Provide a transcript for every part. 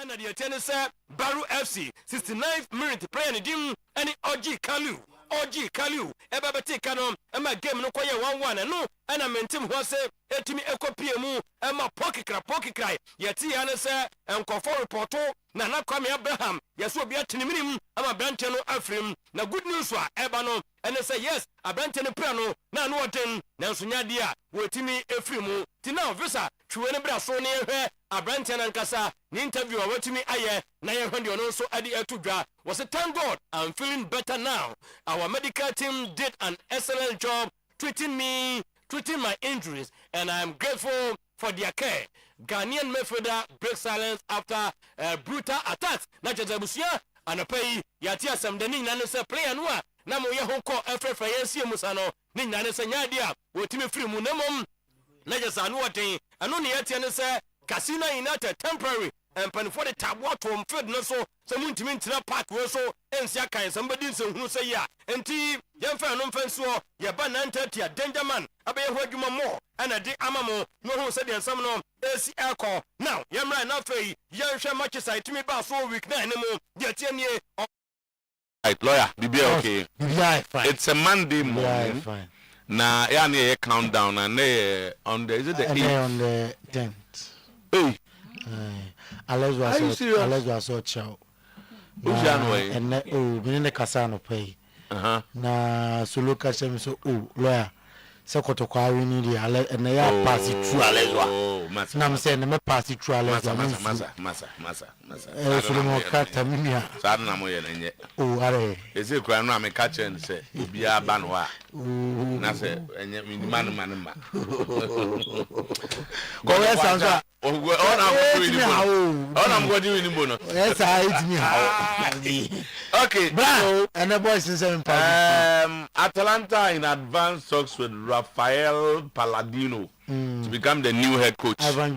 and the tennis Baru FC 69th minute player in dim and Oji Kalu eba beti kano ema game no kwaye 1-1 no ana mentim ho se etimi ekopie mu ema pokikra yeti ya ne se enkofo reporto na Kwame Abraham yeso obi ateniminim ama brante no afrim na good news wa eba no ene say yes abrante no pra no na no oden na nso nyade a wetimi efrimu ti na visa twe ne bra so ne hwe abrante na nkasa ni interview wetimi aye na ye hwe de no so ade atudwa was thank God I'm feeling better now. Our medical team did an excellent job treating my injuries, and I am grateful for their care. Ghanaian midfielder breaks silence after brutal attacks. Na Jazabusia and a pay Yatia Samdeni Nanasa player noa. Namo Yahoko F. Yensi Musano, Ninanasa Yadia, Wotimi Free Munamum, Najasanuate, and only Yatianasa, Casino United temporary. And pen for the tabwa to feed no so some to na park so and siaka and somebody so who say ya and tea young fan no fence so ya ban 9:30 danger man abe what you more and a dick amamo no who said and some no AC alcohol now yam right now fay yan share matches I to me ba so week na anymore get ye right lawyer be okay it's a Monday morning na ya na countdown and on the is it the 8th on the 10th hey Alex was so chow. And the Casano pay. Na Suluka Shem so lawyer. Sokoto Kwari need and they are pass it through Alex. Now I'm saying them pass it through Alex. Massa. Oh, are is it crying? I'm a catcher and say, be a banwa. Nasa, and man. Go ahead, I'm going to do it. Yes, I hate me. Okay, and the boys in 7 Atalanta in advanced talks with Rafael Palladino to become the new head coach. Ivan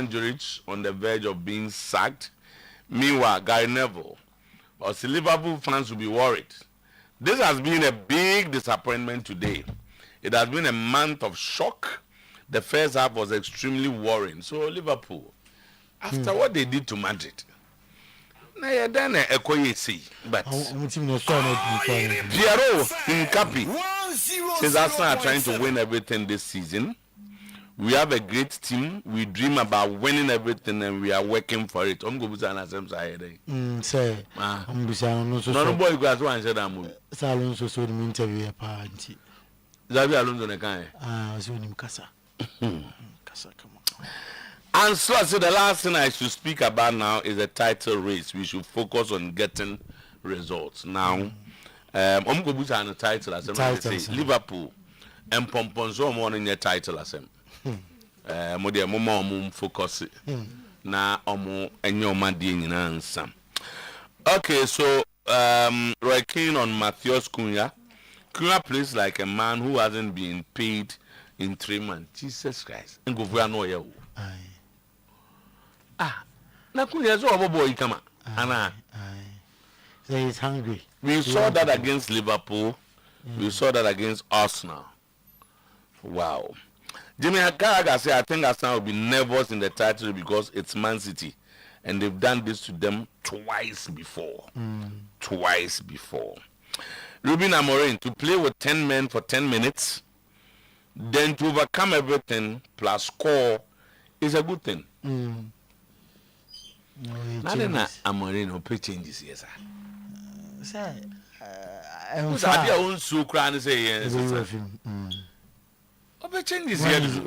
Juric on the verge of being sacked. Meanwhile, Gary Neville, or the Liverpool fans will be worried. This has been a big disappointment today. It has been a month of shock. The first half was extremely worrying. So Liverpool, after what they did to Madrid, now then but Piero Incapi says Arsenal are trying to win everything this season. We have a great team. We dream about winning everything, and we are working for it. I'm going to say, say, no boy guys one said I'm Alonso so the interview a party. Xabi Alonso ne kan. So him Kasa. Kasa come on. And so I said the last thing I should speak about now is a title race. We should focus on getting results. Now, I'm going to put on the title as I say Liverpool and Pomponzo more in your title as him. Modia mum focus na omo enyo madi nyina nsam. Okay, so Roy Keane on Matheus Cunha. Cunha plays like a man who hasn't been paid in 3 months. Jesus Christ. And go for no ya. Na Cunha so boy kama. Ana. So he's hungry. We saw that against Liverpool. We saw that against Arsenal. Wow. Jimmy Hakaraga said, I think Arsenal will be nervous in the title because it's Man City. And they've done this to them twice before. Twice before. Ruben Amorim, to play with 10 men for 10 minutes, then to overcome everything plus score is a good thing. Now then, Amorim will play changes, yes, sir.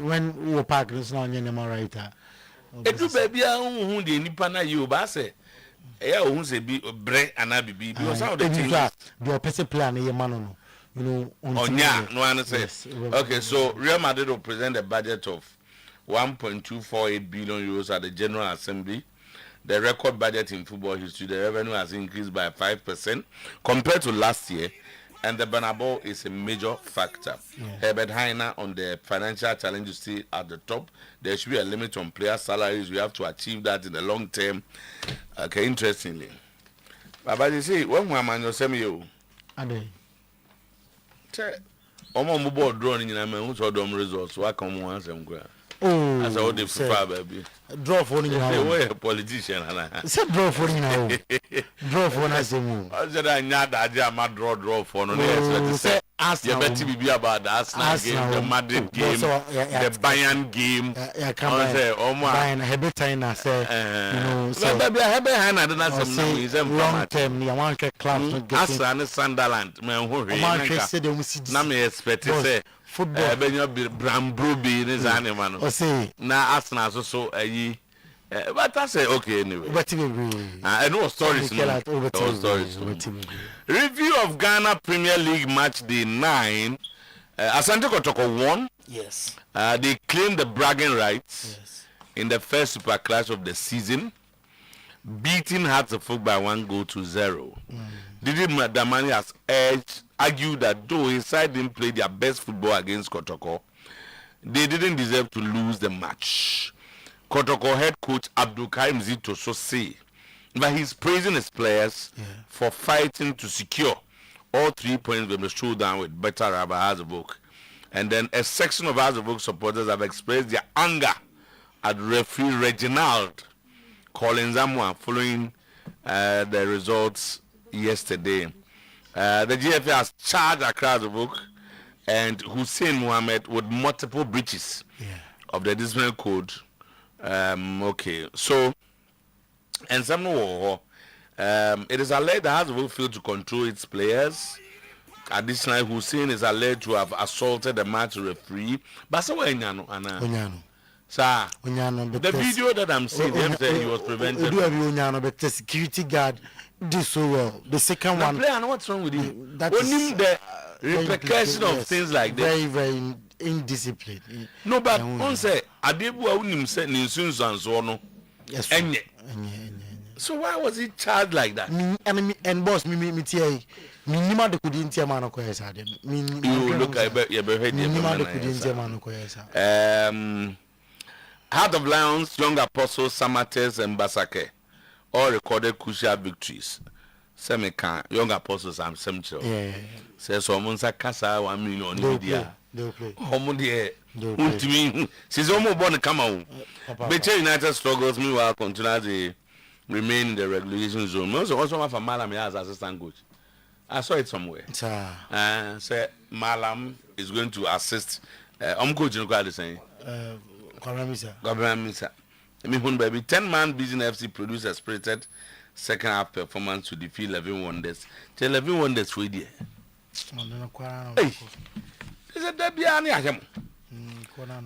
When you park this now, you're not right. It do baby who the Nipana you basse. Who say be bread and Abibi because how the changes. Your person plan a man, you know. No one says. Okay, so Real Madrid will present a budget of 1.248 billion euros at the General Assembly. The record budget in football history, the revenue has increased by 5% compared to last year. And the Bernabeu is a major factor. Herbert Heiner on the financial challenge you see at the top. There should be a limit on player salaries. We have to achieve that in the long term. Okay, interestingly. But you see, when we are man, you say me you. Ade. Omo mobile drone in a man who saw them results. What come once and go. Oh, that's all they prefer, baby. Draw for you. They a politician. Say draw for you. Draw for us. I said I know that I'm a draw for no. You better be about the Arsenal game, the Madrid game, the Bayern game. I can't say, oh my, I say, you know, so baby, I have a hand. I don't know some long term. I want to club. Arsenal and Sunderland, man. Who now me expect to say football. Ben you be Brambro be in his animal. O say now Arsenal so but I say okay anyway. But I know stories. Review of Ghana Premier League match day 9. Asante Kotoko won. Yes. They claimed the bragging rights in the first Super Clash of the season, beating Hearts of Folk by 1-0. Didi Damani has argued that though his side didn't play their best football against Kotoko, they didn't deserve to lose the match. Kotoko head coach Abdul Karim Zito so say that he's praising his players for fighting to secure all 3 points from the showdown with better Rabba Hazebuk. And then a section of Hazebuk supporters have expressed their anger at referee Reginald Collins-Amwa following the results yesterday. The GFA has charged Accra Hazebuk and Hussein Mohammed with multiple breaches of the disciplinary code. Okay, so and some it is alleged that Hazebuk failed to control its players. Additionally, Hussein is alleged to have assaulted the match referee. But so Onyano. Sir, the video that I'm seeing, them say he was prevented. But the security guard did so well. The second one. Player, what's wrong with him? That is the repercussion of things like this. Very, very indisciplined. No, but one say Adebu Unim said Ninsuns and so on. Yes. So why was he charged like that? And boss, me minima de kudintia mano ko yesa de. You look at minima de kudintia mano ko yesa. Heart of Lions, Young Apostles, Samates, and Basake all recorded crucial victories. Semeka, Young Apostles, and Semcho. Says Omonsa Casa 1 million India. They'll play. Homodie. She's almost born to come out. Becher United struggles meanwhile continue to remain in the relegation zone. Also have a Malam as assistant coach. I saw it somewhere. Say Malam is going to assist. Coach in the saying. Government, I mean, baby, 10-man Business FC produced a spirited second half performance to defeat 11 Wonders. 11 Wonders for the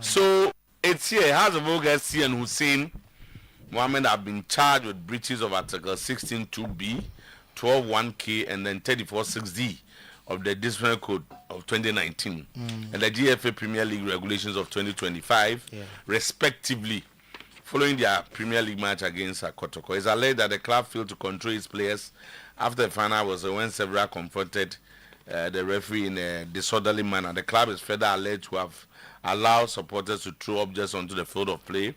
So it's here. Hazebuk SC and Hussein Mohammed have been charged with breaches of Article 16.2b, 12.1k, and then 34.6d of the Disciplinary Code of 2019 and the GFA Premier League Regulations of 2025, respectively, following their Premier League match against Kotoko. It's alleged that the club failed to control its players after the final was when several confronted the referee in a disorderly manner. The club is further alleged to have allowed supporters to throw objects onto the field of play,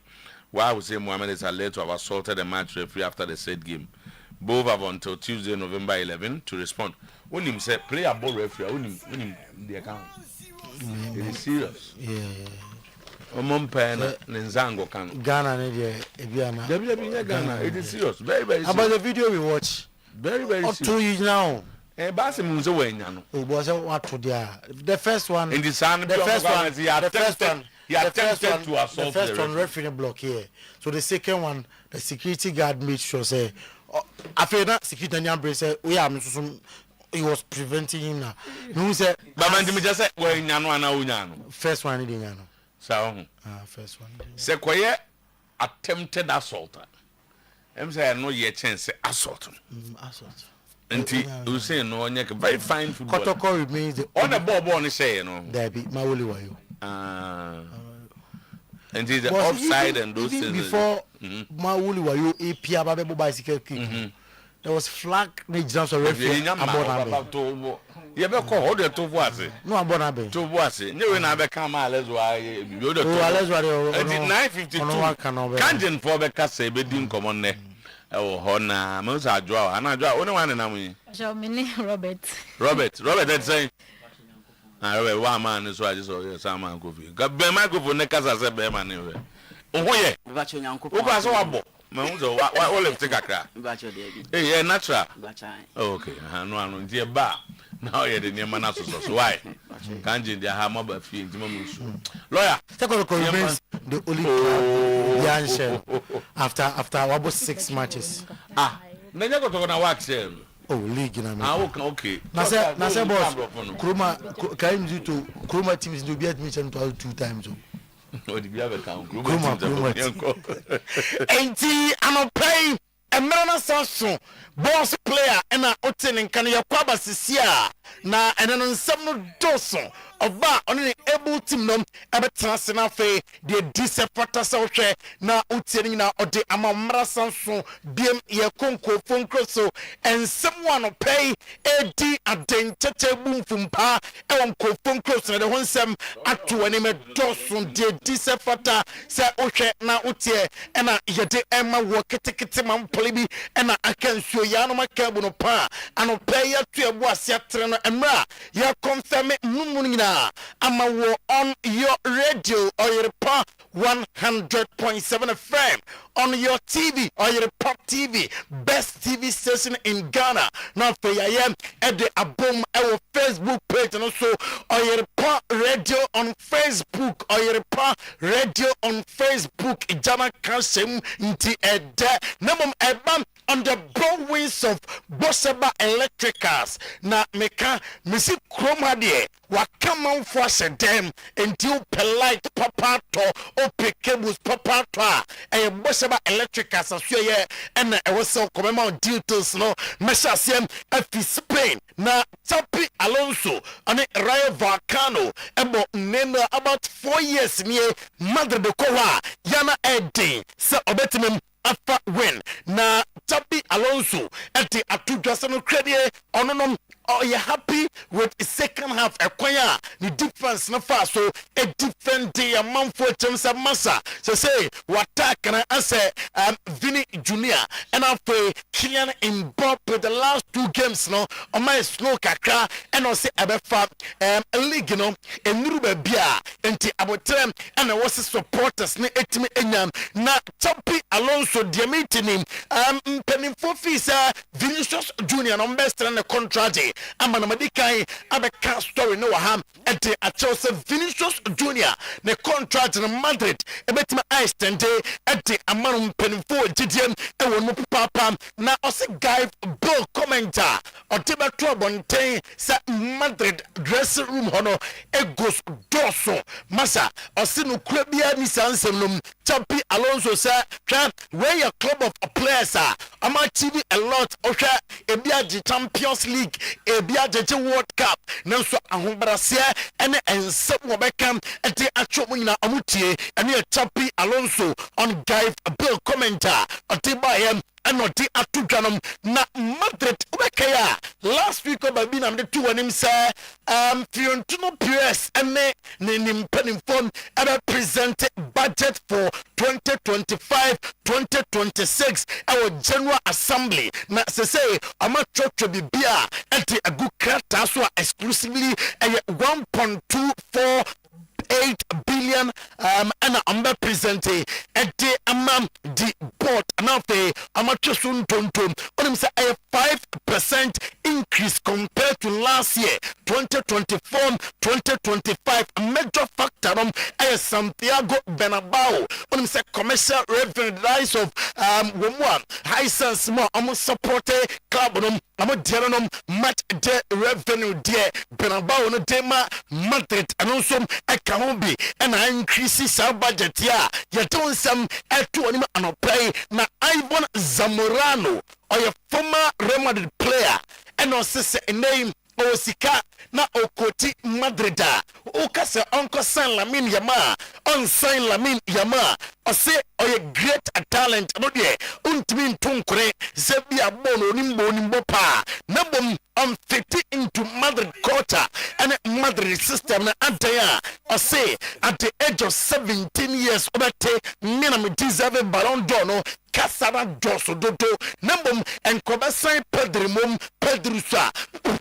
while Hussein Mohammed is alleged to have assaulted the match referee after the said game. Both have until Tuesday, November 11 to respond. When him say play a ball referee, when him the account. It is serious. Nzango can Ghana, Ghana. It is serious. Very, very serious. About the video we watch. Very, very serious. 2 years now. It was what to the first one. In the sun, the first one. He attempted to assault the first one referee block here. So the second one, the security guard made sure say. After that, security guard said, "We are he was preventing him now." No say, "But man, me just say, we nyano." First one, he nyano. So, first one. Say, "Koye attempted assault." I'm saying, "No, ye chance assault." Assault. Nti you say no onye very fine football. Kotoko remains the on the ball on say you know. There be Mawuli Wayo. And the offside and those things. Before Mawuli Wayo APA Babebo bicycle kick. There was flag next to referee Abonabe. You be call hold the to voice. No Abonabe. To voice. You na be come let's why you the 9:52. Kanjen for be kase be din common ne. Hona Musa Joa, and I draw only one in a way. Robert, that's saying I wear one man so I just saw some man coffee. Got be microphone ne kasa se be man anyway. Oh yeah. Bacho nyanko. Who pass abo? Man so what all of take akra. Bacho dey. Eh yeah natural. Bacho. Okay. No dey ba. Now you the name na so why? Can't you their hammer ba fee ntimo musu. Lawyer, take on remains the only club Yanshell after about 6 matches. Na go to na work sell. Oh, league in America. Okay. Na say boss. Kuruma can you to Kuruma teams do be admission to 2 times. Oh, the be have account. Kuruma. Enti anopay Emerana Samson boss player ena oten nkan ya kwaba sisia na enano nsam no doso oba ono ne able team no ebetena sena fe de disepata sa hwe na oten na ode amamra Samson biem ye konko fonkro so ensam wano pay edi adentete bumfumpa ewon ko fonkro so de honsam ato ani me doso de disepata sa hwe na otie ena yede ema wo ketekete mam bi ena akansuo ya no makabu no pa ano pay ya to ebu asiatre no emra ya confirm mumu nyina ama wo on your radio Oyerepa 100.7 FM on your TV Oyerepa TV best TV station in Ghana now for ya at the abom our Facebook page and also Oyerepa Radio on Facebook Oyerepa Radio on Facebook Ijama Kansem nti ede namom ebam on the broad wings of Boseba Electricals na meka misi chroma de wakama for them until polite papa to open cables papa to a Boseba Electricals as you and I was so commemorate details no mesha siem afi Spain na Tapi Alonso and Rayo Vallecano about 4 years near Madrid de Kowa yana edi se obetimem afa win na Tapi Alonso at the Atujasan credit on are you happy with the second half? Acquire the defense na far so a defend the amount for terms of massa. So say what can I answer Vinny Junior and after Kylian Mbappe the last 2 games no on my slow kakra and I say abefa league no and Nurube Bia and about them and I was supporters na etimi enyam na Tapi Alonso the meeting him penning for fees Vinicius Junior no best and the contract amana madikai abeka story no ham ente a Chelsea Vinicius Junior ne contract in Madrid ebetima extend ente amanu penifo gidiem e wonu papa na ose guy Bill commenter oteba to bonten sa Madrid dressing room hono egos doso masa ose no kura bia ni sansem no Tapi Alonso say where your club of players are am achieving a lot ohwa ebia the Champions League ebia the World Cup nanso ahobrasia ene ensem wo bekam ete atwo nyina amutie ene Tapi Alonso on guy Bill commenter otiba him and not the Atujanum na Madrid ubekaya last week of Babina the 2 him say Fiorentina PS and nim penning phone ever presented budget for 2025-2026 our General Assembly na say amacho bibia enti agu krata so exclusively 1.24 8 billion and I'm presenting at the the board now the amateur soon tonton on say a 5% increase compared to last year 2024-2025 a major factor Santiago Bernabeu on say commercial revenue rise of high sense more almost supported club I'm match the revenue there Bernabeu no dema Madrid and also Kahobi and I increases our budget here. You don't some to anima and play na Ivan Zamorano or your former Real Madrid player and also say a name Osika na Okoti Madrida. Okase Uncle San Lamin Yama on San Lamin Yama or say or a great talent no de untmin tunkre Zebia Bono Nimbo Pa Nabum 50 into Madrid quarter and Madrid system na Antaya or say at the age of 17 years obate minimum deserve Ballon d'Or no kasara doso dodo nambom enkobesan Pedro sa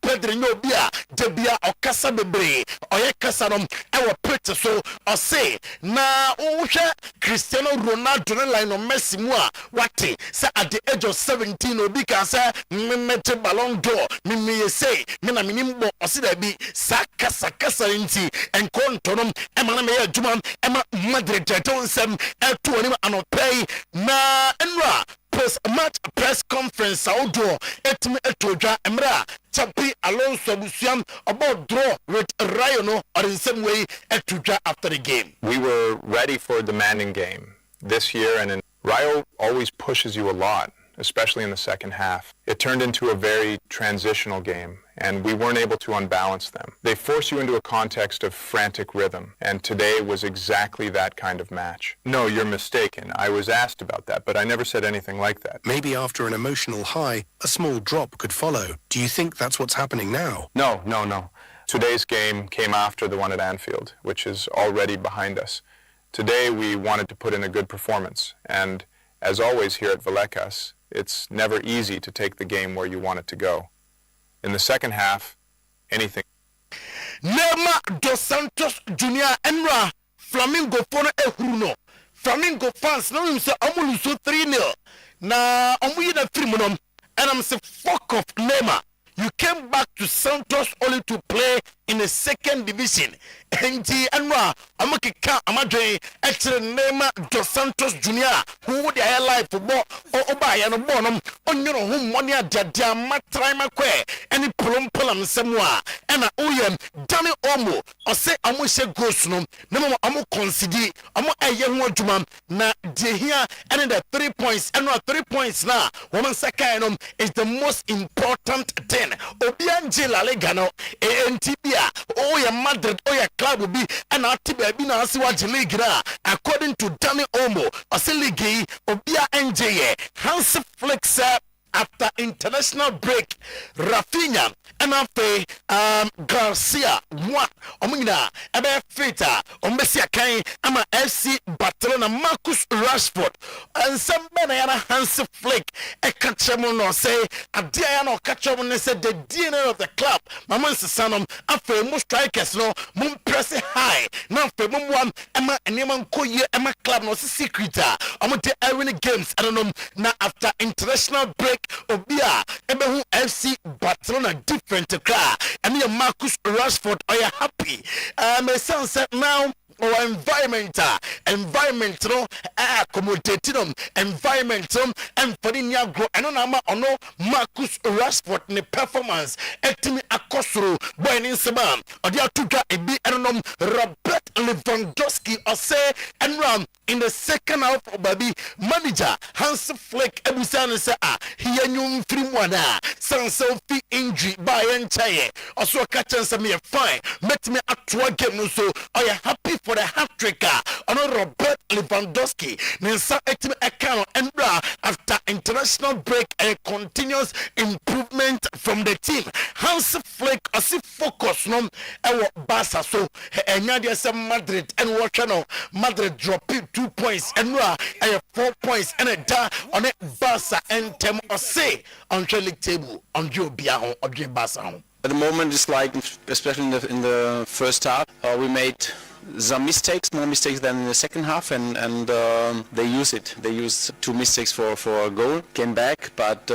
Pedro nyobia debia okasa bebre oye kasanom ewo pete so ose na uhwe Cristiano Ronaldo na Lionel Messi mu a wate say at the age of 17 obi ka say mmete Ballon d'Or me say me na minimbo ose da bi sa kasa nti enkontonom ema na me adwuma ema Madrid nsem eto oni anopay na enra post-match press conference Otuo etimi etodwa emra Chapi Alonso Busiam about draw with Rayono or in some way etodwa after the game. We were ready for a demanding game this year, and Rayo always pushes you a lot, especially in the second half. It turned into a very transitional game, and we weren't able to unbalance them. They force you into a context of frantic rhythm, and today was exactly that kind of match. No, you're mistaken. I was asked about that, but I never said anything like that. Maybe after an emotional high, a small drop could follow. Do you think that's what's happening now? No. Today's game came after the one at Anfield, which is already behind us. Today we wanted to put in a good performance, and as always here at Vallecas, it's never easy to take the game where you want it to go. In the second half, anything. Neymar dos Santos Jr. Enra Flamingo Fono Ehruno. Flamingo fans no you say Amuluso 3-0. Na Omuyi na Frimunom. And I'm say fuck off Neymar. You came back to Santos only to play in the second division. And Enra Amakika Amadre actually Neymar dos Santos Jr. who would their life for Oba and Bonum on your home money at Jadia Matraima Que any Pulum Semua and Oyem Danny Omo or say Amushe Gosnum no Amu consider Amu Ayan Jumam na de here and the 3 points and 3 points now woman Sakayanum is the most important thing. Obiangela Legano ANTBA Oya Madrid Oya club will be an Atibia Bina Siwa Jeligra according to Danny Omo Osiligi Obia NJ Hans Flexer after international break Rafinha and after Garcia what omina ebe fita ombesia kan ama FC Barcelona Marcus Rashford and some yana Hans Flick e kachemo no say adia no kachemo ne say the DNA of the club mama nsesanom afa mu strikers no mum press high na afa mum wam ema enema nkoye ema club no secret omote every games I don't know na after international break obia ebehu FC Barcelona different cry and me Marcus Rashford are you happy my son said now or environment no accommodating environment and for the new grow and no ono Marcus Rashford ne performance etimi akosoro boy in sabam or dia tuga ebi enom Robert Lewandowski or say and run in the second half of baby manager Hans Flick ebusan say he anyum free one sanso fi injury by enchaye also catch and me fine met me at game no so are you happy for the hat-trick on Robert Lewandowski Ninsa etimi account and after international break and continuous improvement from the team Hans Flick as focus no ewo Barca so enya dey say Madrid and what channel Madrid drop 2 points and 4 points and a da on it Barca and tem or say on the league table on Joe Biahon or Joe Barca. At the moment, it's like, especially in the first half, we made some mistakes, more mistakes than in the second half, and they use it. They used 2 mistakes for a goal, came back, but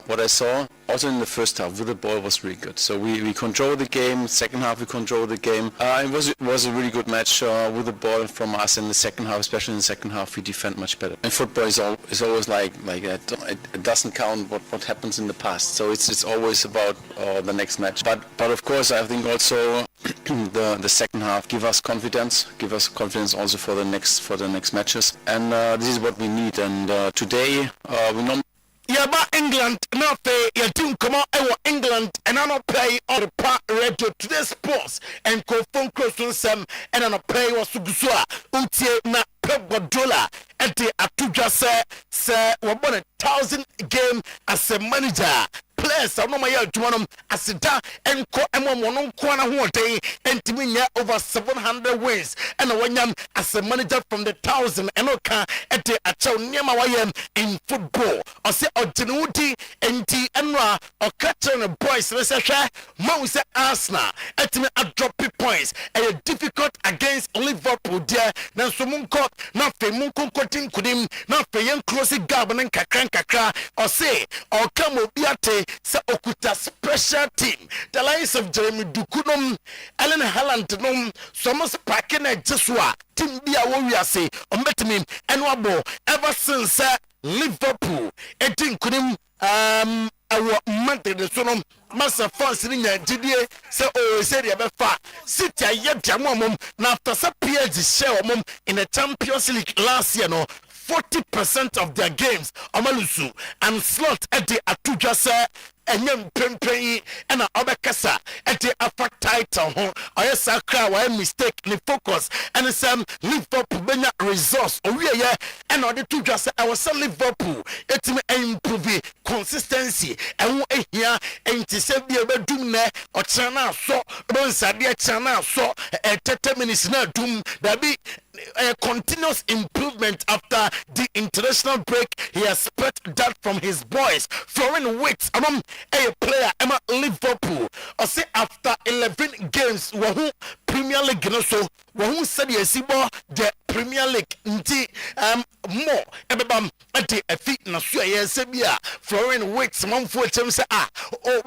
what I saw also in the first half with the ball was really good. So we control the game. Second half we control the game. It was a really good match with the ball from us in the second half. Especially in the second half, we defend much better. And football is always like that. It doesn't count what happens in the past. So it's always about the next match. But of course, I think also the second half give us confidence also for the next matches. And this is what we need. And today we normally. Yaba England now pay your team come out England and I not pay on the PROMOTIONAL Radio today's sports and phone close to some and I not pay was Sugusua Utie na Pep Guardiola and the Atuja say we won 1,000 game as a manager players no ma ya adwuma no aseda enko emomo no nko na ho oden entimi nya over 700 wins and wanyam as a manager from the 1000 enoka ete achaw niema wayem in football or say ojenudi enti enwa or catching the boys we say hwe mo say Arsenal etimi a drop points and difficult against Liverpool there na so munko na fe munko kotin kudim na fe yen close gab na kakra or say or come obiate say okuta special team the likes of Jeremy Dukunum Ellen Haaland nom so much packing a Joshua team bia wo wiase ombetimi enwabo ever since Liverpool etin kudim our month the sonom massa fans in Nigeria say oh say they be fa City ayet mom na after say PSG share mom in the Champions League last year no 40% of their games amalusu and slot at the atuja say enyem pempen and obekasa at the afa title ho oyesa kra wa mistake ni focus and some Liverpool benya results owieye and odi tuja say I was Liverpool etime improve consistency and ehia enti se bia bedum ne ochana so don sade chana so 30 minutes na dum there be a continuous improvement after the international break. He expect that from his boys. Florian Wirtz, among a player, Emma Liverpool. I say after 11 games, wahoo Premier League, so wahoo said yesibo the Premier League. Nti more ebebam ati efi na so yesebia. Florian Wirtz, manfo chem say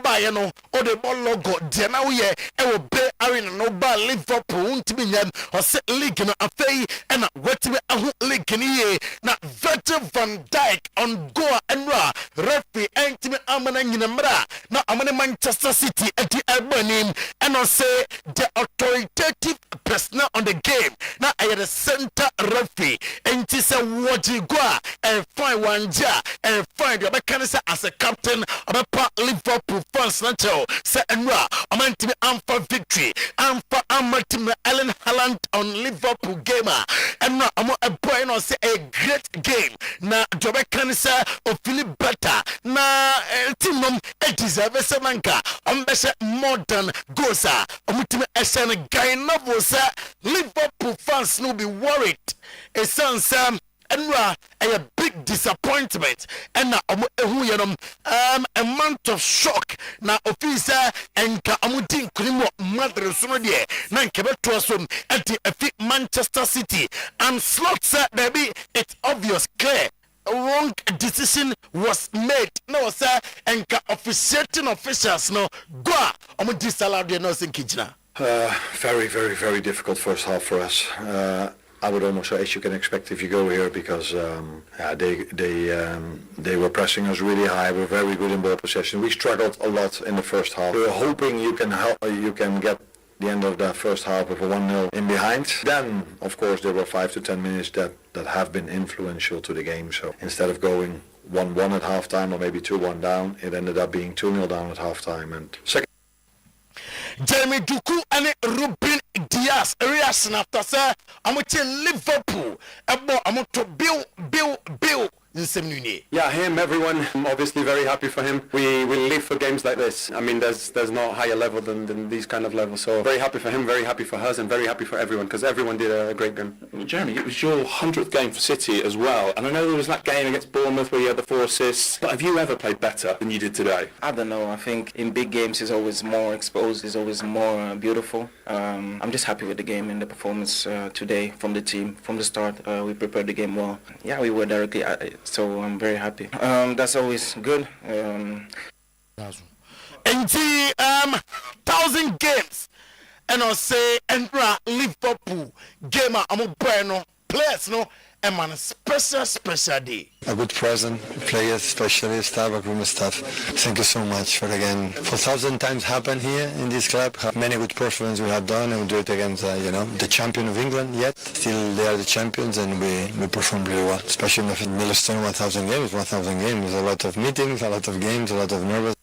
ba ye no o the ball logo de na wo ye e wo be arena no ba Liverpool ntimi nyam. I say league na afei and wetime ahu league ni ye na Virgil van Dijk on goal enra referee entime amana nyinamra na amana Manchester City at the Albanim and I say the authoritative personnel on the game na I the center referee enti say woji go and find one ja and find your mechanism as a captain of a Liverpool fans na tell say enra amantime amfa victory amfa amatime Ellen Haaland on Liverpool gamer and now I'm a boy no say a great game na jobe kan say o feel better na team nom e deserve semanka be more than goals omutime esen guy no say Liverpool fans no be worried a sense and a big disappointment and now a month of shock now officer and amutin kunimo madre suno die na nkebeto so at the Manchester City and slot said baby it's obvious clear a wrong decision was made no sir and officiating officials no go disallowed no sinkijina. Very difficult first half for us. I would almost say, as you can expect if you go here, because they were pressing us really high. We're very good in ball possession. We struggled a lot in the first half. We were hoping you can get the end of that first half with a 1-0 in behind. Then, of course, there were 5 to 10 minutes that have been influential to the game. So instead of going 1-1 at halftime or maybe 2-1 down, it ended up being 2-0 down at halftime. And second. Jeremy Duku and Ruben Diaz reaction after say I'm Liverpool I'm to Bill Yeah, him, everyone, obviously very happy for him. We live for games like this. I mean, there's no higher level than these kind of levels. So very happy for him, very happy for us, and very happy for everyone, because everyone did a great game. Jeremy, it was your 100th game for City as well, and I know there was that game against Bournemouth where you had the 4 assists, but have you ever played better than you did today? I don't know. I think in big games it's always more exposed, it's always more beautiful. I'm just happy with the game and the performance today from the team. From the start, we prepared the game well. Yeah, we were directly so I'm very happy. That's always good. In the 1,000 games, and I'll say Endra Liverpool gamer I'm a players no a man special day. A good present, players, specialists, staff, agreement staff. Thank you so much for again. For 1,000 times happened here in this club. Many good performances we have done, and we do it against the champion of England. Yet still they are the champions, and we perform really well. Especially in the milestone 1,000 games. 1,000 games, a lot of meetings, a lot of games, a lot of nervous.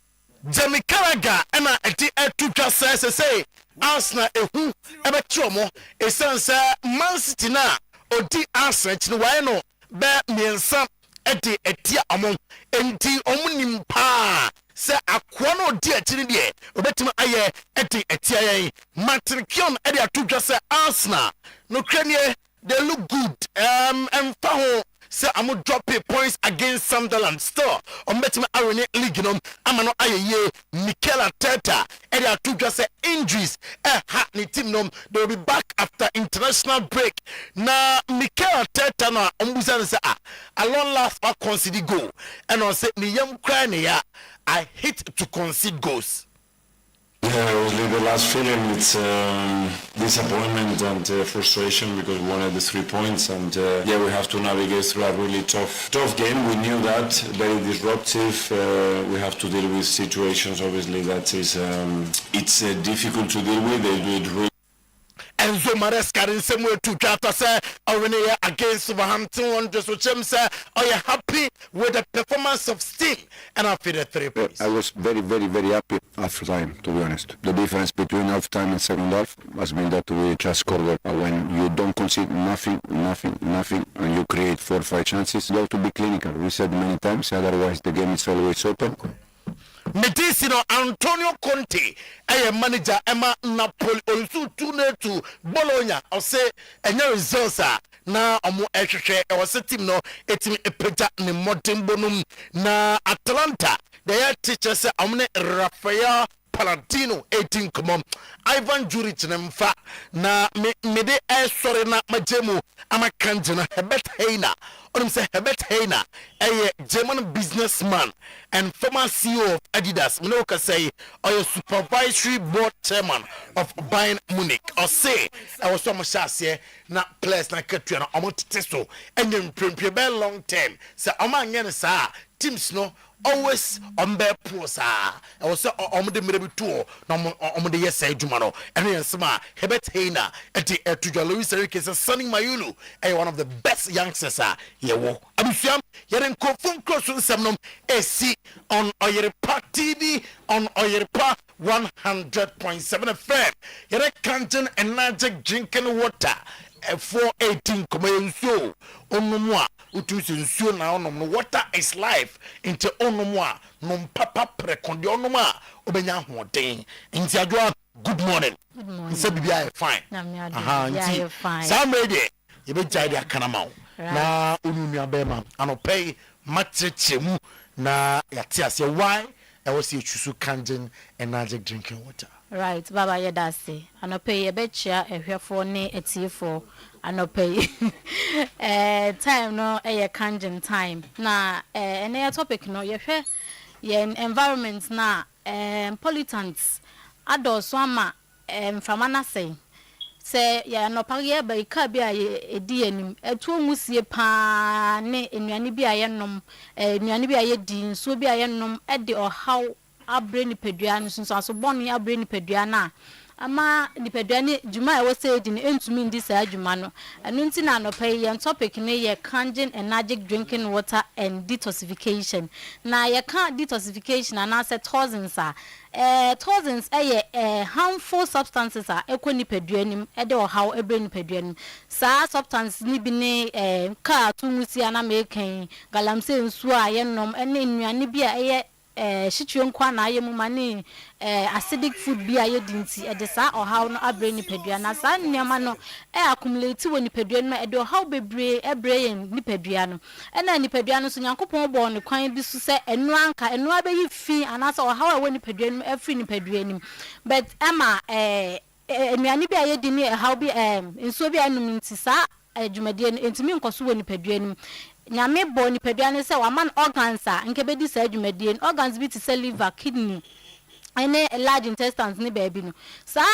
Jamie Carragher and I took us say Arsenal ehu ebechomo esansa Man City na odi Arsenal chinwa no be miensa edi etia amon enti omunim pa se akwa no di akiri de obetima aye eti etia Martin Keown e de atudwa se Arsenal no kranie they look good and faho say I'm dropping points against Sunderland still on betima arene league no amano aye Mikel Arteta e de atudwa se injuries ha ni team no they will be back after international break na Mikel Arteta no ombuza say a long last or concede goal and on say ni yam cry ne ya I hate to concede goals. Yeah, obviously the last feeling it's disappointment and frustration because we wanted the 3 points and we have to navigate through a really tough game. We knew that, very disruptive. We have to deal with situations obviously that is it's difficult to deal with. They do it really. Enzo Maresca in some way to Jata say against Southampton Wanderers, which are you happy with the performance of Steam? And I feel the 3 points. I was very happy after time, to be honest. The difference between half time and second half has been that we just scored. When you don't concede nothing, and you create 4 or 5 chances, you have to be clinical. We said many times, otherwise the game is always open. Medicino Antonio Conte, manager Emma Napoli also 2-2 Bologna. I'll say any results na omo ehwehwe e was team no etimi epeja ne modern bonum na Atlanta their teacher say amne Rafael Paladino 18 come Ivan Juric nemfa na me de sorry na majemu amakanji na Herbert Heiner onum say Herbert Heiner a German businessman and former CEO of Adidas Mnoka say or supervisory board chairman of Bayern Munich or say I was so much here na players na ketu na omoteso enye prepare long term say omanye sa teams no always on their posa. I was on the middle tour, no on the yes side Jumano, and then Sama, Herbert Heiner, at the to Luis Enriquez, Sonny Mayulu, one of the best youngsters. Yewo, Abusiam, Yeren confirm close to some SC on Oyerepa TV on Oyerepa 100.7 FM. Yere Canton and Magic drinking water. 418 komenso onumwa utusi nsuo na onom water is life into onumwa nom papa prekonde onumwa obenya hoden nti adwa good morning nse bibia fine nti samedi ye be jide akanama na onunu abema anopay matrechemu na yate ase why I was chusu kanjen and magic drinking water. Right, Baba Yedasi. Anope yebechia ehwefo ne etiefo anope. Time no kanjen time. Na ene topic no yehwe ye environment na pollutants adoso ama mframana say. Se ya no page ba ika bia edi anim etu musie pa ne enuane bia ye nom enuane bia ye di nso bia ye nom e de ohaw abre ni pedua no so so bonu abre ni pedua na ama ni pedua ni juma e wo se di ni entumi ndi sa juma no anu nti na no pay ye topic ne ye cleansing energetic drinking water and detoxification na ye can detoxification and say thousands toxins harmful substances ekoni peduanim e de ohaw ebre ni peduanim sa substance ni bi ne ka tumusi ana mekan galamse nsu a ye nom ene nnuane bi a shitwe nkwa na aye mu mane acidic food bi aye dinti e de sa ohaw no abre ni pedua na sa nneema no accumulate woni pedua no e de ohaw bebre ebre yen ni pedua no ena ni pedua no so Nyankopon bo ne kwan bi so se enu anka enu abeyi fi anasa ohaw woni pedua no afri ni pedua nim but ama enuane bi aye di ni ohaw bi nso bi anum nti sa adwumadie no entimi nkoso woni pedua nim nyame bo ni pedua ne se waman organs nke bedi sa adwumadie organs bi ti se liver kidney ene large intestines ni baby no sa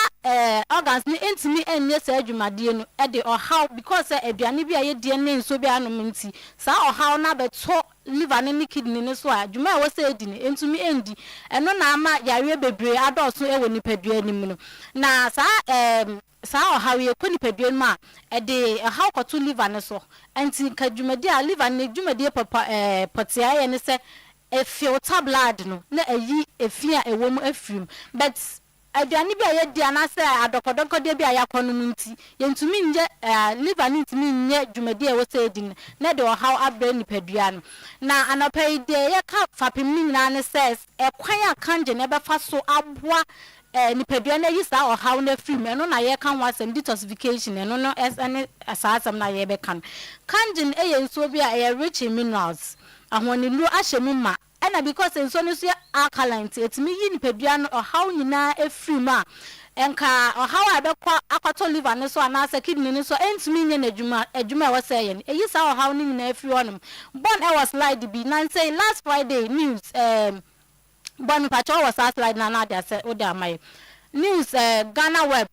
organs ni entimi enye sa adwumadie no e de ohaw because aduane bi aye die ne nso bi anom nti sa ohaw na beto liver ne kidney ne so adwuma wo se edi ne entumi endi eno na ama yare bebre adoso e woni pedua nim no na sa ohaw ye koni pedua ma e de ohaw koto liver ne so enti kadwumadi a liver ne dwumadi papa potia ye ne se e filter blood no na ayi efia ewom afrim but aduane bi a yedi anase adokodoko de bi a yakonu nti yentumi nje liver ntumi nye dwumadi a wose edin na de ohaw abre nipadua no na anopai de yeka fapem ni nyina ne says ekwan akanje ne befa so aboa nipadua na yisa ohaw na free me no na yeka ho asem detoxification no ene asasam na ye be kan kanjin nsuo bi a rich in minerals ahoni lu ahyemu ma and because nsuo no so alkaline etimi yi nipadua no ohaw nyina free ma enka ohaw abekwa akwato liver ne so anase kidney ne so entimi nye na adwuma e wose ye eyisa ohaw ni nyina free onum born e was slide be nan say last Friday news Bon patrol was slide na dia say o da mai news Ghana web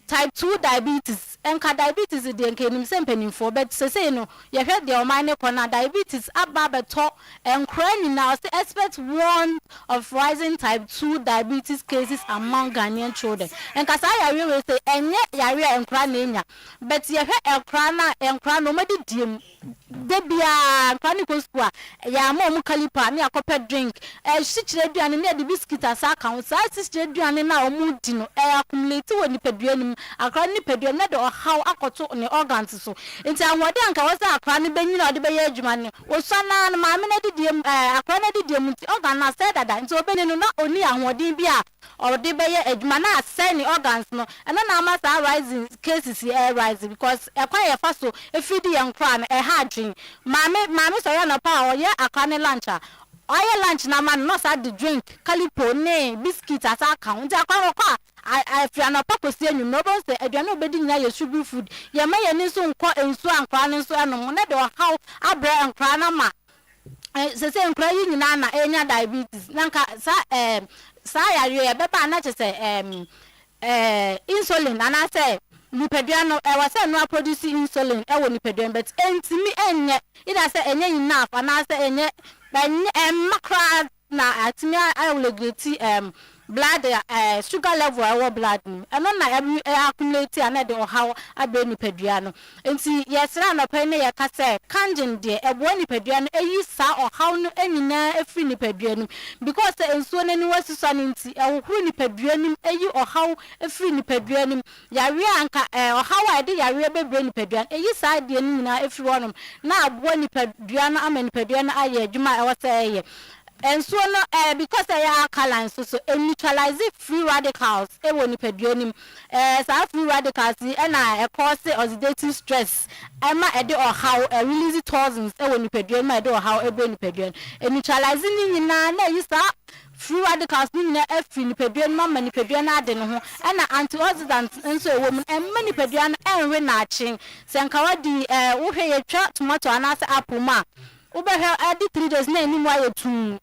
type 2 diabetes enka diabetes de enka nim se mpanimfo but say no ye hwe de o man ne kona diabetes aba beto enkra nyina say expect one of rising type 2 diabetes cases among Ghanaian children enka sa ya we say enye yare enkra na enya but ye hwe enkra no madi diem de bia kwani ko school ya ma mu kalipa ne akopɛ drink hyikyire aduane ne de biscuit asa account sa hyikyire aduane na o mu di no accumulate woni padua nim akra ni padua ne de ohaw akoto ne organs so nti anwode anka wasa akra ne benyina ode beye adwuma ne osana na ma me ne de akra ne de nti organ na say dada nti obeni no na oni ahwodin bi a ode beye adwuma na say ne organs no ena na ama sa rising cases here rising because ekwa ye fa so efidi yankra na drink mama so ya no pa oye akane lunch oye lunch na man no sa the drink kalipo ne biscuit asa account akwa kwa afia no pa kosi anyum no bon se aduane obedi nya ye sugar food ye ma ye ni so nko ensu ankra ne so eno ne de how abre ankra na ma se ankra yi nyina na enya diabetes nanka sa ya ye beba na che insulin ana say nipadua no wase no produce insulin wo nipadua but entimi enye ida say enye enough ana say enye makra na atimi regulate blood sugar level our blood eno na accumulate ana de ohaw abe nipadua no enti yesra no pa ne yakase kanjin de ebo nipadua no eyi sa ohaw no anyina efri nipadua no because ensuo nani wasiso ne nti ehuru nipadua no eyi ohaw efri nipadua no yare anka ohaw ade yare bebre nipadua eyi sa de nyina efri wonom na abo nipadua no ama nipadua no aye adwuma ewose eye and so no because they are alkaline so neutralize free radicals wo nipadua nim sa free radicals na cause oxidative stress ema e de ohaw release toxins wo nipadua ma de ohaw ebe nipadua neutralize ni nyina na yisa free radicals ni nyina free nipadua ma nipadua na ade no ho na antioxidants nso ewo mu emma nipadua na enwe na achen senka wadi wo hwe ye twa tomato anase apple ma ubehwe adi 3 days na enimu ayetu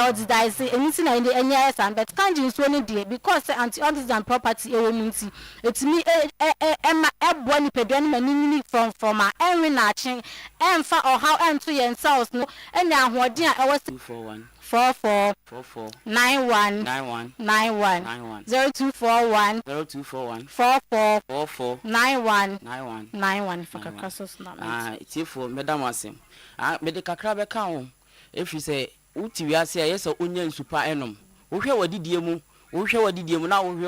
oxidize anything na enya san but kanjin so ne die because antioxidant property ewo munti etimi ema ebo ni pedua ni manini from enwe na achen emfa or how ento yen cells no enya ahoden a ewo 241 44 91 0241 44 91 fakakasos na tifo medam asem mede kakra be ka ho efi se uti wiase ayesa onya nsupa enom wohwe wadidie mu na wohwe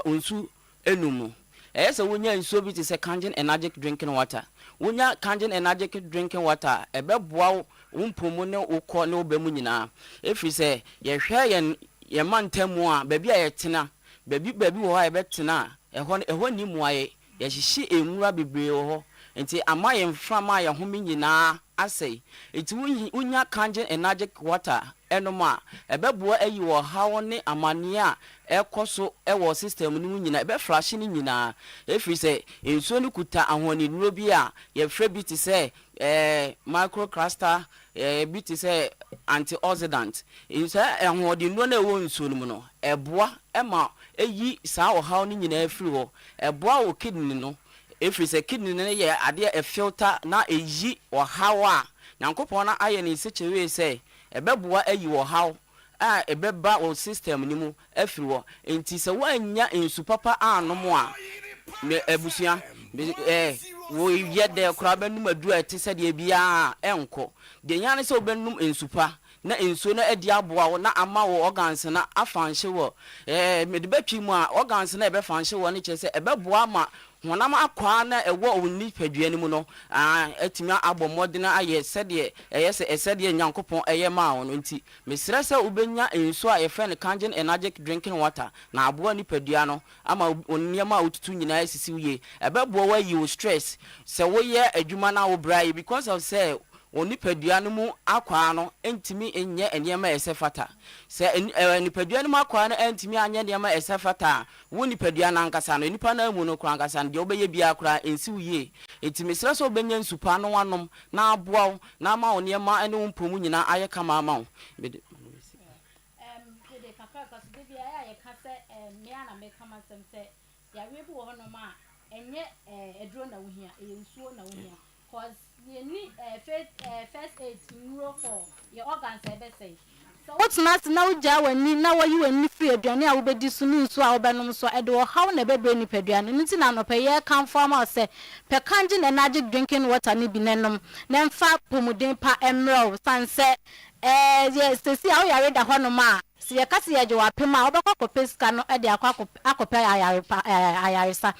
onsu enum ayesa wonya nsuo bi te se Kangen energetic drinking water wonya Kangen energetic drinking water ebeboa umpomu ne ukọ ne obemu nyina efi se ye hwe ye mantamu a baabi a ye tena baabi wo ha ye betena ehọ ni muaye ye hihye enwura bebre wo ho enti ama ye mframa ye home nyina asay eti unya Kangen energetic water enoma ebeboa ayi wo hawo ne amane a ekoso ewo system ni nyina ebe flash ni nyina efiri se enso ni kuta ahoni nuro bi a ye frɛ bi ti se microcluster bi ti se antioxidant enso ahodi nuro na ewo nso no no eboa ema eyi saa wo hawo ni nyina efiri ho eboa wo kidney no efiri se kidney ne ye ade e filter na eyi wo hawo a nyankopon na aye ni se chewe se ebeboa ayi wo hawo a ebeba o system ni mu afiri wo enti se wanya ensu papa anom a me ebusua wo ye de kora benum adu ati se de bia enko de nyane se obenum ensupa na ensuo na edi aboa wo na ama wo organs na afanhye wo me de betwi mu a organs na ebe fanhye wo ne kyese ebe boa ma honam akwa na ewo onni padua ni mu no atimi abomode na aye sede eyese esede nyankopon eye ma wo no nti mesrɛ sɛ ubenya ensuo a yefe ne kangen energetic drinking water na aboa ni padua no ama oniema otutu nyina asisi wiye ebe boa wa yi wo stress sɛ wo ye adwuma na wo bra because of say onipadua no mu akwa no entimi enye eniema esefata se onipadua no mu akwa no entimi anye eniema esefata wo nipadua na nkasa no nipa na mu no kra nkasa no de obeye bia kra ensi wiye entimi sere so obenya nsupa no wanom na aboa na ma oniema ene wo mpomu nyina aye kama ama wo de kaka ka so bia ya ka se me ana me kama sem se ya webu wo no ma enye edro na wo hia ensuo na wo hia cause you need first aid neuro for your organs ebese so what's not now ja wani na wo yi wani free aduane a wo bedi so ni nso a wo benom so e de wo haw na bebre ni paduane nti na no pe ye kan form out say pe kanji na energy drinking water ni bi nenom na mfa pomuden pa emro sanse yes see how you are da ho no ma si ye ka se ye je wa pema wo be kwakọ peska no e de akọpe ayaresa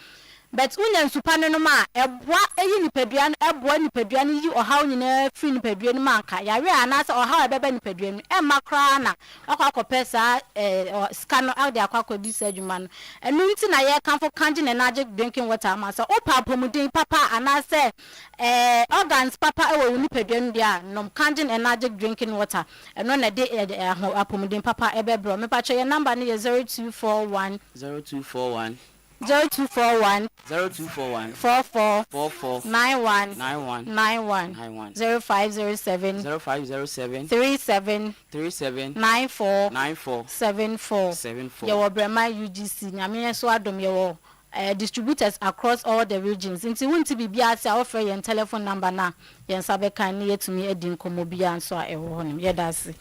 but unya nsupane no ma eboa eyi nipadua no eboa nipadua no yi ohaw nyina free nipadua no manka yare anasa ohaw ebeba nipadua no e makra na akọpesa scan out akọkọdi sadwuma no enu nti na ye kanfo kanji na energetic drinking water ma so opa pomudin papa anasa organs papa ewo nipadua no dia nom kanji na energetic drinking water eno na de apomudin papa ebebro me pa che number no ye 0241 0241 44 91 0507 37 94 74 your Brema UGC nyame so adom your distributors across all the regions nti wonti bibia se offer your telephone number na yen sabeka ne yetumi edi nkomo bia nso a ewo honim yedase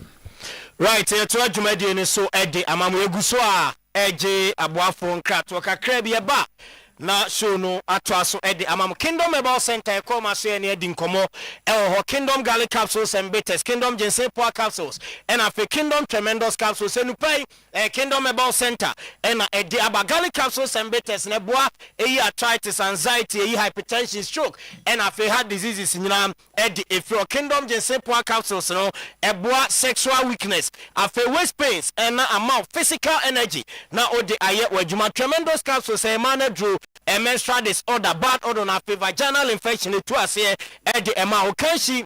right to adwumadi ne so edi amamu eguso a eje aboafo nkrato kakra bi eba na show no atwaso edi amam Kingdom Herbal Center ekoma so ene edi nkomo ho Kingdom Garlic Capsules and Bitters, Kingdom Ginseng Power Capsules and afi Kingdom Tremendous Capsules enupai Kingdom Herbal Center ena edi aba Garlic Capsules and Bitters ne boa eyi arthritis, anxiety, eyi hypertension, stroke and afi heart diseases nyina edi efro Kingdom Ginseng Power Capsules no eboa sexual weakness afi waist pains and amount physical energy na odi aye wadwuma Tremendous Capsules e mana drew a menstrual disorder, bad odor na vaginal infection to us here at the amount kanshi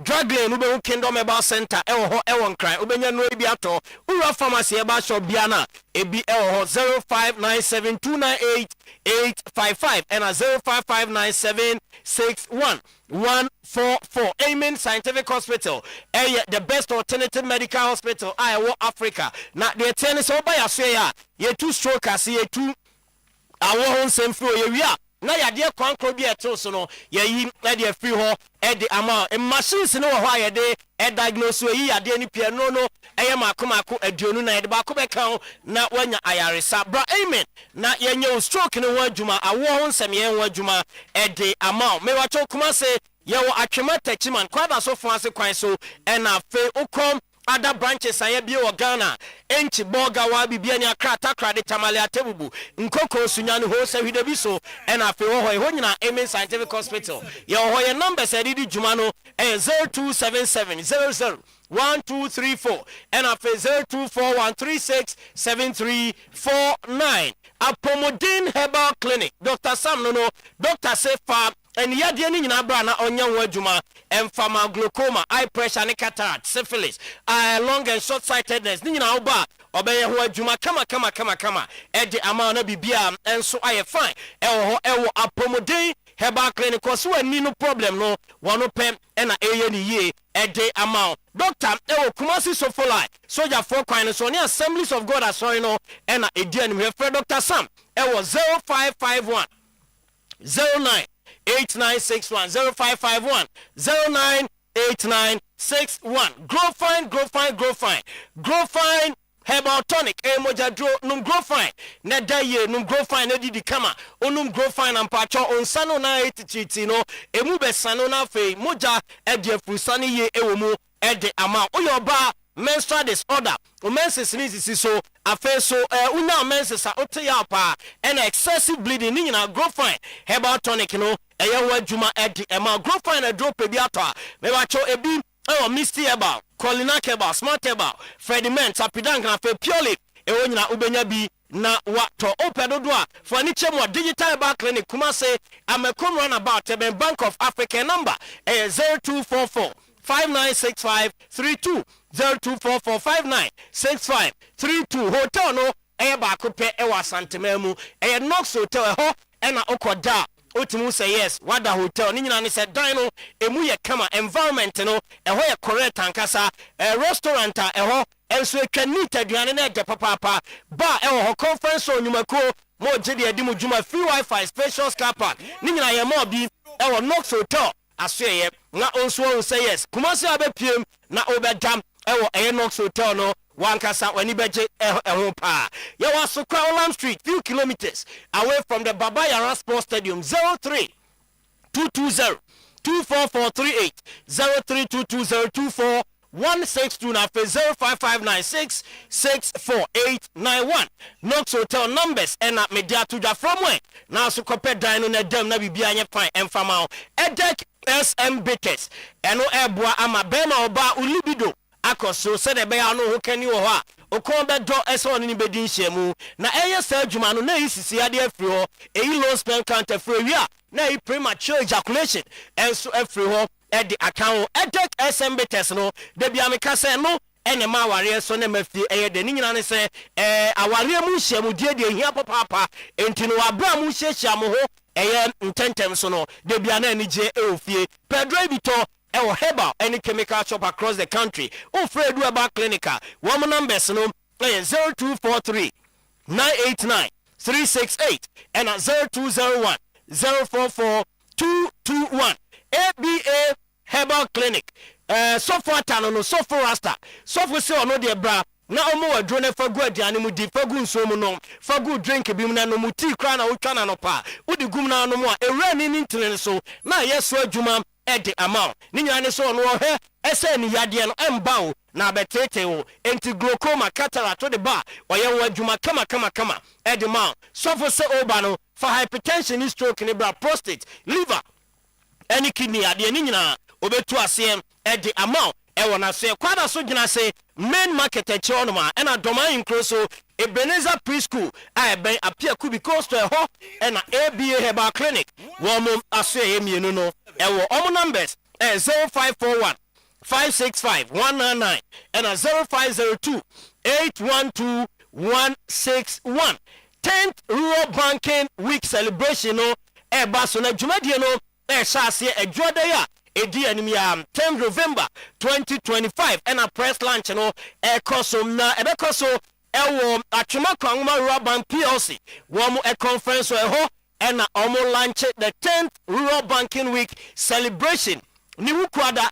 drug lane ube Kingdom Herbal Center ewon cry ubenya no ebi ato ura pharmacy eba shop biana ebi 0559729855 and 0559761144 Amen Scientific Hospital the best alternative medical hospital Africa na the tennis oba ya so ya ye two stroke as ye two awo nsem fro ye wia na yade kwankro bi eto so no ye yi na de free ho e de ama machines no ho aye de diagnose yi yade ni pie no eye makomako aduonu na ye de ba ko be kan na wanya ayaresa bra amen na ye nye stroke no ho adwuma awo nsem ye ho adwuma e de ama me wa cho kuma se ye wo atwema tachiman kwada so fo ase kwan so e na fe ukom other branches aye bi o Ghana enchi boga wa bibia ni akra takra de tamale atebubu nkoko sunya no ho se hwide bi so and afi ho nyina Amen Scientific Hospital ye ho ye number se di djuma no 0277 001234 and afi 0241367349 Apomodin Herbal Clinic Dr. Sam no Dr. Sefa and yadie ni nyina bra na onya ho adwuma emphysema, glaucoma, eye pressure, ne cataract, syphilis, long and short sightedness ni nyina oba obeye ho adwuma kama edi ama na bibia enso aye fine ewo Apomodin Herbal Clinic so ani no problem no wono pem na eye ni ye edi ama doctor ewo Kumasi Sofolai soldier for kwan so ne Assemblies of God asori no na edi ani me Dr. Sam ewo 0551 09 8961 0551 098961 Grow fine Herbal Tonic mojadro num grow fine na daye num grow fine na didi kama onum grow fine ampacho onsano na etiti no emu be sano na fe moja e de frusani ye ewomu the amount oyoba menstrual disorder menses ni so afa so unya menses a oteya pa and excessive bleeding ni na grow fine herbal tonic no eye ho adwuma the amount grow fine na drop bi ato a me ba cho ebi misty herbal colinac herbal smart herbal frediment apidank na fe purely nyina ubenya bi na wato opedodo a for ni chemo digital herbal clinic kuma say amekom run about Bank of Africa number 0244 596532 0244596532 hotel no ba ko pe wa santememu Knox hotel ho na okoda otimu say yes wada hotel ni nyina ne say dan no emu ye kama environment no ho ye correct ankasa restaurant ho enso etwanit aduane na eje papa ba ho conference onyumako mo gide edimu juma free wifi spacious car park ni nyina ye mo bi Knox hotel aseye na onso say yes kumase abepiem na obedam Knox hotel no wankasa wani beje ho pa ya waso Crowland Street few kilometers away from the Baba Yara Sports Stadium 03 220 24438 03 220 na 0559664891 Knox hotel numbers na media to the from where na so kopɛ dan no na dam na bibia anye fine emfama edek SM Bakers eno eboa ama bema oba ulibido akoso se de be ya no ho kani wo ho a okon be do eso ni bedin hyemu na eye sa adwuma no na yisisi ade afri ho eyi low sperm count afri wi a na yi premature ejaculation enso afri ho e di account edek SM Bakers no de bia me ka se no ene ma aware so na mafie eye de ni nyina ne se aware mu hyemu die de hia papa enti no abra mu hyehia mo ho eye intentem so no de bia na ni je ofie Pedro Bito ewo herbal any chemical shop across the country Fred Weber Clinical one numbers no 0243 989 368 and 0201 044 221 ABA Herbal Clinic software tano no software rasta software se ono de bra na omo wadro na fagu adiane mu di fagu nso mu no fagu drink bi mu na no mu tea kra na wotwa na no pa udi gum na no mu a ewra ni ntene so na yeso adwuma the amount ni nyane so no he ese ni yade no emba o na betete o enti glaucoma cataract to the bar oye wo adwuma kama the amount so for say oba no for hypertension stroke ni bra prostate liver any kidney ade ni nyina obetu asem the amount ewo na so kwada so gina say main market e che onoma na domain incroso Ebenezer Preschool I ben appear could be close to a ho and ABA Herbal Clinic one aswe emienu no ewo omo numbers 0541 565 199 and 0502 812 161 10th Rural Banking Week celebration no baso na dwumadie no hyase adwoda ya edi animi 10 November 2025 and a press lunch no ekosom na ebekoso ewo atwema kwanuma Rural Bank PLC one a conference ho and omo launch the 10th Rural Banking Week celebration ni wukwada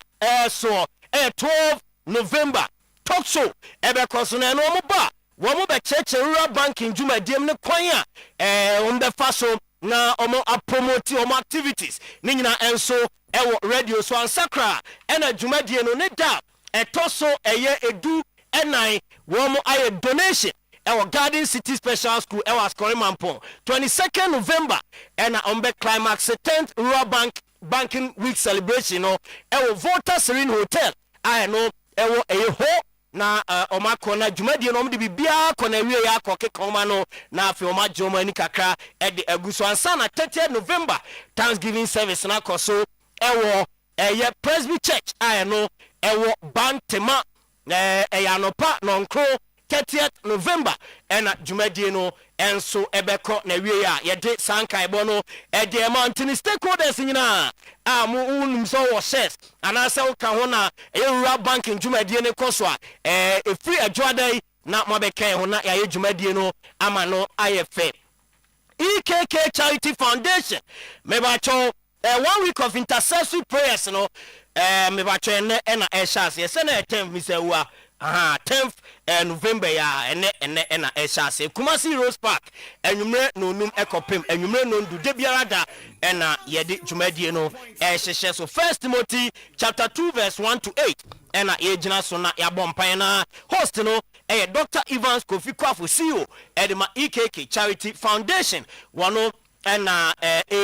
so 12 November talk show ebekoso na no mo ba wo be cheche Rural Banking dwumadiem ne kwan a be faso na omo promote omo activities ni nyina enso ewo radio so ansakra ena dwumadie no ne da etoso eye edu enai wo mo aye donation ewo Garden City Special School ewo Askorimampo 22nd November ena ombe climax 10th Rural Banking Week celebration no ewo Volta Serene Hotel I know ewo ho na omako na dwumadie no omde bibia ko na wie ya akoke koma no na afi omajoma ni kakra e de aguso ansa na 30th November Thanksgiving service na koso ewo ye Presby Church I know ewo Bantema eyanopa nonkro 30th November ena dwumadie no enso ebeko na wie ya ye de sankai bo no e de mountain stakeholders nyina amu unum so wo shares anase wo ka ho na Rural Banking dwumadie ne koso a free adwadai na mabeka ho na ya dwumadie no ama no ayefe EKK Charity Foundation mebacho 1 week of intercessory prayers no mebacho ene na eshas ye se na etem misewa 10th November ya ene na eshase Kumasi Rose Park enwumre no num ekopem enwumre no ndu de biara da ena yede dwumadie no ehhehye so 1 Timothy chapter 2 verse 1 to 8 ena yegina so na yabompan na host no Dr. Evans Kofi Kwafo CEO edema EKK Charity Foundation wano ena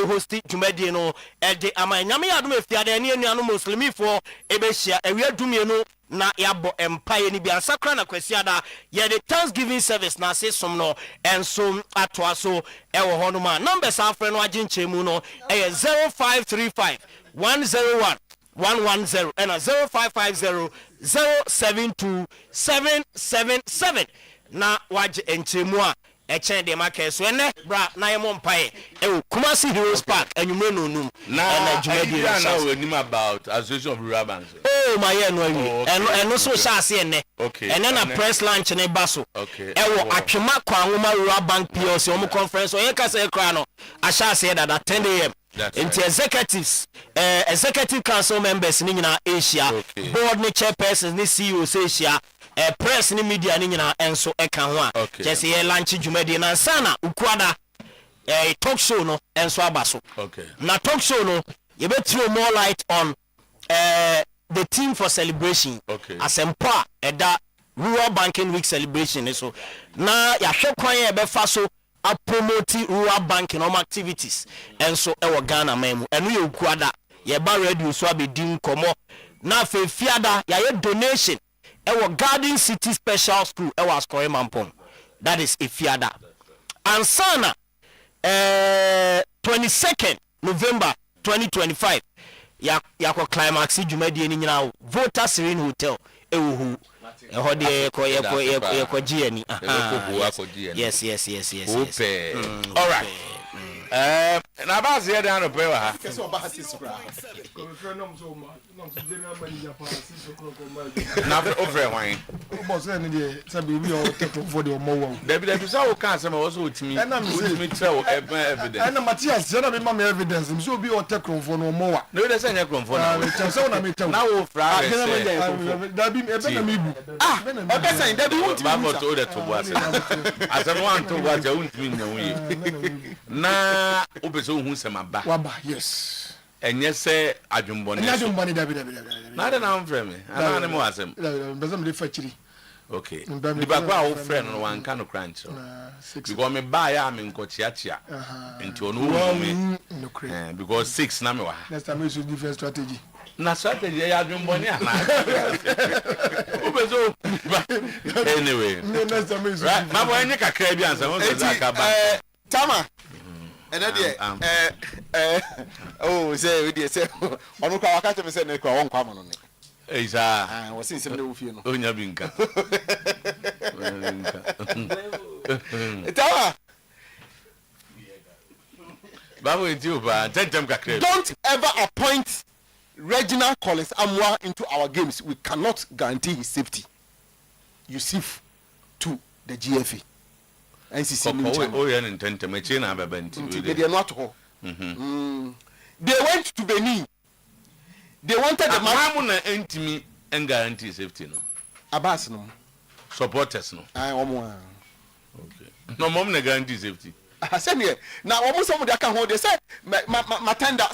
hosti dwumadie no de amanyame yadom efiade ne anuano muslimi fo ebehia ewie dumie no na yabo empire ni bia sakra na kwasiada ye the Thanksgiving service na se som no enso atoa so ewo hono ma numbers afre no aginchemu no 0535 101 110 and 0550 072 777 na waje enchemu a echen de market so ene bra na yemo mpae Kumasi Heroes Park enwumre no num na jumedi na we nim about Association of Rural Banks. Oh my yen eno so shase ene ene na press lunch ne baso ewo atwema kwanwoma Rural Bank PLC omo conference o yeka se kra no ashase that at 10 a.m. Into executives executive council members ni nyina Asia board ni chairpersons ni CEOs Asia press ni media ni nyina enso eka ho a just ye lunch dwumadi na sana ukuada talk show no enso abaso na talk show no you bet throw more light on the team for celebration as empower eda Rural Banking Week celebration so na ya hwekwan ye be fa so a promote rural banking activities and so ewo Ghana memu enu ye ukuada ye ba radio so abedi komo na fe fiada ya ye donation ewo Garden City Special School ewo Oyerepa that is Ifiada and sana 22nd November 2025 ya ko climax dwumadi ni nyina Voter Serene Hotel ewo ehode ko giani yes all right na bazi ya dan ope wa ha na over wine boss na dey sabi we all take for the omo David so o kan say ma so otimi tell evidence na Matthias na me ma evidence me so be o take for no omo wa no dey say nya kronfo na so na me tell na wo fra Dabi ebe na me bu ebe say Dabi won't be able to order to boss asem wan to boss won't be na we na obeso hu sema ba waba yes enye se adwumbone Dabi na de na mfrɛ me ana ne mo asem bezam de fachiri okay di ba kwa wo friend no wan kan crunch because me ba ya me nkochiachia enti onu me because 6 na me wa next time we should different strategy na strategy ya adwumbone ana obeso anyway next time we right ma bo enye kakra bi ansem o so za ka ba tama ene de oh say we dey say onu kwa waka teme say na kwa won kwa mo no ne Eisa wo sin sem na wo fie no onya binka tama bawo Ethiopia tentem kakra don't ever appoint Reginald Collins Amwa into our games. We cannot guarantee his safety. Yusuf to the GFA. NCC they went to Benin. They wanted the match and guarantee safety no. Abbas no. Supporters no. Okay. No mom na guarantee safety. I said here. Now almost some of the can hold they said matenda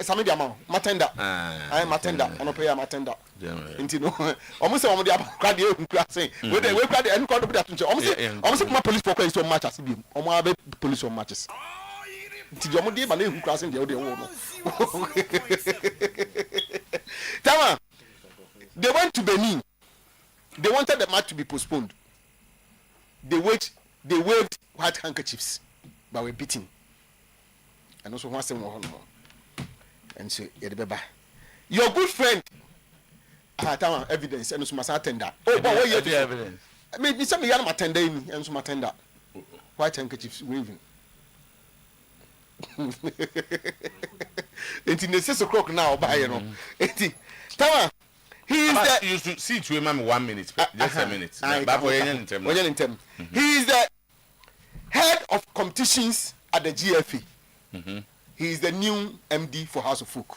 some media man matenda. I matenda on pay matenda. Nti no almost some of the crowd dey saying we crowd and crowd be that almost my police for so match as be omo police on matches. Nti the omo dey ba na hu crowd saying dey wo no. Tama they went to Benin. They wanted the match to be postponed. They waved white handkerchiefs, but were beaten. And also one more. And so your good friend evidence and so must attend that. Oh, but what you evidence? I mean, some young attendee and some attend white handkerchiefs waving. It's in the 6 o'clock now, by you know. Tama. He is the you should see to remember 1 minute, just a minute. He is the head of competitions at the GFA. He is the new MD for House of Folk.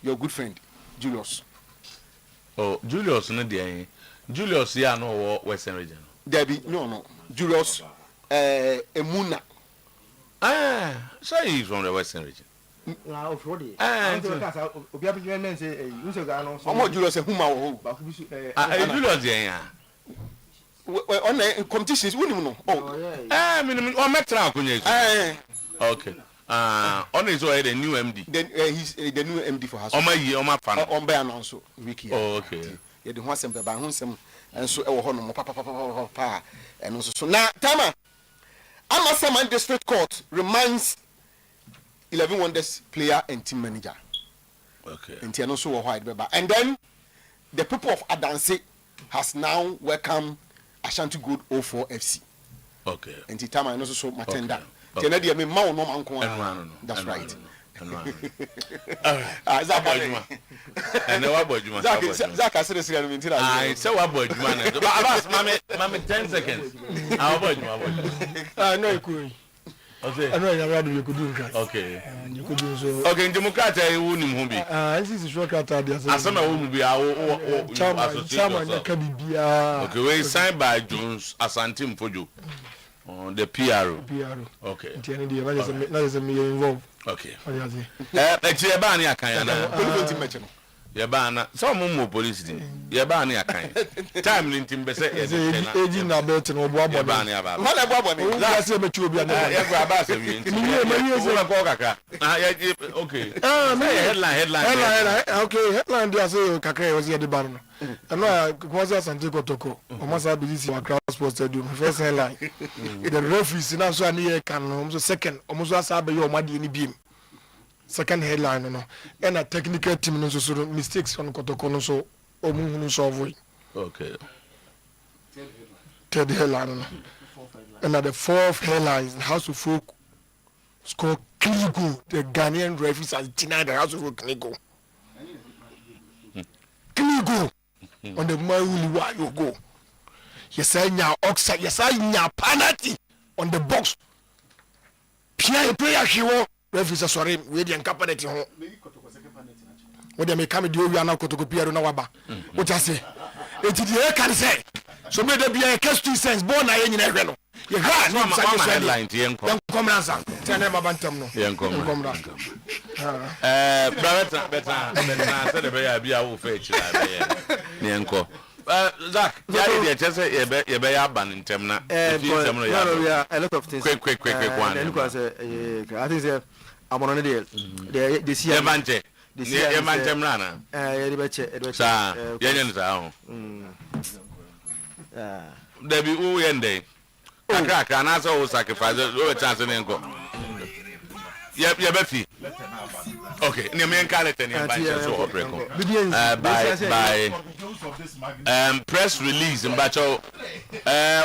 Your good friend, Julius. Oh, Julius, no dear. Julius here no Western region. Debbie, no. Julius Emuna. So he's from the Western region. Julius Julius on the competitions, minimum. Okay. On his way the new MD. Then he's the new MD for us. On my year, on my fan. On by also wiki. Okay. You don't want some by him, and so papa and also so now Tama Amasaman District Court reminds 11 Wonders player and team manager. Okay. And also white beba. And then the people of Adanse has now welcomed Ashanti Good 04 FC. Okay. And Tama and also so Matenda. Okay. That's right. And what about you? Zach, I said, I said, what about you? Mammy, 10 seconds. How about you? No, you could. Okay. I know you could do that. Okay. You could do so. Okay, Democrat, I wouldn't be. This is a short cut. As some will be our chairman. Okay, we signed by Jones as Antim for you. On the PRO. Okay. That is me involved. Okay. Yabani akanya. Yabana. Some more police. Yabani akanya. Time lintim bese. Aging na belt no boa boa. Yabani aba. Wala boa boa. Last year me chu obi na. Yego aba se wi. Okay. Headline. Okay, headline dey say kakra was here the bar no. No, Kwazi Asante Kotoko. Omasa Bilisi wa Crown Sports Stadium. First headline. The referees now so ani can almost second. Almost asabe yo madi ni bim. Second headline no. And a technical team no so mistakes on Kotoko no so omu no solve. Okay. Third headline no. And at the fourth headline, House of Folk score clean goal. The Ghanaian referees has denied the House of Folk clean goal. Clean goal. On the Mauli you go. Yes, I nya oxa, yes, I nya penalty on the box. Pierre player he won. Referee sorry, we dey capacity ho. What they may come do we are now Kotoko Pierre na waba. What I say? It dey can say. So me dey be a case 2 cents born na yen hwe no. Ye ha no ma headline ti enko. Enkom ransa. Tene ma bantam no. Enkom ransa. Better say the be bia wo fa chira be ne enko. Zach, yeah, just say you be aba ntem na. No, a lot of things. Quick one. I think say I'm on the see Evante. The see Evante mrana. You be check. Sa, yenye sa ho. Debi u yende. Akaka na so sacrifice o chance nenko. Ye be fi. Okay, ni me enkalete ni ba so opereko. By press release mbacho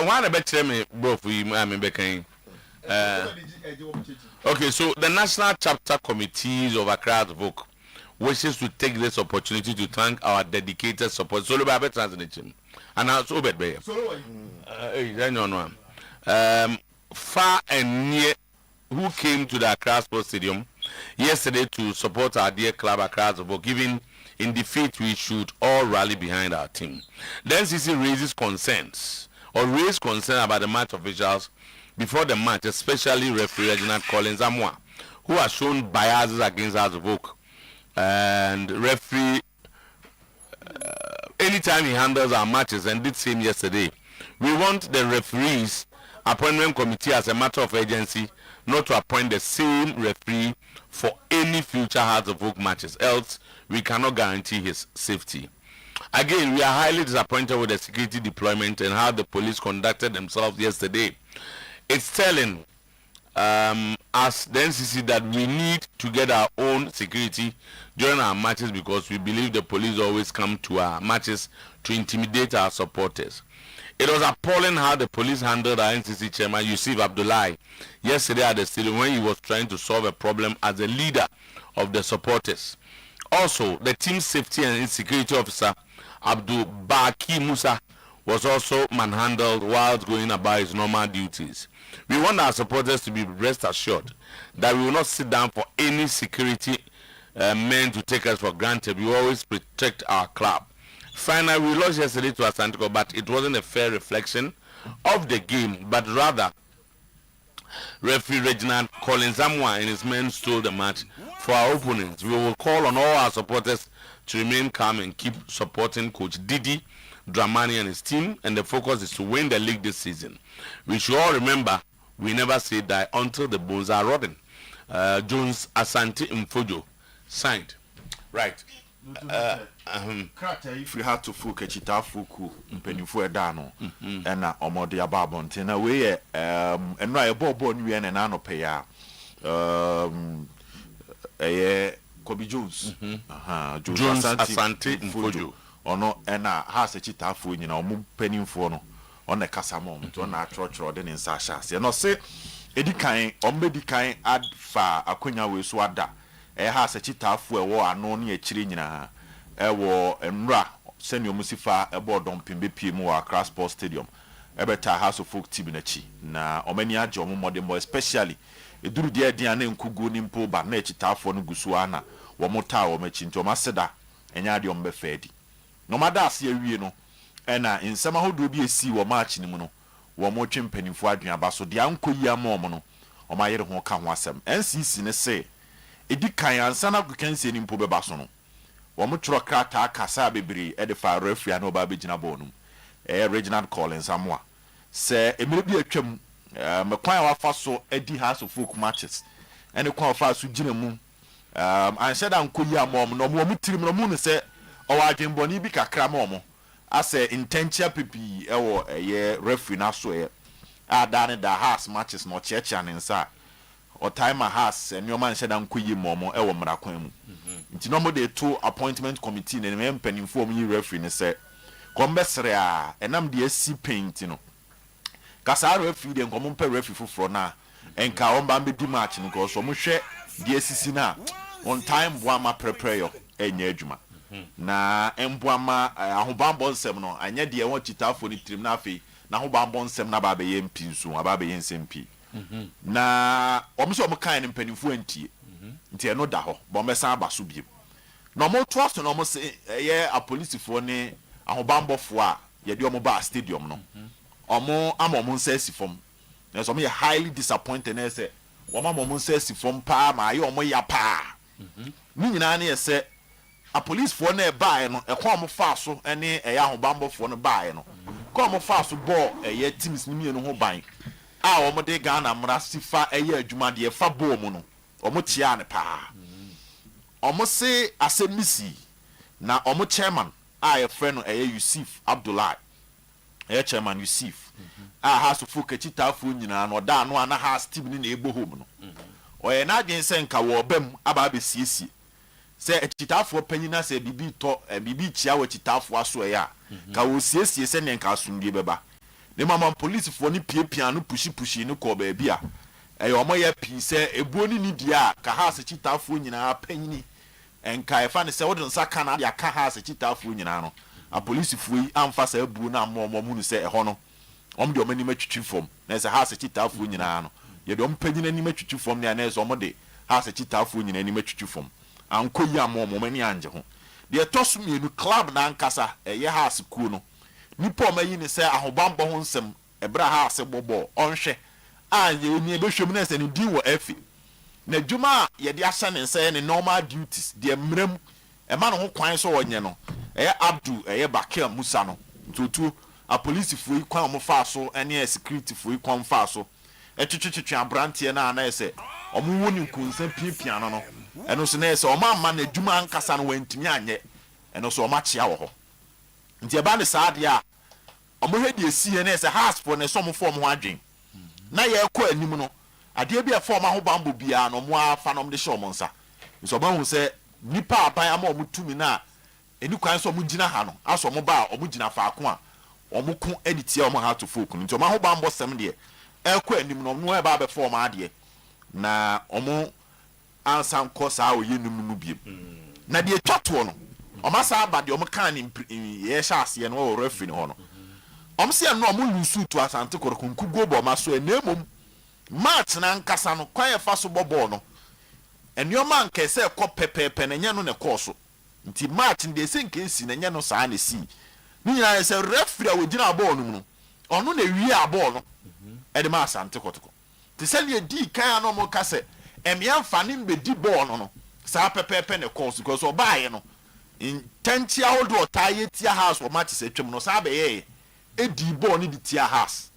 one be tell me bro for you am be kan. Okay, so the National Chapter Committees of Accra Voc wishes to take this opportunity to thank our dedicated support. Solo ba be translation. And also be be. Far and near who came to the Accra Sports Stadium yesterday to support our dear club Accra Voc. Given in defeat, we should all rally behind our team. The NCC raised concern about the match officials before the match, especially referee Reginald Collins Amwa, who has shown biases against us Voc. And referee, anytime he handles our matches, and did same yesterday, we want the referees appointment committee as a matter of urgency not to appoint the same referee for any future Hearts of Oak matches, else we cannot guarantee his safety. Again, we are highly disappointed with the security deployment and how the police conducted themselves yesterday. It's telling us, the NCC, that we need to get our own security during our matches because we believe the police always come to our matches to intimidate our supporters. It was appalling how the police handled our NCC chairman, Yusuf Abdullahi, yesterday at the stadium when he was trying to solve a problem as the leader of the supporters. Also, the team safety and security officer, Abdul Baki Musa, was also manhandled while going about his normal duties. We want our supporters to be rest assured that we will not sit down for any security men to take us for granted. We always protect our club. Finally, we lost yesterday to Asante, but it wasn't a fair reflection of the game, but rather referee Reginald Collins-Zamwa and his men stole the match for our opponents. We will call on all our supporters to remain calm and keep supporting Coach Didi Dramani and his team, and the focus is to win the league this season. We should all remember, we never say die until the bones are rotten. Jones Asante Mfojo, signed. Right. If we had to fuck a chita fuku mpenifo edano ena omode ababonte na we and right bobo new and ano pay Kobe Jones Jones Asante Mfojo ono ena has a chita fu nyina omu penifo no on the kasamo to na trotro den insa shase no say edikan ombedikan ad fa akonya we so ada has a chita fu ewo ano ne akiri nyina ewo enra senior musifa ebo dompin bepie mu wa Accra Sports Stadium ebeta House of Folk team na chi na omani age omo modern boy especially eduru de dia na nkugu ni mpo ba na chitafo no gusu ana wo mota wo machi nto maseda enya de ombe fedi no mada ase awie no ena nsema hodo bi esi wo match ni mu no wo mo twempanifo adwen abaso de ankoyi amom no o ma yere ho ka ho asem NCC ne se edi kan ansa na kukense ni mpo be baso no wo mo tro krata kasa bebiri e de fa referee na oba begina bonum Reginald Collins-Zamwa se emire bi atwam me kwan wa fa so edi House of Folk matches ene kwan fa so gina mu ansa da ankoyi amom no mo tirim no mu ne se o wa adwenboni bi kakra mo ase intentia pipi ewo referee na so adane da House matches no checha ne nsa o timer has enioma nhyeda nkoyi momo ewo mrakwan mu nti no mo de to appointment committee ne me mpanimfo mu yi referee ne se kombesre a enam de asi paint no kasa referee de nkomo mpa referee foforo na enka on ba mbedi match no ko so mo hwe de asisi na on time boama prepare yo enya adwuma na emboama ahobambo nsem no anya de won chitafo ni trim na afi na ahobambo nsem na ba be ye mpi nso aba be ye nsem na omso omkan ne mpanimfo antie nti eno da ho bo mesa abaso biem no mo trust no mo se ye a policefo ne ahobambofo a ye de omo ba stadium no omo amom nsa sifom na so mo ye highly disappointed na say wo mamom nsa sifom pa ma ye omo ya pa ni nyina na ye se a policefo na e bae no e kwa mo fa so ene e ya ahobambofo no bae no kwa mo fa so ball e ye teams ni mienu ho ban a omo de Ghana mra sifa eye adwuma de fa ball mu no omo tia ne pa omo se asemisi na omo chairman a ye friend no eye Yusuf Abdullah eye chairman Yusuf a ha so fuka chitafu nyina no da no ana ha team ni na ebo home no oye na adwen se nka wo bam aba be siesie se chitafu panyina se bibi to bibi chia wo chitafu aso ya ka wo siesie se ne nka asumdie beba ne mama police fo ni piepia no pushi no ko ba bia omo ya pi se ebuo ni dia ka ha se chitafu nyina panyini enka efa ne se wo nsa kana ya ka ha se chitafu nyina no a police fo yi amfa se ebuo na mo mu se eho no om de omani matwitwi fom na se ha se chitafu nyina no ye de ompanyina ni matwitwi fom ne na se omo de ha se chitafu nyina ni matwitwi fom ankoyi amom mani anje ho de etoso mienu club na ankasa ye ha se ku no nipo mayi ne se ahobambo ho nsem ebra ha se bobo onhwe anye ni ebehwem na se ne din wo afi na djuma ye de ahya ne nse ne normal duties de mrem e ma no ho kwan so wonye no Abdu Bakir Musa no tutu a police fui kwan mo fa so ene security fui kwan fa so twetwetwe abrantie na na ese omo woni nkunsa piepia no eno so na ese omo amma na djuma ankasa no wantimi anye eno so omo chia wo ho nti eba ne saade a omo hwedi esi na ese house for ne so mo form ho adwen na ye kɔ anim no ade bia form ho bambo bia no mo afa no de show mo nsa so ba hu se nipa aban ama omo tumi na eni kwan so omo gina ha no aso omo ba omo gina faako a omo ko editia omo ha to folk nti omo ho bambo sem de kɔ anim no no eba be form ade na omo ansan kɔ saa oyenum no biem na de twato no omo sa aba de omo kan ni ye sha ase no wo referee no no omo se no omo lusu to Asante Korokunku go bo ma so enemom match na nkasa no kwan ye fa so bobo no enioma nkese kɔ pepepe na nya no ne kɔ so nti match dey say nkensi na nya no saa na si ni nyina say referee we gina ball no mu ono na wi a ball no e de ma Asante Kotoko te say ne di kan no mo ka say emia mfa ne mbedi ball no saa pepepe ne course because obaye no intentia hold or tie tia house or match say twem no saa be ye e di ball ni di tia house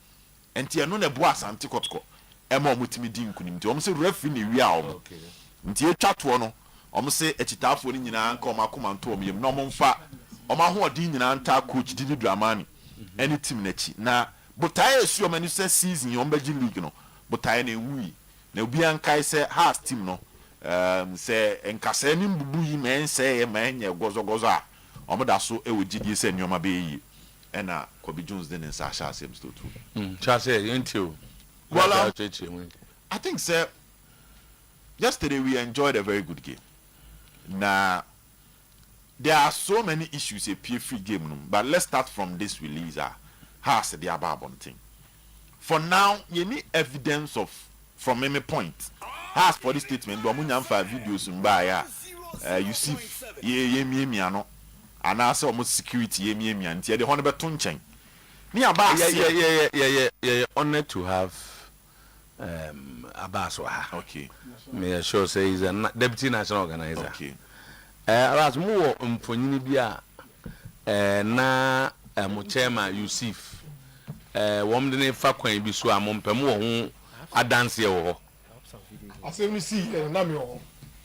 enti eno na bo Asante Kotoko e ma omutimi di nkunim nti om say referee ne wi a om nti e twato no om say echitafo ni nyina nka omakoma nto om yem no om mfa om ahoodi nyina nta coach Didi Dramani any team na chi na botaye esu om ani say season om bagi league no botaye na ewui na obi ankai say has team no say enkasa ni mbubu yi men say men nye gozo a om da so e wogidi say nyoma be yi e na Kobe Jones den in Sasha asem sto tu Chase yentio well I think say yesterday we enjoyed a very good game. Now there are so many issues a free game, but let's start from this release. Has the ababon thing. For now, you need evidence of from any point. Has for this statement, but munyam 5 videos you see ye ano and also almost security ye and the honorable tunchen. Yeah, honored to have Abaswa. Okay. Me sure say he's a deputy national organizer. Okay. As more mfonyini bia na mo chairman Yusuf wom de ne fa kwan bi so amompem wo ho adanse wo ho. Asem ni si na me wo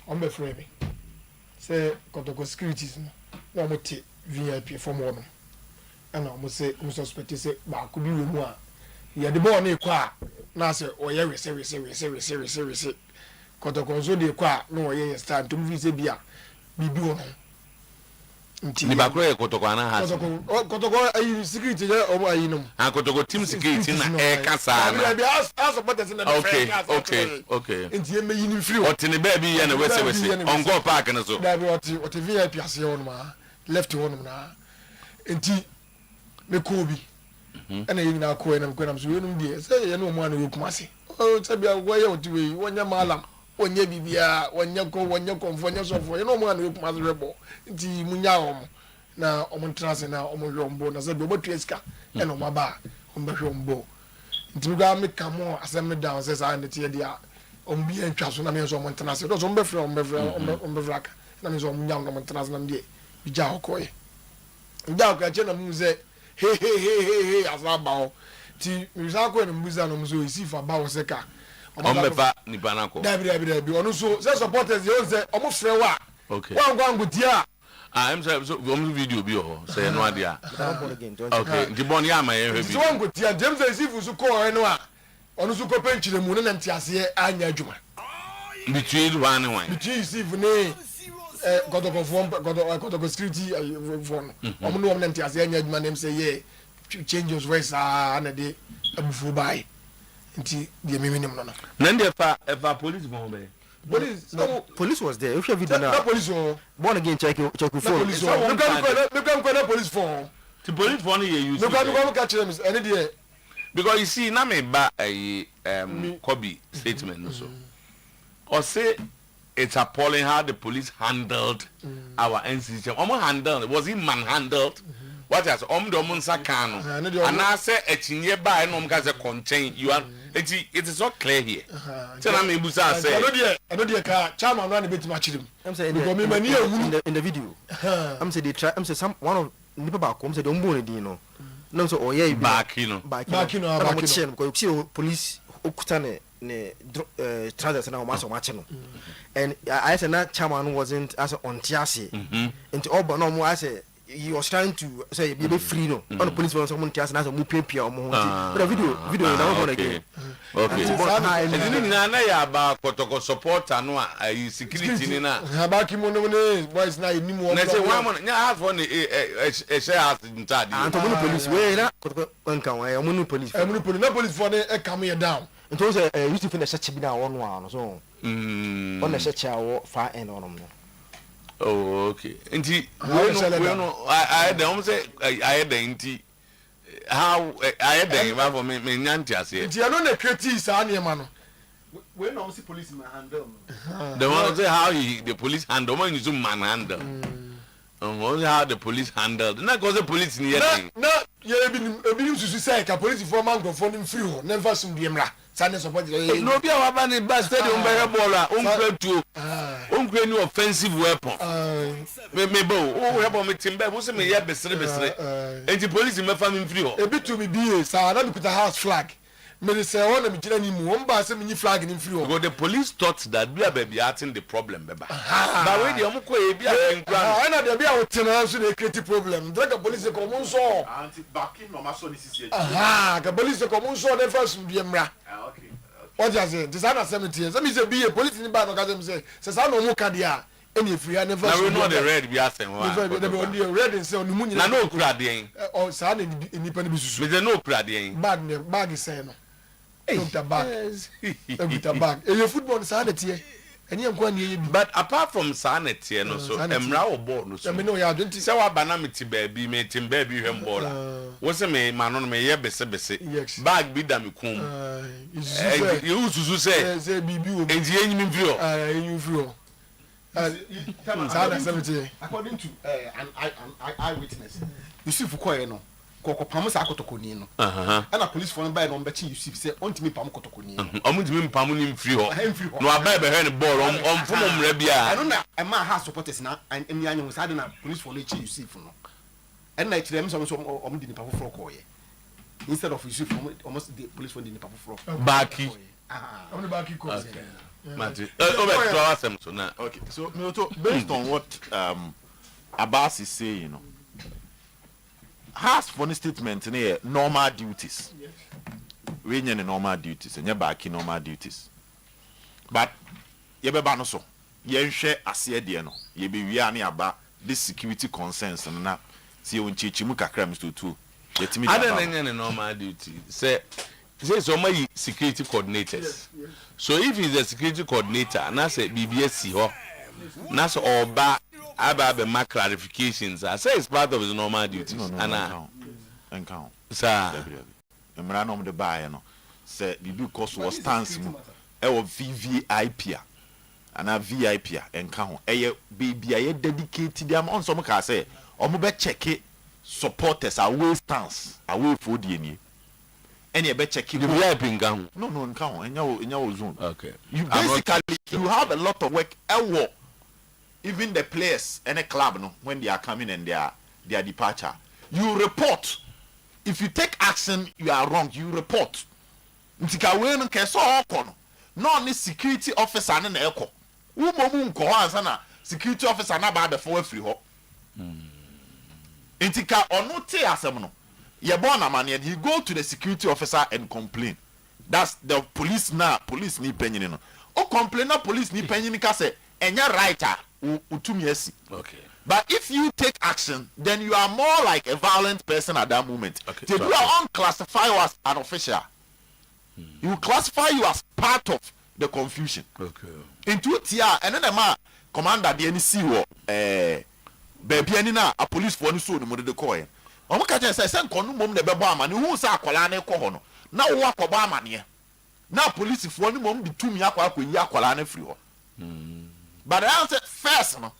on be free me. Say Kotoko securities no mo te VIP from one. And mo say mo suspect say ba ko bi wo mu a ye de ball na kwa na say oye we say Kotoko so de kwa no oye stand to vi say bia bibi wo ni ba kro Kotoko ana ha Kotoko ayi security je o mo ayi no Kotoko team security na e kasa na okay nti e meyi ni free otini ba bi ye na wese on go park na so da bi oti VIP ase wo no ma left wo no na nti me ko bi ana yi na ko na ko na so yenu die say ye no mo ana yokum ase o sabia wo ye oti we wonya malam wonya bibia wonya ko fonya so fo ye no mo ana yokum ase rebo nti munya om na om trance na om yombo na sabia obotu eska e no maba om be yombo nti mi ga me kamo asem me down say say nti ye dia om bi entwa so na me so om trance do so om be fraka na me so om nya om trance na me die bi ja okoye nda ko ache na mu ze hey asaba ti misako en mbuza no mzo isi fa ba wo seka ombefa ni banako dabi onu so se supporters ye say omo frɛ wa okay wangu dia I'm sorry so omo video bi ho say no adia okay the bon ya ma ye hwe bi so wangu dia James Isifu so ko eno a onu so ko penchire mu na ntiase anya adwuma between one and one between Isifu ne Kotoko security phone omo no na ntiase anya adwuma nem say ye changes voice na de abufu bai nti de meminim no na ndi fa police phone be police was there if you video now police born again check your phone me come police phone the police phone you use me come catch them any there because you see na me ba Kobe statement no so or say it's appalling how the police handled our NCC. It was he manhandled. What has Omdomunsa Kano? And I say, Echinye by Nomka's contain you are. It is not clear here. Tell me, Busa say, I know the car, Chama run a bit much him. I'm saying, in the video, I'm saying, I'm saying, one of Nipabakum said, don't bully Dino. No, so, oh, yeah, back, you know, because you see, police, Okutane. Trousers na maso machino and I said that chairman wasn't as on tiasi into all but no more I say he was trying to say be free no on the police was someone tiasi na so mu pia omo but the video na one again okay na ya ba Kotoko supporter no security ni na ba ki mo no boys na ni mo na say one mo nya half on e share has inside and to police we na Kotoko nkan wa mo police na police for dey come here down it was used to finish such a bit on so on the such a far end on them. Oh, okay. Inti, I don't say I had the inti. How I had the for me, Nantias here. You know the critics are near man. We don't see police handle. The one say how the police handle man is manhandle. how the police handled. Not because the police in here. No, you have been to say a police for man go for them free. Never some demra. Sunday support. No, be our man in bad stadium by a baller. Uncle new offensive weapon. Maybe oh, we have a timber. Who's me here? Bestre. And the police in my family free. A bit to be so I don't put a house flag. Me say I want to be one bar say me flag in free. Because the police thought that we are baby acting the problem, baba. But when the omko be acting I know they be out to so they create problem. Drag the police come on so. Anti backing no maso ni sisi. The police come on so the first be mra. Okay. What you say? This are 70 years. Let me say be a police in bad occasion say I no more dia. Any free I never. Now we know the red be asking why. The red and say on the moon. Na no kura dey. Oh, say na independent business. Me dey no kura dey. Bag is saying no. Bag. Your football is sanity. But apart from sanity, no so emra obo no so. Me know ya don't say wa bana me ti baby me tim baby hwem bola. Wo se me ma no me ye bese bag bi da me kum. You susu say bibi obi. Enti enyim mfiri o. Enyim mfiri o. According to an eyewitness, you see for koye no. Pam sa akotokoni no ana police for by no mbechi you see say ontimi pam kotokoni no omutimi pam ni mfiri ho no abai be he ball on fomo mra bia ano na e ma ha supporters na emi anyu sa de na police for no chi you see no and na chire so omdi ni pam for koye instead of you see almost the police for the pam for baki only baki ko Mati over asem so na okay so based on what Abbas is saying, you know, has for the statement in normal duties. Yes. We need normal duties and you back in normal duties. But you be no so. You share asie de no. You be we ani aba this security concerns and na see on chichimu kakra Mr. Otuo. I don't know normal duty. Say so my security coordinators. Yes, yes. So if he's a security coordinator, and I say BBSC ho. That's all ba about my clarifications. I say it's part of his normal duties. No, count. Sir, I'm the buyer. No, say the do cost was stance mu. VVIP and a VIP and count. Baby, I dedicated them on some car say. Be check it. Supporters away stance away for DNA. And you better check it. The VIP in count. No, in count. In your zone. Okay. You basically you have a lot of work. Even the players and a club, no, when they are coming and their departure, you report. If you take action, you are wrong. You report. No only security officer and echo. Security officer na ba before free ho. Intika onote asemno. Ye born a man, you go to the security officer and complain. That's the police na police ni penyin no. O complain na police ni penyin ka say enya writer utumi. Okay. But if you take action, then you are more like a violent person at that moment. Okay. They do not classify you as an official. He will classify you as part of the confusion. Okay. Into tia and then the man commander the NC baby any na a police for any so the mode call. Omo ka say send konu mom na bebo ama ne hu sa akwala na ekọ ho no. Na wo akoba ama ne. Na police for any mom be tumi akwa akwa yi akwala na free ho. But I answer first no.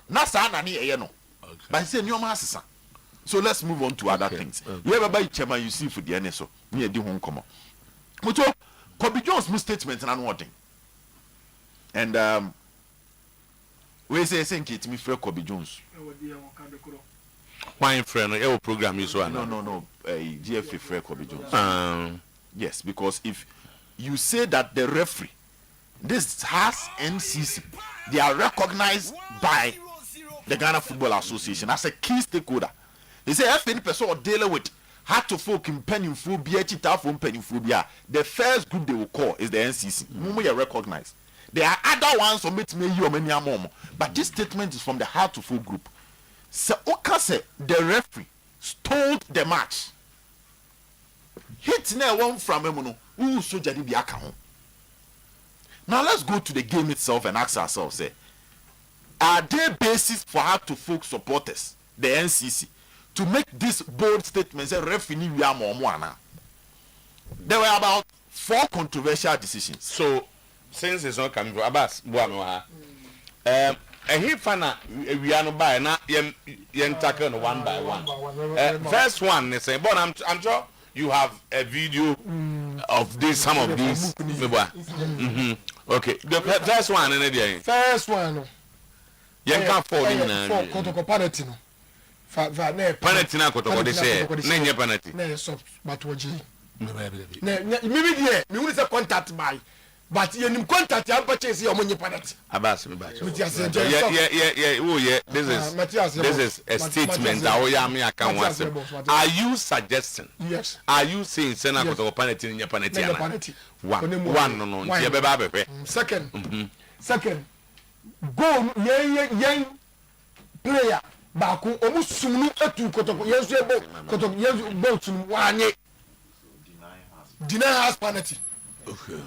Na sa na ne ye no. But say nyoma asesa. So let's move on to other things. You ever buy chairman you see for the NSO. Me di ho nkomo. Muto Kobe Jones statement na no and we say it me free Kobe Jones. My friend, your program is one. No. GFA free Kobe Jones. Yes, because if you say that the referee, this has NCC, they are recognized by the Ghana Football Association as a key stakeholder. They say if any person dealing with hard to folk in penny phobia, the first group they will call is the NCC. Mumu you recognize. There are other ones who meet me you many mom. But this statement is from the hard to folk group. So Okase, the referee, stole the match. Hit near one from Emuno, who so jadi the account. Now let's go to the game itself and ask ourselves, are there basis for hard to folk supporters, the NCC, to make this bold statement say referee we are more. There were about 4 controversial decisions. So since it's not coming from Abbas, he fana we are no by na yen tackle no one by one. First one is but I'm sure you have a video of this some of these. Okay, the first one in the first one. Yen can't fall in na. Kotoko penalty no. Penalty na kotoko de say. Nenye penalty. Na so but woji. Maybe there me want say contact by. But you need contact you purchase your money penalty. Abas me back. Yeah. This is a statement that we can once. Are you suggesting? Yes. Are you saying send a kotoko penalty in your penalty? One no. Second. Second. Go yen player baako omu sumnu etu kotoko yenso ebo kotoko yenso bo sum wanye deny has penalty. Okay.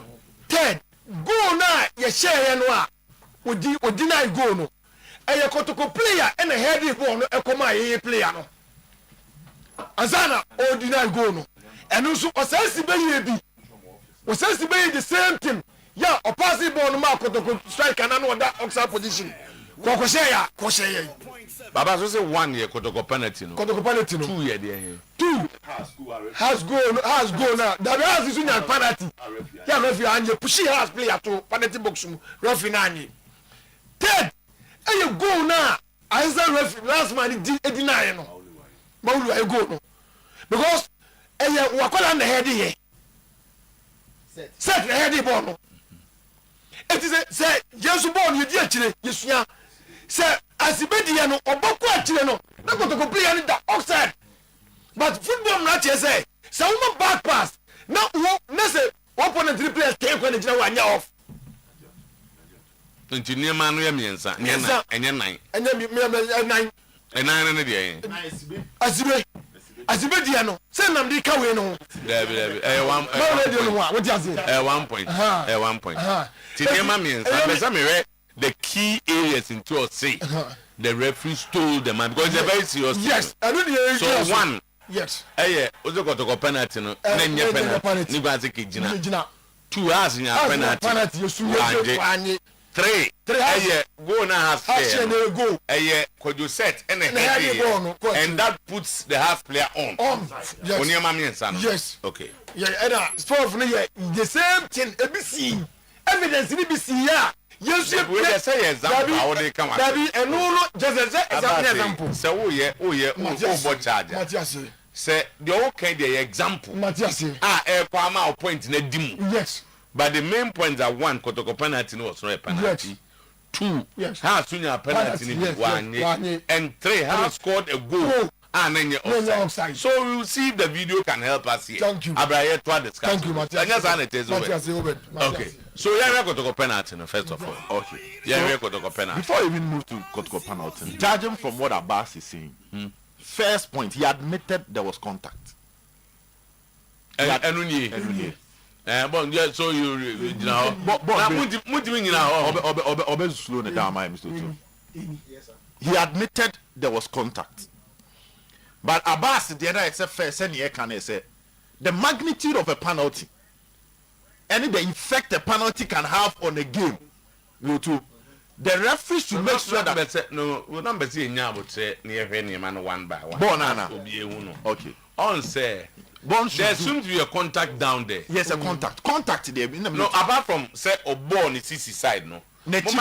Third, go na ye share no a odi deny go no e ye kotoko player and a heady ball no e koma ye player no azana o deny go no eno so osansi be ye bi osansi be the same thing ya o pass the ball no ma kotoko striker na no that outside position ko share Baba so say 1 year kotoko penalty no. Kotoko penalty no. 2 year there. 2 has go now. That has is unya penalty. Ya referee anje push has player to penalty box mu referee na anye. Third, you go now. As a referee last man deny no. Maulu ay go no. Because wakola na head here. Set the head ball no. It is say Jesus ball you di akire yesua. Say asibedi no oboko akire no na kotoko player ni da offside. But football na say woman back pass na say opponent three players take when the wanya off. Engineer manu ya miensa enye 9 ne dey asibedi no say nam di ka we no one point tinema miensa be say me the key areas into us say the referee stole the man because it's a very serious yes so one yes ozo kotoko penalty no na nye penalty ni gba se kejina 2 hours nya penalty yesu 3 go na half fair go kojo set and that puts the half player on yes oniema miensa no yes okay yeah sport no the same thing ABC evidence ni BC ya yes we just say example how they come that be no just example so wo ye bo charger say the okay the example kwama point na dimu yes but the main point that one kotoko penalty no was not a penalty 2 ha sunya penalty ni 1 and 3 ha scored a goal and then offside. So we will see if the video can help us here. Thank you. Abraham to discuss. Thank you, Matthias. Okay. So yeah, we got to go penalty first of all. Okay. Yeah, we got to go penalty. Before we even move to Kotoko penalty, judging from what Abbas is saying, first point, he admitted there was contact. But yeah, so you know, slow down, my Mr. He admitted there was contact. But Abbas, the other except first, can say the magnitude of a penalty and the effect a penalty can have on a game. The referee should make sure that we don't say but say near any man 1 by 1. Bonana. Okay. On say there seems to be a contact down there. Yes, a contact. Contact there. No, apart from say a ball on the CC side, no. A form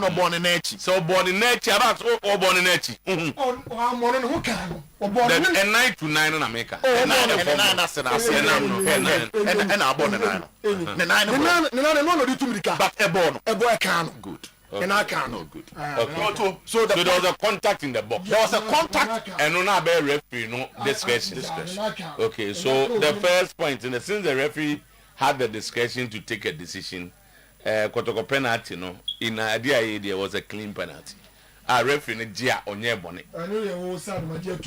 no born in nature. So born in nature, about all born in nature. And 9 to 9 in America. And I born 9. But a boy can good. And I can no good. Okay. So there was a contact in the box. There was a contact and no referee no discretion. Okay, so the first point since the referee had the discretion to take a decision, kotoko penalty no in idea there was a clean penalty. A referee ne dia onye bone.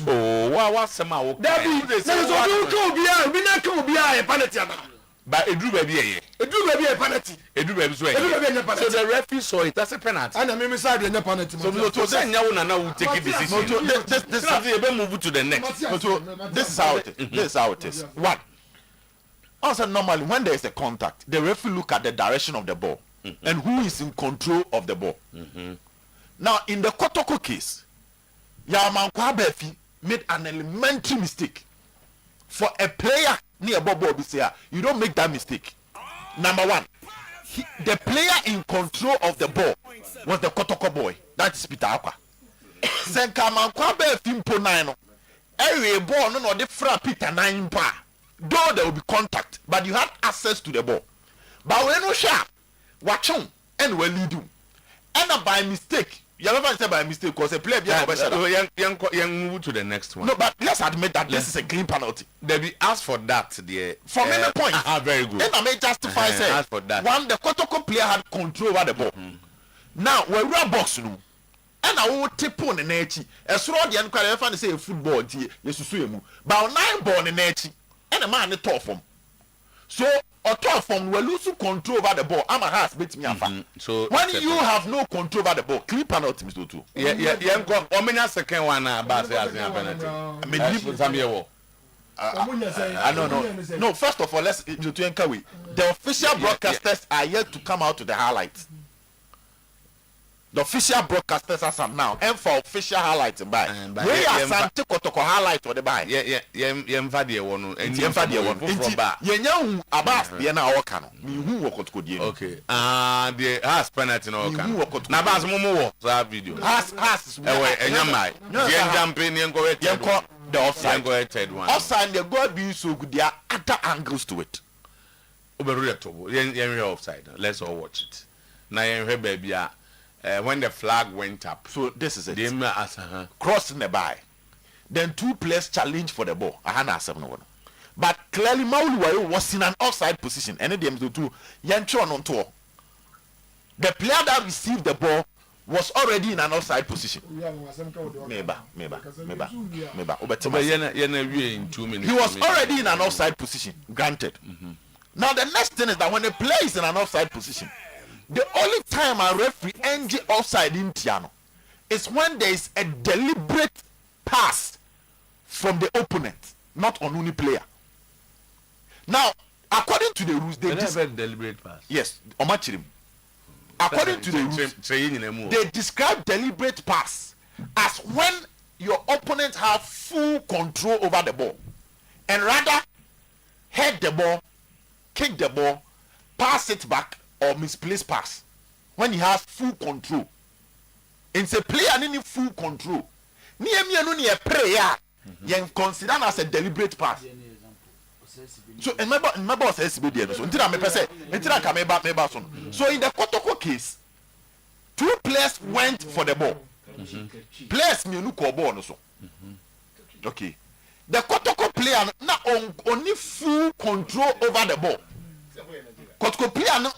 Oh, what sama wo. Dabi, we na ka obi a penalty ana. But Edu baby a penalty. Edu baby so. So the referee saw it as a penalty. And me side the penalty. So to say nya na will take a decision. This is move to the next. This is how it is. One. Also normally when there is a contact, the referee look at the direction of the ball. and who is in control of the ball. Now, in the Kotoko case, Yamanko Abefi made an elementary mistake. For a player near Bobo Obisia, you don't make that mistake. Number one, the player in control of the ball was the Kotoko boy. That's Peter Aqua. Senka Manko Abefi mpo 9. Every ball no the fra Peter 9 pa. Though there will be contact, but you had access to the ball. But when no sharp, watch on and we lead you. And by mistake, you never say by mistake because a player move to the next one. No, but let's admit that this is a clean penalty. They be asked for that there. For many points. Very good. And I may justify saying ask for that. One, the Kotoko player had control over the ball. Now we are box no. And I will tip on the net. As for the unqualified say football, yes, but 9 ball in the net. And a man the top form. So or top form will lose control over the ball. I'm a has beat me So when you have no control over the ball, clean penalty, Mr. Otuo. How many second one about as a penalty? I mean, I don't know. No, first of all, let's to encourage. The official broadcasters are yet to come out to the highlights. The official broadcasters are some now, and for official highlights by. We are some Kotoko highlight or the buy. Yemfadi one. Yenya Abbas, the na Okano. Who walk to the okay. The has penalty no Okano. Nabas Momo that video. Has and Yamai. Yen jumping and go at the offside. Go ahead one. Offside, the God being so good, there are other angles to it. Yen offside. Let's all watch it. Now yen baby. When the flag went up, so this is it. Crossing the by, then 2 players challenge for the ball. But clearly, Mauluwayo was in an offside position. And the two Yanchon on tour. The player that received the ball was already in an offside position. Maybe. He was already in an offside position. Granted. Now the next thing is that when the player is in an offside position, the only time a referee ends offside in Tiano is when there is a deliberate pass from the opponent, not on any player. Now, according to the rules, they describe deliberate pass. Yes, Omachirim. According to the rules, they describe deliberate pass as when your opponent has full control over the ball and rather head the ball, kick the ball, pass it back, or misplaced pass when he has full control. It's a player needing full control. Near me and only a prayer, you consider as a deliberate pass. So remember was SBD. So in the Kotoko case, 2 players went for the ball. Players me no call ball so. Okay. The Kotoko player now only full control over the ball. Kotoko player no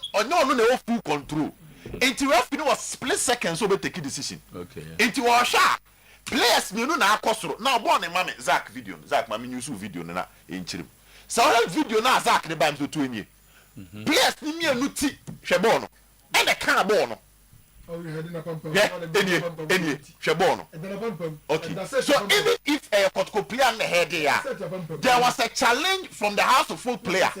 full control. Until referee was split seconds so be take a decision. Okay. Until was sharp. Players me no na akosoro. Now born mama Zach video. Zach mama use video na enchirim. So that video na Zach ne ba mso to enye. Players ni me anu ti hwe ball no. And the can ball no. Any hwe no. Okay. So even if a Kotoko player na head there was a challenge from the house of full player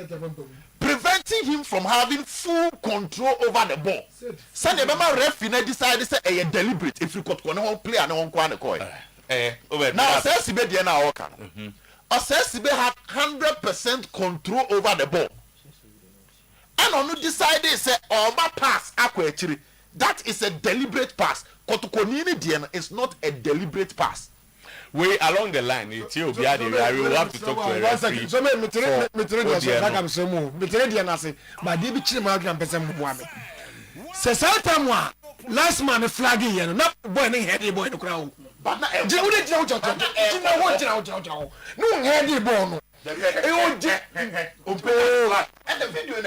preventing him from having full control over the ball. Send the member referee decided say a deliberate if you could one player no one kwan call. Now says Sibe dey na work no. Or says Sibe had 100% control over the ball. And on decided say Oba pass akwa echiri. That is a deliberate pass. Kotoko nini dey is not a deliberate pass. We along the line, it's you. We will have to talk to a referee. So me but they be chilling out and person Muhammad. Se Sometymer last man flag here, not boy any heady boy in the crowd. But now, no heady boy. And the video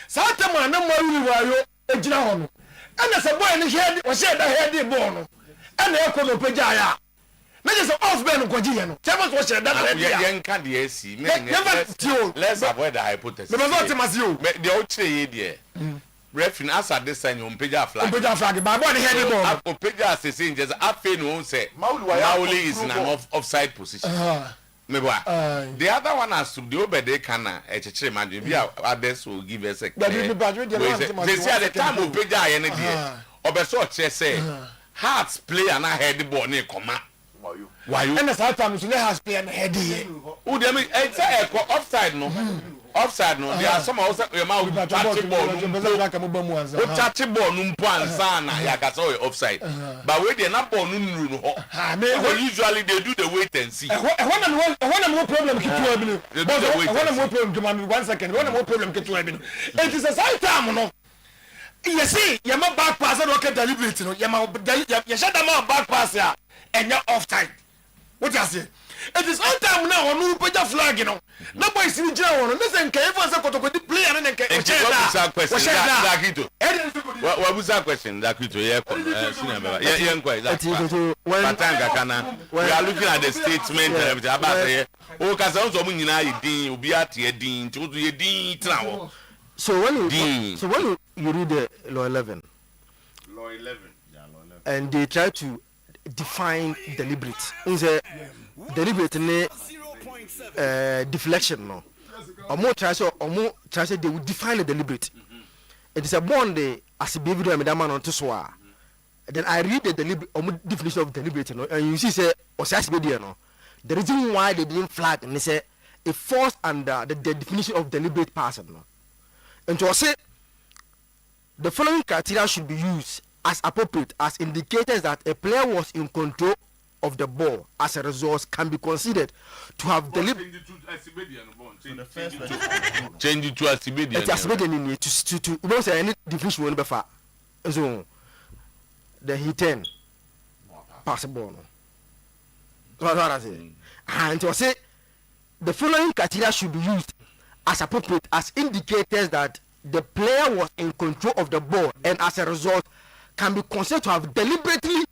Sometymer no more wayo ejina hono and as a boy ni head was said that head born and e ko no peja ya na just off ben ko ji no tell was said that yen can the AC let's avoid the hypothesis the result must you the oche here there referee as at this time on page flag. Page flag, but what the head ball? On page as they say just after no say Mauli is in an offside position. The other one has to do better. They can actually imagine. Maybe others will give us a. They say at the time of page I any day. Obeso say Hearts play and I head the ball near Koma. Why you? And the time is Hearts play and head here. Who they mean? It's offside no. Offside no. There are some also touch ball numpan sana yakaso offside. But we they not ball no. Usually they do the wait and see. One more problem kitu ebinu. One more problem 1 second. One more problem kitu ebinu. It is a side time no. You see, you ma back pass and okay deliberate no. You shut them out back pass here and you're offside. What you say? It is all time now on page flag, you know. No boy is in jail. Listen, can you answer the player and then can what was that question? That we are looking at the statement and everything about oh, because also so when you read the law 11, and they try to define deliberate. Deliberate deflection no. Or more try they will define the deliberate. It is a bond as a baby and man on to swear. Then I read the definition of deliberate no, and you see say no. The reason why they didn't flag and they say it falls under the definition of deliberate person no. And to say the following criteria should be used as appropriate as indicators that a player was in control of the ball as a result can be considered to have deliberate. Change it to Asibedian. To don't say any definition will be far. So the hit pass the ball. What I say? And to say the following criteria should be used as appropriate as indicators that the player was in control of the ball and as a result can be considered to have deliberately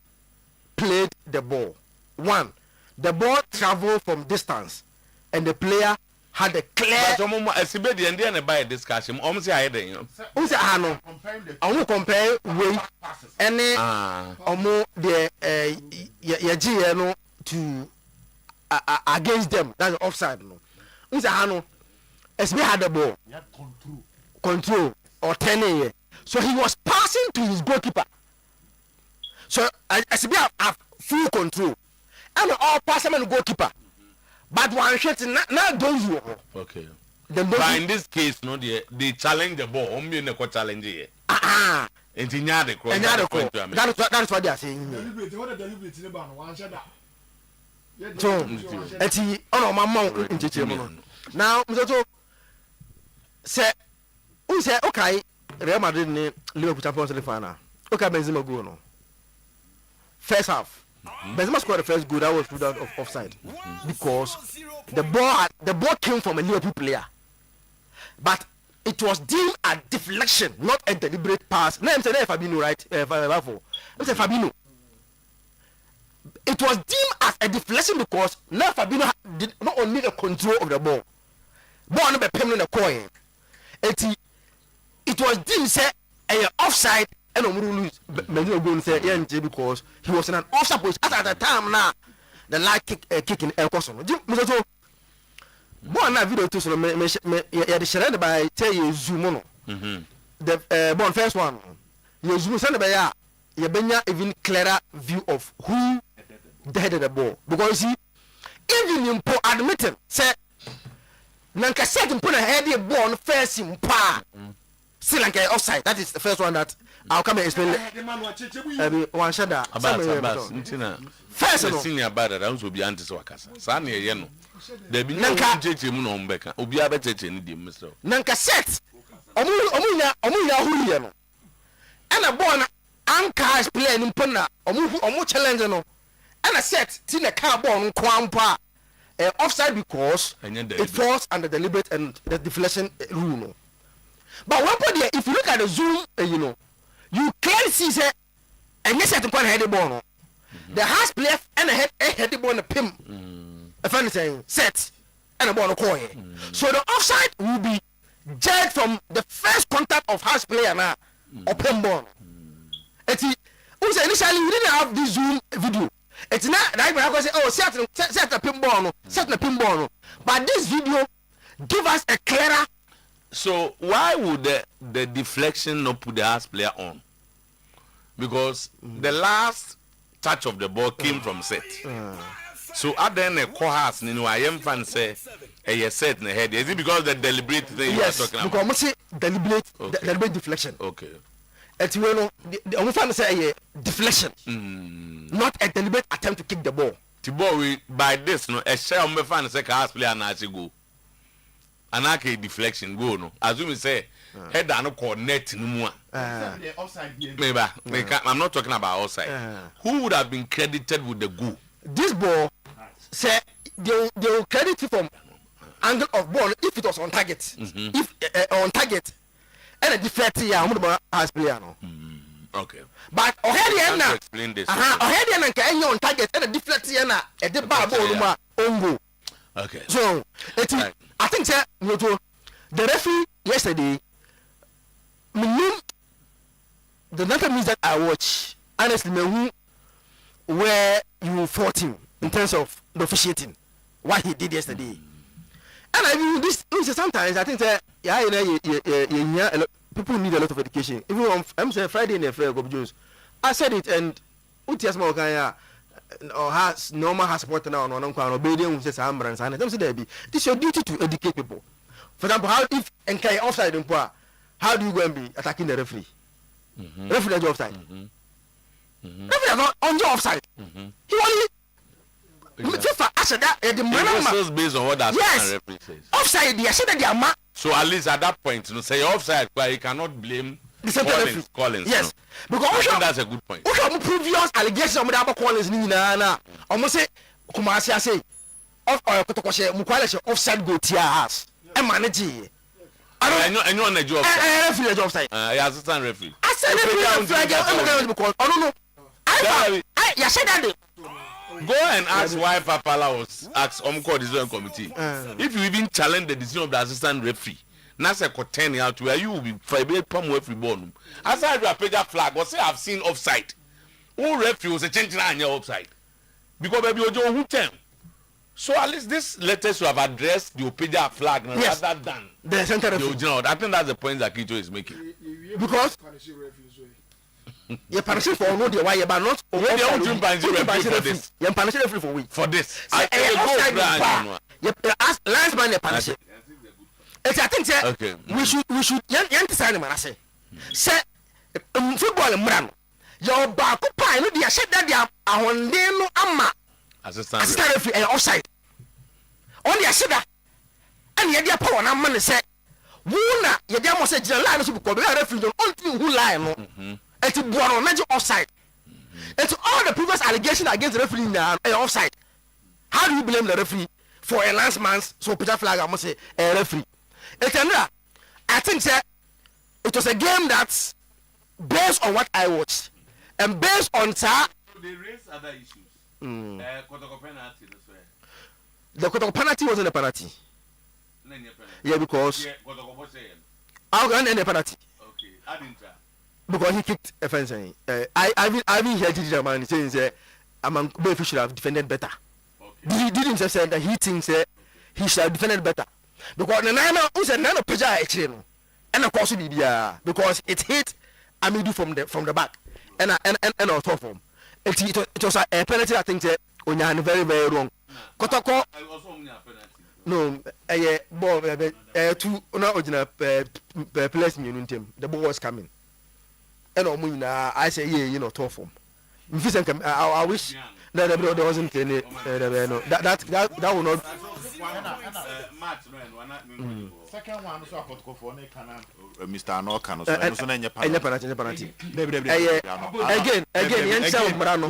played the ball. 1. The ball traveled from distance and the player had a clear. Asibedi and by discussion. Almost I no. Compare weight any more the to against them. That's offside no. SB had the ball. Control or 10 so he was passing to his goalkeeper. So SB have full control and all passing and goalkeeper. But one shot not those you. Okay. But in this case, no, they challenge the ball. Only in the challenge here. And in the cross. That's what they are saying. So, it's my mouth in the now, say, who say, okay, Real Madrid need Liverpool Champions League final. Okay, Benzema go no. First half, Benzema scored the first goal that was ruled out of offside because the ball came from a Liverpool player, but it was deemed a deflection, not a deliberate pass. No, I'm saying Fabinho, right? I'm saying Fabinho. It was deemed as a deflection because now Fabinho did not only the control of the ball, ball not be permanent the coin. It was deemed say a offside and lose because he was in an offside position at the time now. The light kicking air question. One video to the by tell you zoom the born first one. You zoom send by you benya even clearer view of who deaded the ball because see even in admitting say nanka second put a heady ball first in pa still like offside. That is the first one that I'll come and explain. One shadow about first senior bad that will be anti-swakasa. Sani yeno. There be no cheche muno mbeka. Obi abe cheche ni di mister. Nanka set. Omuya huliyeno. And a born anchors play in Puna. Omu challenge no. And a set till the car born kwampa. Offside because it falls under the deliberate and the deflection rule. But one point there, if you look at the zoom, you clearly see say and yes, to point head ball. The has player and a head ball on the pim. A funny saying set and a ball on coin. So the offside will be judged from the first contact of has player now open ball. Eti initially we didn't have this Zoom video. It's not like when I say, oh, set a pinball no. But this video give us a clearer. So why would the deflection not put the Hearts player on? Because the last touch of the ball came from set. So at the end, the Hearts, I am fan say, a set in the head. Is it because the deliberate thing you are talking about? Because I say deliberate deflection. Okay. It's the only fan say deflection, not a deliberate attempt to kick the ball. The ball by this, no, a share of my fan say Hearts player and I go. And I can deflection go no. As you say, head and connect no more. Maybe I'm not talking about outside. Who would have been credited with the goal? This ball, say they will credit it from angle of ball if it was on target. If on target, and a deflect here, I'm going to player no. Okay. But already now, explain this. Already now, can you on target and a deflect here now? At the bar ball, on goal. Okay. So I think that the referee yesterday, the number means that I watch honestly, where you fought him in terms of the officiating, what he did yesterday. And I mean, this sometimes I think that people need a lot of education. Even I'm saying Friday in the fair, Bob Jones, I said it, and Utias Mokaya or has normal has support now on obeying says Ambrans, and I'm saying it is your duty to educate people. For example, how if NK offside in poor, how do you go and be attacking the referee? Referee is offside. Referee is not on your offside. He only FIFA asked that the man based on what that referee says. Offside, they said that they are mad. So at least at that point, you know, say offside, where you cannot blame Collins. Yes, no. Because I think that's a good point. Previous allegations of the Collins, na almost say, Kumasi say, offside go to your house and manage it. I know on the job. Referee job side. Assistant referee. I said referee. I don't know. I said that. Go and ask why Papala was asked Omco decision committee. If you even challenge the decision of the assistant referee, Nasa could turn you out where you will be fibre palm every ball. As I page a flag, or say I've seen offside. Who refuse a change in your offside? Because baby Ojo who tell. So at least this letters to have addressed the Opeja flag rather than the center referee. I think that's the point that Kito is making. Because you punish for no the why but not when they don't punish for this. You punish referee for week. For this. I ask last man punish. I think we should yan design man say. Say football mran. Your back pa no dey said that they are on no ama assistant referee offside. On the said and you dey power na man say wuna you dey mo say line so because referee don on who line no. It's Buono major offside. It's all the previous allegations against the referee now offside. How do you blame the referee for a last man's so Peter flag I must say a referee? It's another. I think that it was a game that's based on what I watched and based on they raised other issues. The penalty wasn't a penalty. Yeah, because how can end a penalty? Okay, I didn't try. Because he kicked a fence. I mean, heard the man saying that Among should have defended better. Okay. He didn't just say that he thinks he should have defended better. Because the Nana was a Nana Peja actually, and of course because it hit Amidu from the back and on top of him. It was a penalty. I think that Onyan very very wrong. Kotoko. No, ball two no original place me team. The ball was coming. And I say, yeah, tough form. I wish that there wasn't any. That will not. Second one, so I got for Mr. Anokan, so penalty. Again, yes, I'm Mrano.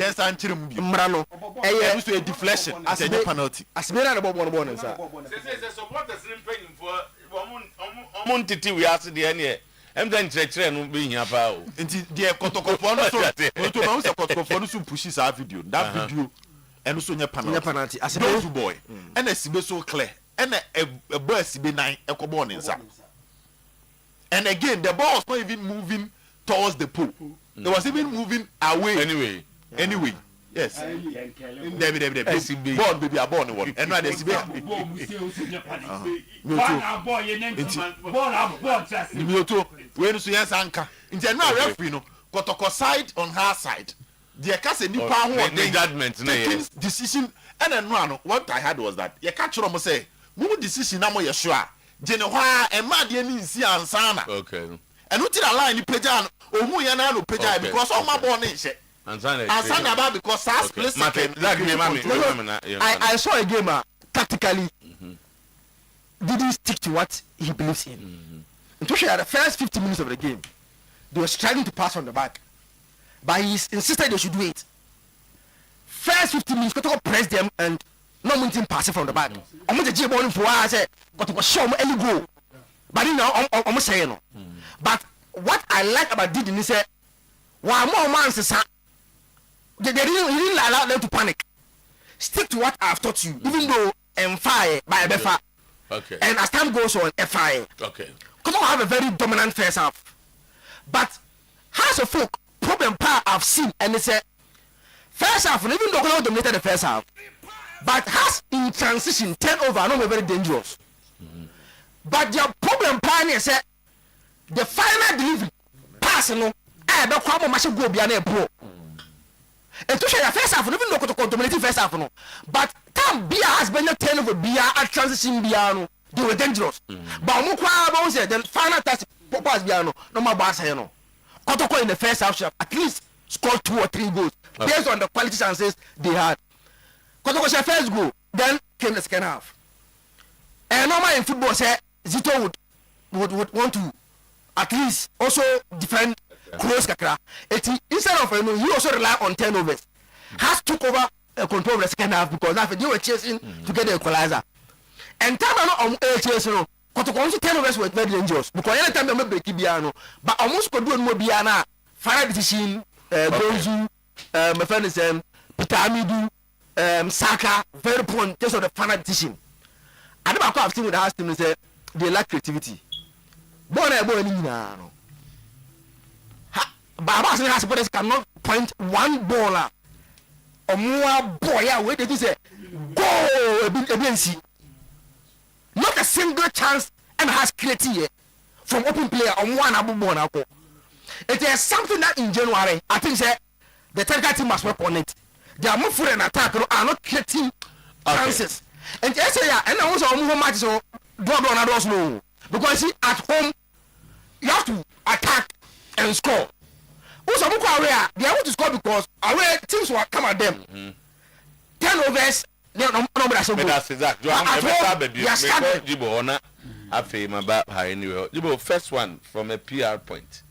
A deflection as a penalty. As we are about one, sir. Monty, we asked the end. I'm then trying being about the Kotoko so Kotoko so pushes our video. That video and also your penalty as a boy. And a so clear. And a burst be 9 echo born inside. And again, the ball was not even moving towards the pole. It was even moving away. Anyway. Yes. Debbie. Born baby are born one. And right there. When you yes anchor. In general referee no. Kotoko side on her side. The case nipa ho judgment decision. And then what I had was that you can't say move decision na mo ye sure. Jene hwa e ma de ni nsi ansana. Okay. And who tell a line peja omu ya na no peja because all my born in she. Ansana about because SAS play second. I saw a gamer tactically didn't stick to what he believes in. Especially at the first 50 minutes of the game, they were striving to pass on the back, but he insisted they should do it. First 50 minutes, got to press them and no meeting passing from the back. I'm going to jump on for I said, got to show me any goal. But you know, I'm saying no. But what I like about Didi is that while more man says he didn't allow them to panic. Stick to what I've taught you, even though fire by Befa. Okay. And as time goes on, fire. Okay. Because I have a very dominant first half. But has a folk problem part I've seen and it's a first half, and even though they dominated the first half, but has in transition turnover, I know very dangerous. But their problem part is the final delivery pass, you know, I don't come much go beyond a pro. And to show the first half, even though they dominated first half, no, but time Bia has been a turnover Bia at transition Biano, they were dangerous. But Mukwa said the final test pass Biano, no more bass, you know. Kotoko in the first half at least scored 2 or 3 goals based on the quality chances they had. Kotoko said first goal, then came the second half. And normal in football said Zito would want to at least also defend close kakra. Instead of he also rely on turnovers. Has took over control of the second half because now they were chasing to get the equalizer. And time on chasing Kotoko turnovers were very dangerous because any time they make Biano, but almost could do more Biana, final decision, Gonzu, my friend is Peter Amidu, Saka, very point just on the final decision. I never have seen with the house team say they lack creativity. But Baba has supporters cannot point one baller or more boy where they say go against. Not a single chance and has created from open player on one abu bonako. It is something that in January I think say the technical team must work on it. They are moving an attack are not creating chances. And yes, and I also move match so do another no because see at home you have to attack and score. Also, they are able to score because away teams will come at them. Turnovers. That's exactly. First one from a PR point.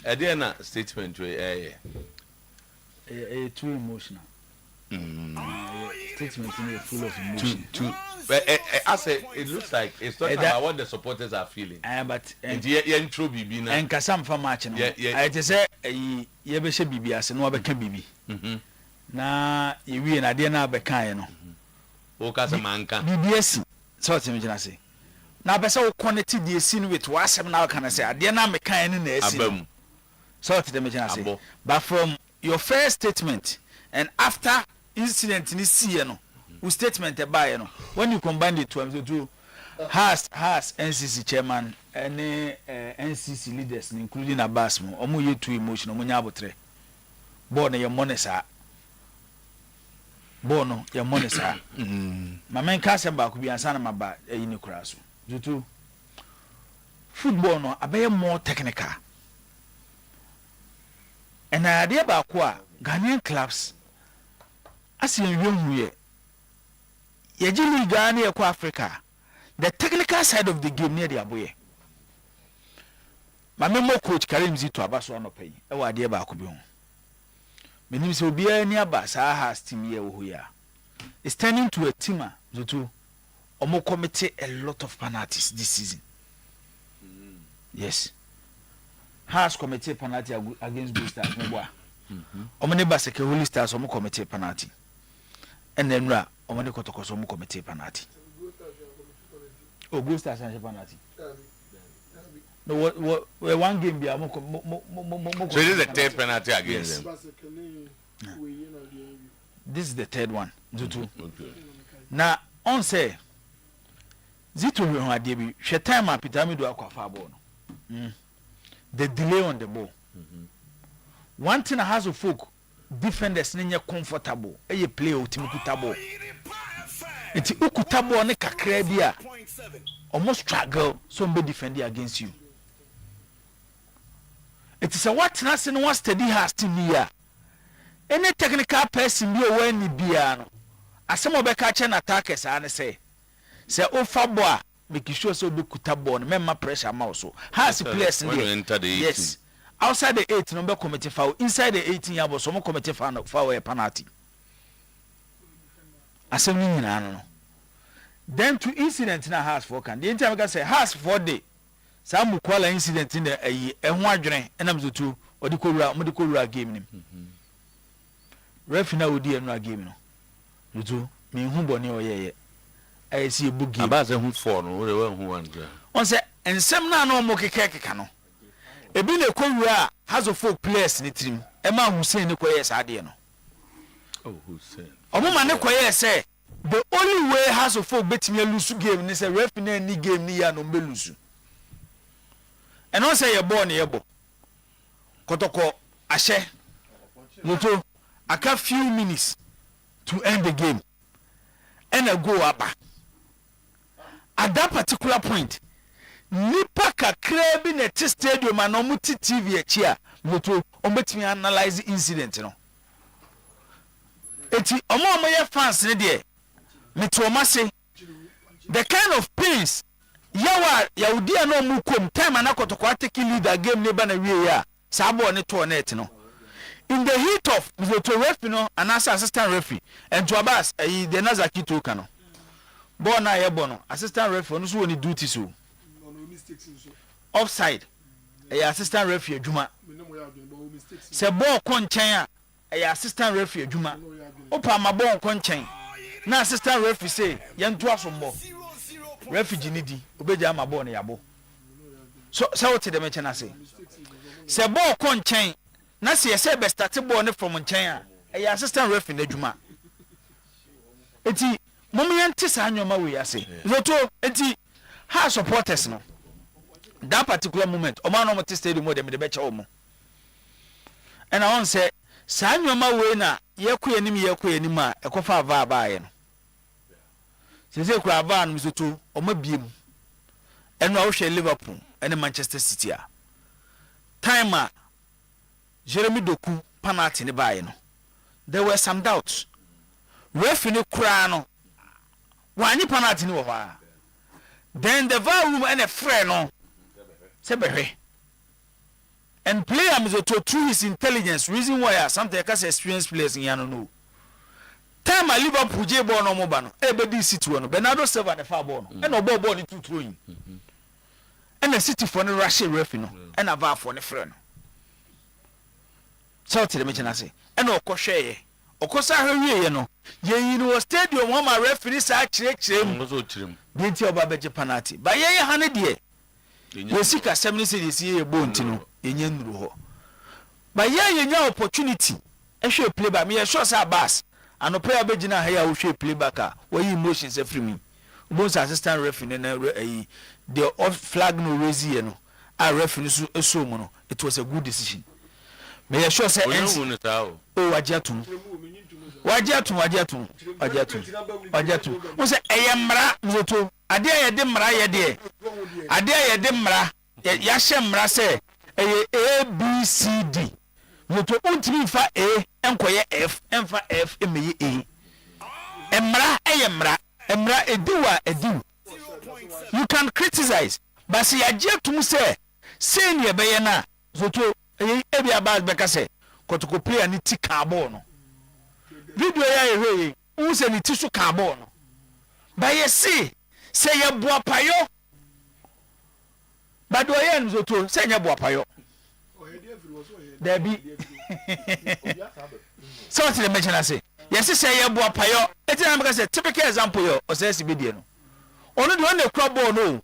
A statement too emotional. Statement full of emotion. I say it looks like it's not about what the supporters are feeling. But and Kasam for match. I just say you be bibi as no be can bibi. Na you na dey na be kan no. O ka se manka. BBS so what me say. Na be say o connect the scene with what asem na can say ade na me kan ni na esi. So what me say. But from your first statement and after incident ni see no. With statement by when you combine the two has NCC chairman and NCC leaders including Abbas mo omo ye too emotional mo nya abotre born your money sa born your money sa my men ka se ba ku bi ansa na maba eyi ni kura so jutu football no abeye more technical and idea ba ko a Ghanaian clubs asian huye Yajili Ghana ko Africa. The technical side of the game near the aboye. My memo coach Karim Zito Abaso anopai. E wa de ba ko bi ho. Menim se obi ani aba sa has team here wo ya. It's turning to a team Zutu. Omo committed a lot of penalties this season. Yes. Has committed penalty against Blue Stars no boa. Omo ne baseke Holy Stars omo committed penalty. And then omone kotoko so mu committee penalty. Blue Stars and penalty. No, what one game be a mo. So this is the third penalty against them. This is the third one. Okay. Now on say Zito we ho ade bi hwe time Peter Mido akwafa ball no. The delay on the ball. One thing has of folk defenders nye comfortable e play ultimate enti ukutabo ne kakra bi a almost struggle somebody defending against you. It is a what na se no one steady has to me ya any technical person bi o wan ni bia no asem obeka che na attackers an say ofa bo a make sure so be kutabo no memma pressure ma so has players in there. Yes, outside the 8 no be commit foul, inside the 18 yabo so mo commit foul a penalty. Asem ni nyina no. Then to incident na has for can the time say has for day some kwala incident in the ehun adwene enam zotu odikowura game nim. Ref na odi enu game no zotu me hu bone oyeye I see a boogie about who for no who want on say ensem na no mo kekeka no ebi na ekowura has of folk players ni trim e ma Hussein ne koye saade no. Oh, Hussein Omuma ne koye say the only way has of folk betimi lose game ni say ref na ni game ni ya no be lose. And on say your ball ni yebo kotoko ahye moto aka few minutes to end the game and a go up at that particular point nipa kakra bi na t stadium and omuti TV echi a moto ombetimi analyze incident no eti omo ye fans ne de meto say the kind of pains yawudi no mu kom time na kotoko take leader game ne ba na wie ya sabo ne to net no in the heat of the referee no and assistant referee and to abas the Nazaki toka no ball na ye no assistant referee no so woni duty so offside assistant referee adwuma se ball ko nchen a assistant referee adwuma opa ma ball ko nchen na assistant referee say ye nto asombo referee ni di obeja ma ball na yabo so what the mention say se ball ko nchen na se yese be start ball ne from nchen a assistant referee na adwuma eti mom yente sa anyoma we ase zoto eti ha supporters no that particular moment o man no mte stadium mo dem de be che o mo and I want say sa anyoma we na yekoyanim a ekofa ava baaye no se kura ava no zoto o ma biem eno a wo hwe Liverpool and Manchester City a time a Jeremy Doku penalty ne baaye no there were some doubts referee ne kura no wani penalty ne wo ha then the VAR room and a friend no sebehwe and player mzoto through his intelligence reason why something cause experienced players in yano no time a Liverpool je ball no mo ba no e be di City no Bernardo Silva the far ball no and no ball ni to throw him and the City for no rush referee no and a VAR for ne friend no so tell me chana say and okohwe okosa hwe ye no ye no stadium wo ma referee sa kire mu so kirem binti oba beje penalty ba ye ha ne de ye sika 70 cedis ye bonti no enye nduru ho ba ye nya opportunity ehwe play ba me ye sure say bas ano player begina ha ya wo hwe play back a wo yi emotions afri mi bonus assistant referee na the off flag no raise ye no a referee so eso mu no it was a good decision me ye sure say wajiatum mo say eyemra mzoto ade ayede mra yede mra ya hye mra say ABCD mzoto untimi fa A enkoye F emfa F emeye A emra ediwa edu you can criticize but say ajiatum say ne beye na mzoto ebi abaz beka say kotoko player ni ti carbon no video ya ehwe unse ni ti so carbon no ba ye say ye boapayo ba do ye nzoto say nya boapayo there be so what the mention say yes say ye boapayo eti na make say typical example yo o say sibedie no ono de one crop ball no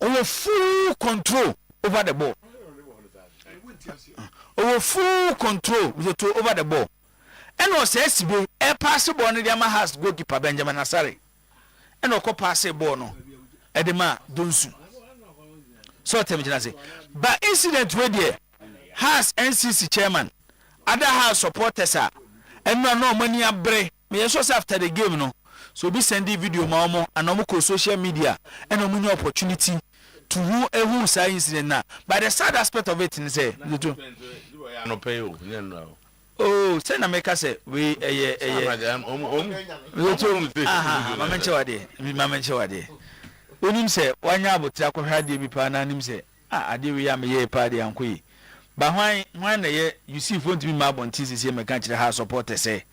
over full control over the ball. Over full control over the ball. And was SB a pass ball on the Yama has goalkeeper Benjamin Asari. And no pass a ball no. Edema Dunsu. So say. But incident where there has NCC chairman, other house supporters are, and no money a break. Me just after the game no. So be sending video mamo and no social media and no money opportunity to who say incident now. But the sad aspect of it is say no pay you. Oh, send a make us say we Mamenchewade. When him say one year but I could have the pana him say I did we am a year party and quay. But why you see phone to be my bon teases here, my country house supporter say.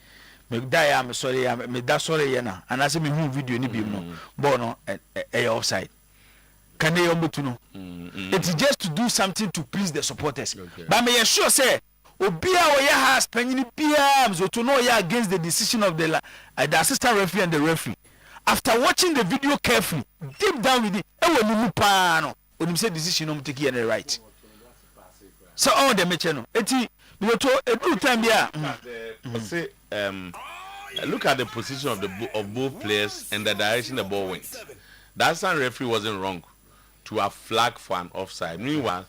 Make die am sorry, I made that sorry yana, and I say me who video ni no bono a offside. Can they to know? It's just to do something to please the supporters. Okay. But may sure say Obia or ya has penny PMs or to know ya against the decision of the assistant referee and the referee. After watching the video carefully, deep down with it, when you say decision on take any right. So all the mechano. Eti we to a good time here. Say look at the position of both players and the direction the ball went. That San referee wasn't wrong to have flag for an offside. Meanwhile,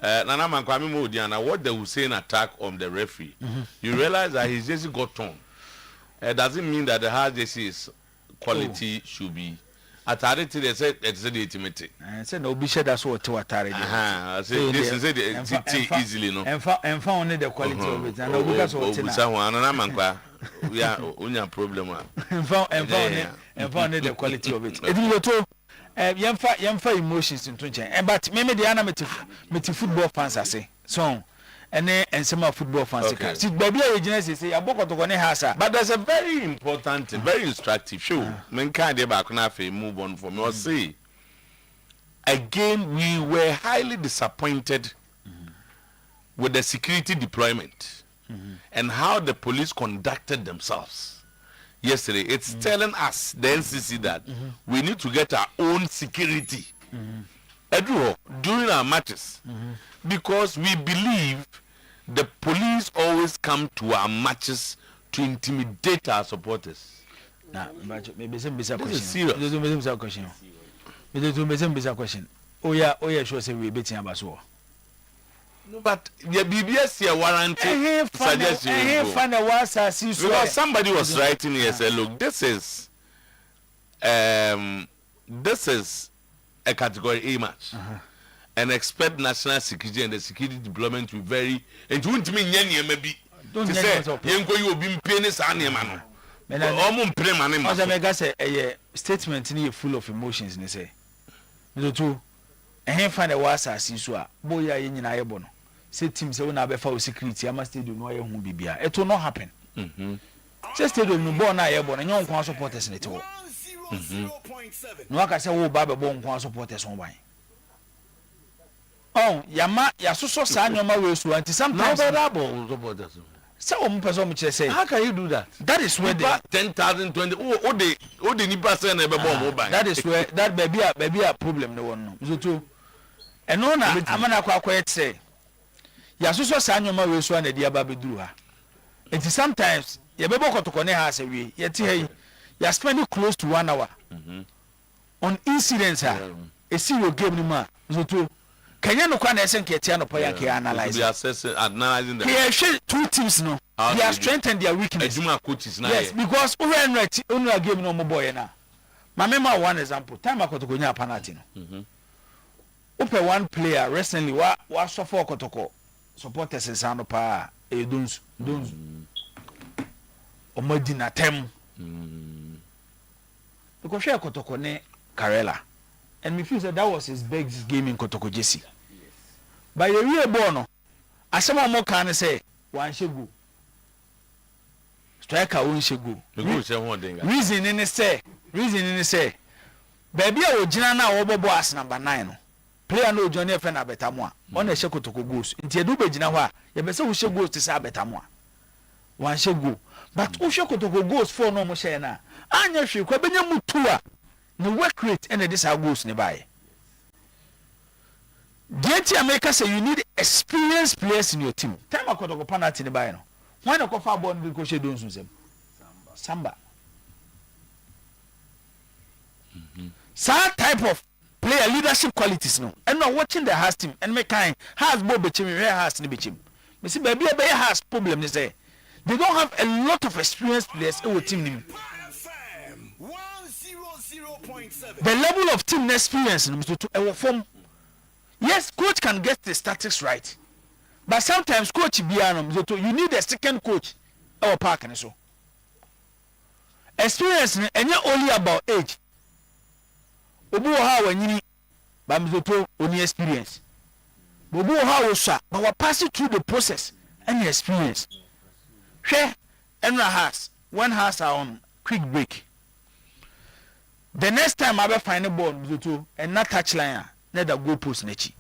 Nana Mankwame Modiana, what the Hussein attack on the referee, you realize that his jersey got torn. It doesn't mean that the hard jersey's quality should be. Atari they said it's the ultimate. I said no, be sure that's what to Atari. This is it easily no. And found only the quality of it. And because of it, we are only a problem. And found the quality of it. It will to yamfa emotions in Tunche. But maybe the animated football fans are say so. And some of football fans see baby agency say aboko to gone hasa. But there's a very important, very instructive show. Men can't dey back na fe move on for me or say again we were highly disappointed with the security deployment and how the police conducted themselves yesterday. It's telling us the NCC that we need to get our own security during our matches because we believe the police always come to our matches to intimidate our supporters. Maybe some question. This is serious. Question. Oh yeah, sure say we beating Abaso. No, but the BBS here warranty suggestion. Because somebody was writing here say, look, this is a category A match. And expect national security and the security deployment to be very. And you won't mean any maybe. Don't say you be penis animal. As I make say a statement full of emotions. They say, "The two, and he find a was as usual. Boy, I in Ayabon. Say team say when I be for security, I must do no who be beer. It will not happen. Just tell them no born Ayabon and young supporters in it all. No, I can say, oh, Baba born supporters on wine. Oh, Yama, Yasuso San Yama will so anti sometimes. So person say, how can you do that? That is where they 10,000, 20. Oh, they need person ever bomb. That is where that baby a problem no one. So too. And no na amana kwa say. Yasuso San Yama will so and the dia baby do her. It is sometimes ye bebo kotokone ha say we ye ti hey. You spending close to 1 hour on incidents. A serious game ni ma. So too. Kenya no kwa na esen ketia no poya ke analyze. We analyzing them. Here two teams no. They are strengthened their weakness. Coaches na. Yes, because only game no mo boy na. Mamema one example. Time akotoko nya penalty no. Open one player recently wa suffer kotoko supporters nsano pa e donzu. Omadi na tem. Because share kotoko ne Karela. And me feel that was his best game in Kotoko Jesse. By the real bono, as some more can say, one should go. Striker one should go. Reason in the say, baby, I will Jana over boss number 9. Player no Johnny Fena Betamwa. On a shako to goose. Into Dube Jinawa, you better we should go to Sabetamwa. One should go. But Ushako to go goes for no more and you should Mutua. No work rate and this our goes nearby. DNT America say you need experienced players in your team. Time I got a penalty in the bayano. Why not go far born because she don't use them? Samba. Some type of player leadership qualities no. And not watching the Haas team and make kind has Bob Bechim, where has ni Bechim. Me see baby has problem. They say they don't have a lot of experienced players in the team. The level of team experience to form. Yes, coach can get the statistics right, but sometimes coach you need a second coach or park and so. Experience and you're only about age. Obu how when you bamzoto only experience. Obu how sir, but we pass it through the process and experience. Share and has one has on quick break. The next time I will find a ball and not touch line, let the goal post nechi.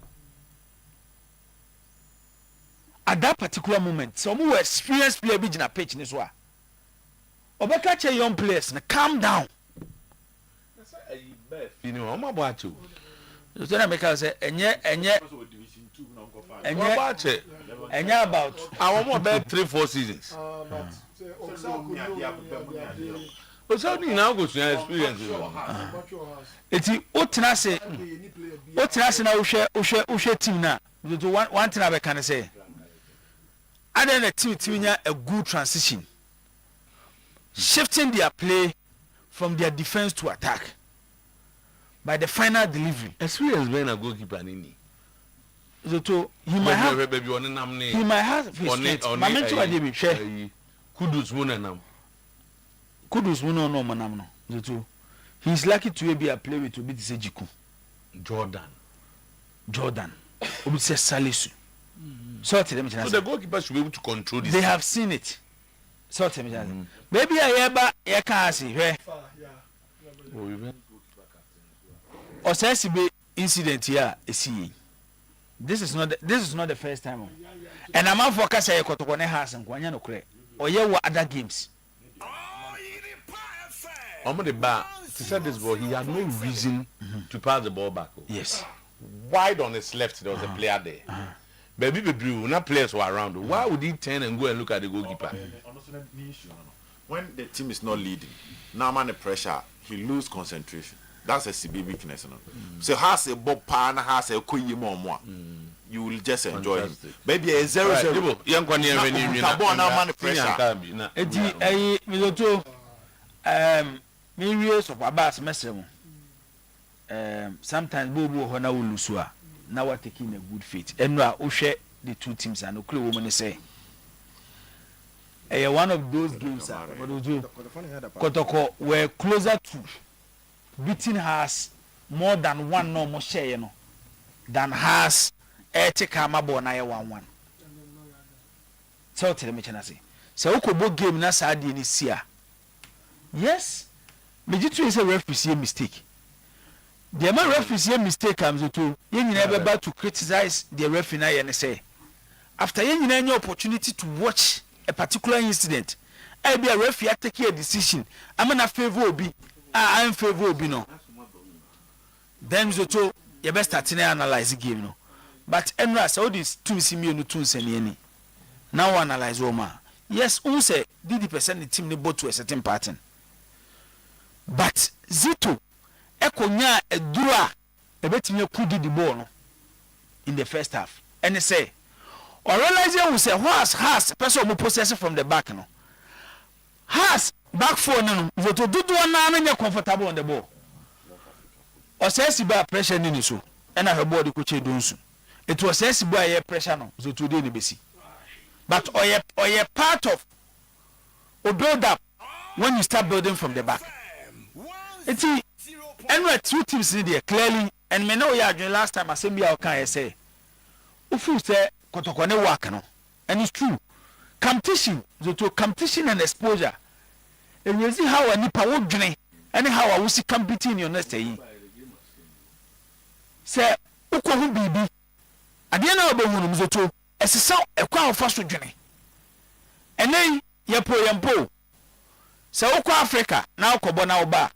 At that particular moment, some who experienced player be in a pitch in this way. Catch a young players and calm down. You know, I'm about you. You tell me because and yet about I want more about 3-4 seasons. But something now goes to experience. It's Otenase now Ushe team now. One thing I can say. And then a team a good transition. Shifting their play from their defense to attack. By the final delivery. Experience being a goalkeeper nini. So he might have Kudus Munanam. Kudus Muno Manamno. He's lucky to be a player with Obi Sejiku. Jordan. Obi Salisu. So the goalkeeper should be able to control this. They have seen it. So maybe I can't see where. Or says be incident here is this is not the first time. And I'm out for Casa Kotokone House and Guanyano Cray. Or yeah, what other games? The bar to set this ball, he had no reason to pass the ball back. Yes. Wide on his left, there was a player there. Baby not players were around. Why would he turn and go and look at the goalkeeper? When the team is not leading, now man the pressure, he lose concentration. That's a CB weakness. So has a Bob Pan, has a Kuyi more. You will just enjoy him. Maybe a 0-0. Young one year when you man pressure. Millions of Abbas Messer. Sometimes Bobo Hona will lose. Now we're taking a good fit. And we share the two teams and no clue woman say. One of those games Kotoko were closer to beating has more than one normal share, than has Etikama Bonaya 1-1. So tell me, Chanasi. So Okobo game na Sadi in Sia. Yes, Mejitu is a referee mistake. The man referee mistake comes to you never about to criticize the referee and say after you have any opportunity to watch a particular incident, I be a referee taking a decision. I'm in a favor Obi. I am favor Obi no. Then Zoto you best start to analyze the game no. But Enra all these two see me no two any. Now analyze Oma. Yes, who say did the person the team they bought to a certain pattern. But Zito Ekonya Edura ebetimi kudi the ball no in the first half. And they say or realize you say has person who possess from the back no. Has back four no Zito do one na comfortable on the ball. Or says about pressure in so and her body coach don't. It was says by pressure no Zito dey ni besi. But or you part of or build up when you start building from the back. It's and we two teams in there clearly and me know ya last time I say me can say ufu say Kotokone work no and it's true competition and exposure and you see how any power dwene and how I will see competing in your next year say uko hu bibi ade na obo hunu zoto esesa ekwa ofa so dwene enen yempo say uko Africa na ukobo na oba.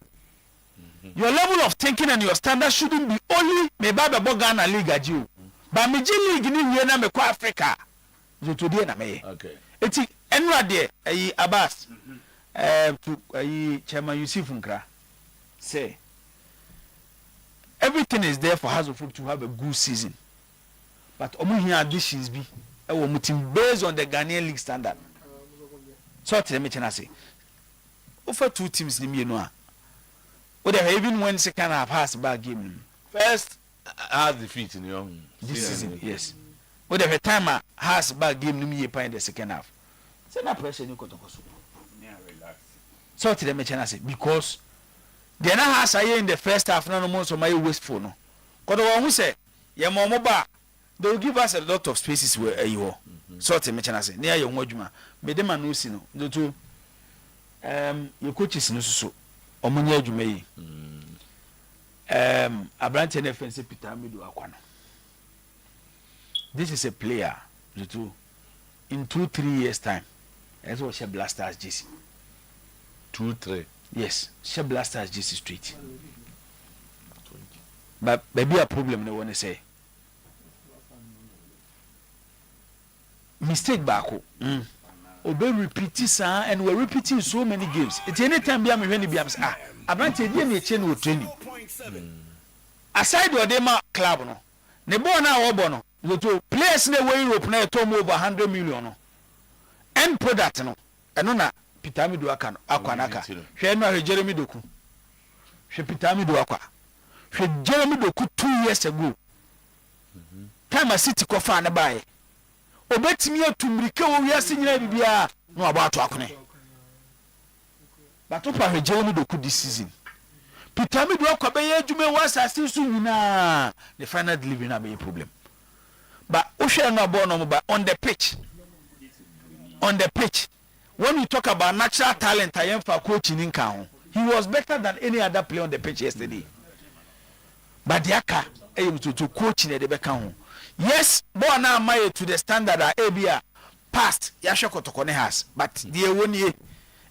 Your level of thinking and your standard shouldn't be only Ghana League at you. ba me league ni wie na me kwa Africa zoto die na me okay eti enura de ayi Abbas ayi Chairman Yusuf Nkra say everything is there for Hazelford to have a good season but omo here additions bi e wo mutim based on the Ghanaian league standard so tell me chena say over two teams ni mienu a would have even when second half has bad game first has defeat in your this season yes would have a timer has bad game ni me in the second half say na pressure ni kotoko so relax so tell me chena say because the na has aye in the first half no more so my wasteful no kodo won hu say ye mo ba they will give us a lot of spaces where you so tell me chena say near your adwuma me de ma no si no do your coaches no so omunya adwuma yi Abrante na fence Peter Amidu Akwano this is a player do in 2-3 years time as well she Blasters GC 2-3 yes she Blasters GC straight but maybe a problem they want to say mistake back obe repeat sir and we're repeating so many games it's anytime be am when be am Abrante dey na eche no training aside the ma club no ne ball na wo bo no to players na we Europe na to over 100 million no end product no eno na Peter Amidu Akwanaka hwe no Jeremy Doku hwe Peter Amidu Akwa hwe Jeremy Doku 2 years ago time City ko fa na bae obetimi atumrika wo wiase nyina bibia no aba ato akone but opa Jeremy Doku this season Peter Amidu Akwa be adwuma was assist nyina the final delivery na be problem but ohwe no ball no ba on the pitch when we talk about natural talent I am for coaching in Kaun he was better than any other player on the pitch yesterday but the aka to coaching the be Kaun yes ball na my to the standard abia past yashoko to kone has but the one ye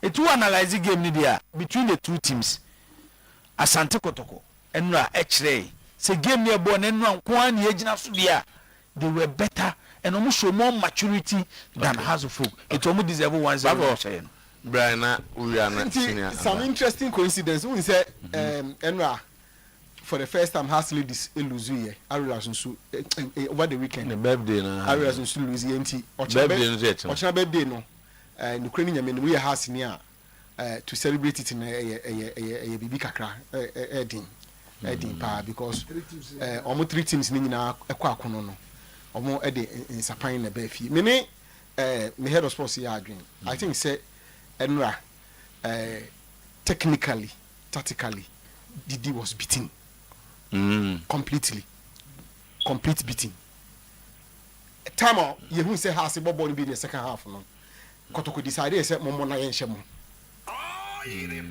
it to analyze game ni there between the two teams Asante Kotoko enra echre say game near ball enra nko an ye gina so dia they were better and almost show more maturity than Hazelford. It almost deserve 1-0. Brian, we are not senior. Some interesting coincidence. We say enra for the first time has lead this Luzuye over the weekend. The birthday na. Arias nso Luzuye nti. Birthday birthday no. The Ukrainian yamen we has near to celebrate it in a bibi kakra edin pa because almost 3 teams ni nyina ekwa akono no. Omo ede insapan na ba fi me ne me head of sports here adwin I think say enra technically tactically Didi was beaten complete beating time you who say has ball be the second half no Kotoko decided say momo na yen hyemo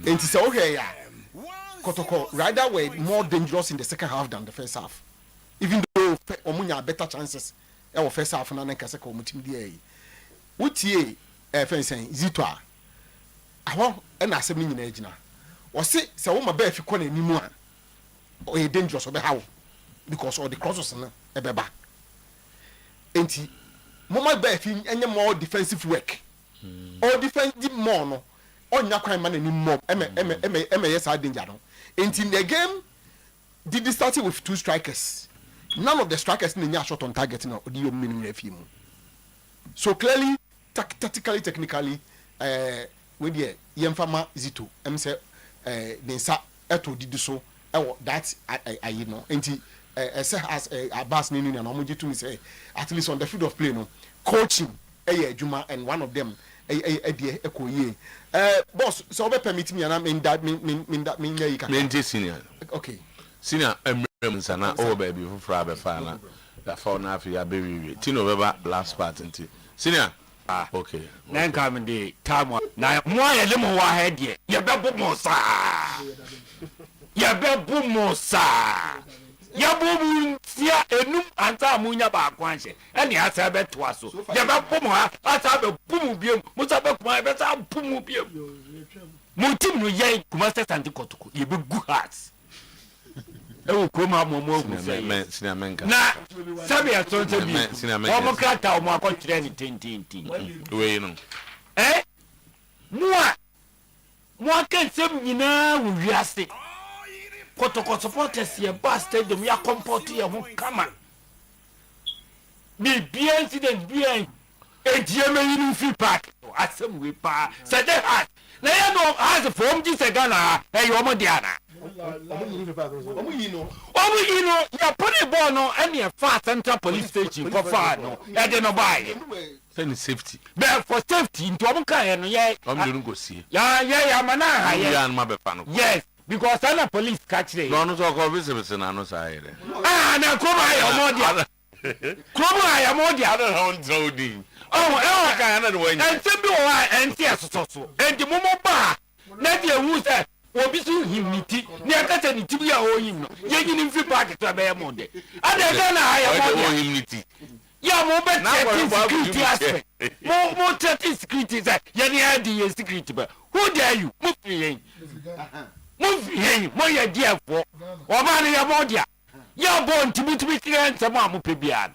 enti say okay ya Kotoko rather were more dangerous in the second half than the first half even though omunya better chances e first half na nka se ka omutim die yi wutie fensen zito a aho na asem ni nyina agina o se wo ma ba fi ko na nimu a o ye dangerous o be hawo because all the crosses na e be ba enti mo ma ba fi enye more defensive work or defensive more no onya kwan ma na nimu more yes danger no enti the game did start with 2 strikers. None of the strikers in the shot on target now. So clearly, tactically, technically, with the Yemfama Zito, say the Sa Eto did so. That I you know, and as a bass name and Omoji to me say at least on the field of play, no coaching, Juma and one of them, boss. So permit me and I'm in that mean senior. Okay, senior. Sana oh baby for frabe fana that for na fi ya baby tino beba last part nti senior okay na nka me dey time na mo ayele mo wa head ye bebo mo sa ya bubu tia enum anta amunya ba akwanhye ene asa beto aso ye bebo mo asa be bumu biem mo sa be kuma be sa bumu biem mo tim no ye kuma Asante Kotoko ye be good hearts ewo kuma momo Sinamenka na sabe ya tonse bi omo krata omo akokyere ni tintintin we no mo akensem nyina wo wiase kotoko supporters ye ba stadium ya comport ye ho kama bi incident bi ejeme yini free park asem we pa say they had na ya no has from this Ghana omo diana omo yino ya pone ball no any far central police station ko far no ya de no buy any safety but for safety into omo kan no ye omo go see ya mana ha ye ya no be fa no yes because ana police catch them no so ko visit na no say there na ko ba ya omo dia Kromo ya mo dia na hon zodi kan na we and se bi o wa and se asoso and mo ba na dia hu se obi su himniti ni akata ni tibi ya o him no ye nyini mfi park to be mo de ada ga na ya mo dia himniti ya mo be security aspect mo threaten security say ye ni adi ye security ba who dare you mo fi mo ya dia fo o ba ni ya mo dia ya bon tibutubi kire nsem amope bia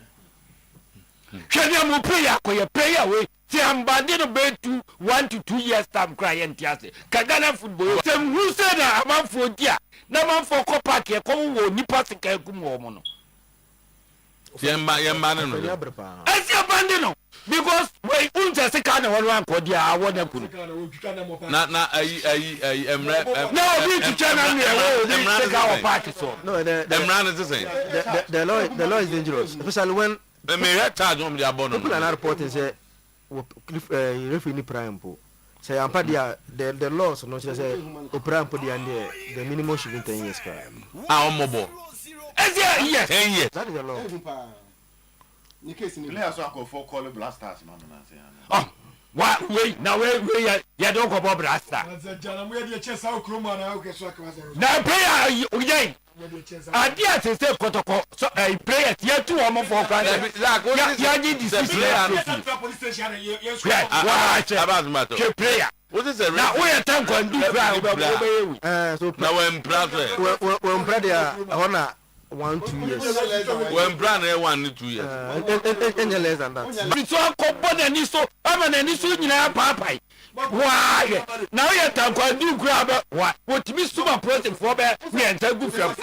hwede amope ya koye player we ti ambade no be 1 to 2 years time cry entiase kagana football tem who said na amanfo dia na amanfo ko park e ko wo nipa sika egum wo mo no yemba no esi abande no because we unja sika na won anko dia awon akunu na emre no we to chana me we take our party so no emran is saying the law is dangerous especially when me charge on the abono people are reporting say referee ni prime po say ampa dia the laws no say o prime po dia the minimum should be 10 years pa omobo yes 10 years that is the law ni case ni players are for call blasters man na say wa we na we ya don ko blasta na player oyen adia se kotoko so player ya tu omo for kan ya ni decision ke player what is the na we tan ko ndu fra obeyewi so na when brother when brother hona 1-2 years when brother 1-2 years and less than that so ko bona ni so ama na ni so nyina papai why now you talk on do grab what me super project for be me enter good from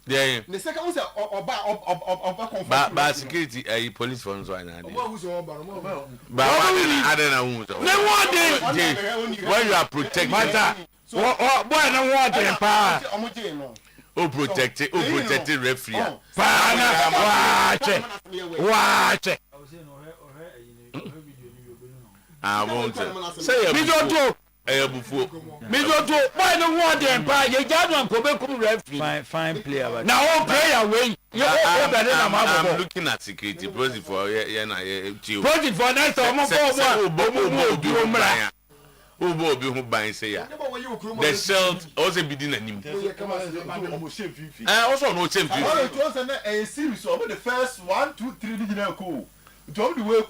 yeah the second one say oba ba security police for so na there ba I don't know when you are protected boy na what pa protected referee watch I won't say me don't do ebufu me don't do why no want them pa ye jadu ko be kum referee fine player now all player wey you I'm looking at security project for na project for next omo obi hu ban say ya the shield also be din anim also no shame series over the first 1 2 3 digital ko don't the way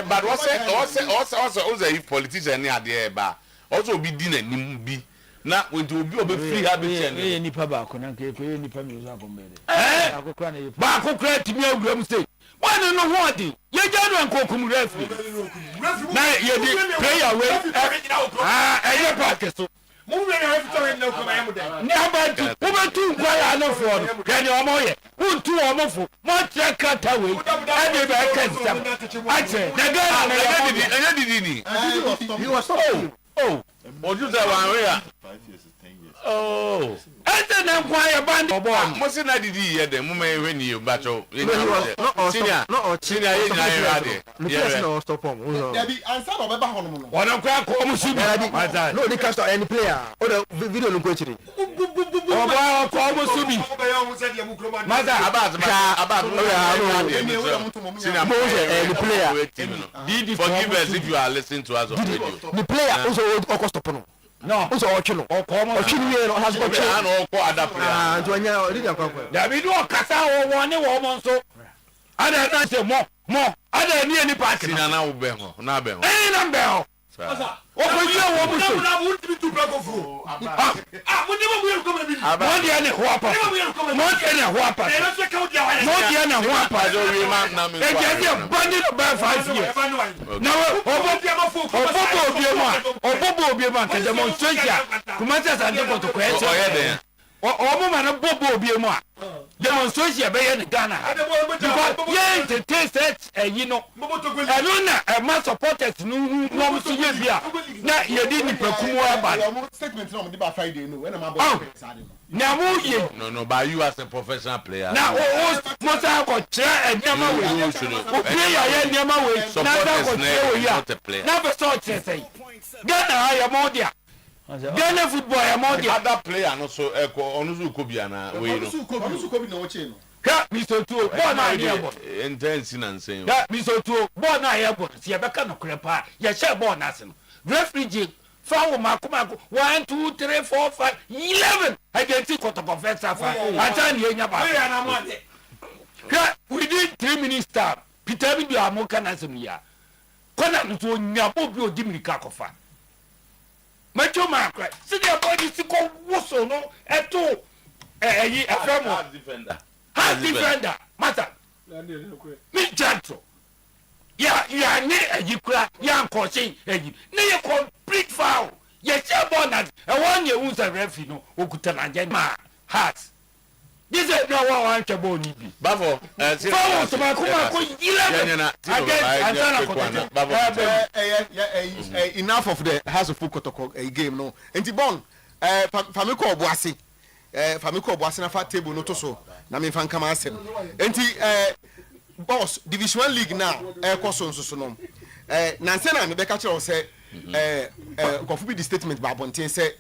but also if politician ni ade ba also be din anim bi na when to obi free habit ni nipa ba ko na ke nipa mi zo akombele akokra na ba akokra timi awuram say one no holding ye jadu enkokum referee na ye di player we eye pack so mo we na referee no kuma yamu den ni abatu wo betu kwa ya no for no ke ni omo ye untu omo fo mo check kata we ade be ka stam ache the girl na didi ni he was so oju say one way 5 years is 10 years oh ete na kwa ya band mo se na didi ye de mo ma ehwe ni yo ba cho senior ye na ye ade yes no stop him there be answer no be ba hono no wona kwa ko mo subi no they cast any player or the video no kwechiri oba ko mo subi maza abaz senior any player forgive us if you are listening to us on radio the player also stop no no also ochino ochino no has got and oko ada player antonya leader kwa David o kasa wo ne wo mo nso ada na se mo ada ni party na wo be ho na be ho na be ho okoyie wo mu so modi ene ho apa eje bandi no by 5 years na obobo obiema ka demonstration kumata sande koto kwete oyede omo ma no bobo obiemu a demonstration be ye ne Ghana because ye entertain set you know eno na ma supporters no so ye bia na ye di ni pakumu aba statement no mo Friday no when am na mo ye no but you as a professional player na mo sa ko kire enyama we o player ye enyama we na sa ko kire we ya na be so kire say Ghana ya mo dia Ghana football ya mo dia other player no so onusu kobia na we no onusu kobi na wo che no ka Mr. Otuo ball na ye ball intense na nsen ka Mr. Otuo ball na ye ball si ye beka no kure pa ye share ball na se no referee foul makumako 1 2 3 4 5 11 against Kotoko first half atani ye nya ba ka within 3 minutes time Peter Bidu amoka na se ya kona nso nya bobi odimirika kofa macho makra see the body siko woso no eto eyi efemo half defender mata mi janto ya ne eyi kura ya nkosin eyi ne ye complete foul ye che bonus e won ye unsa referee no okuta na je ma heart this is no one chebo ni bi bafo foul to ma kuma ko 11 against enough of the House of Kotoko game no enti bon famiko obuase na fa table no to so na me fan kama asem enti boss division 1 league now koso nso no na nse na me be ka kire o se kofu bi di statement ba bonten se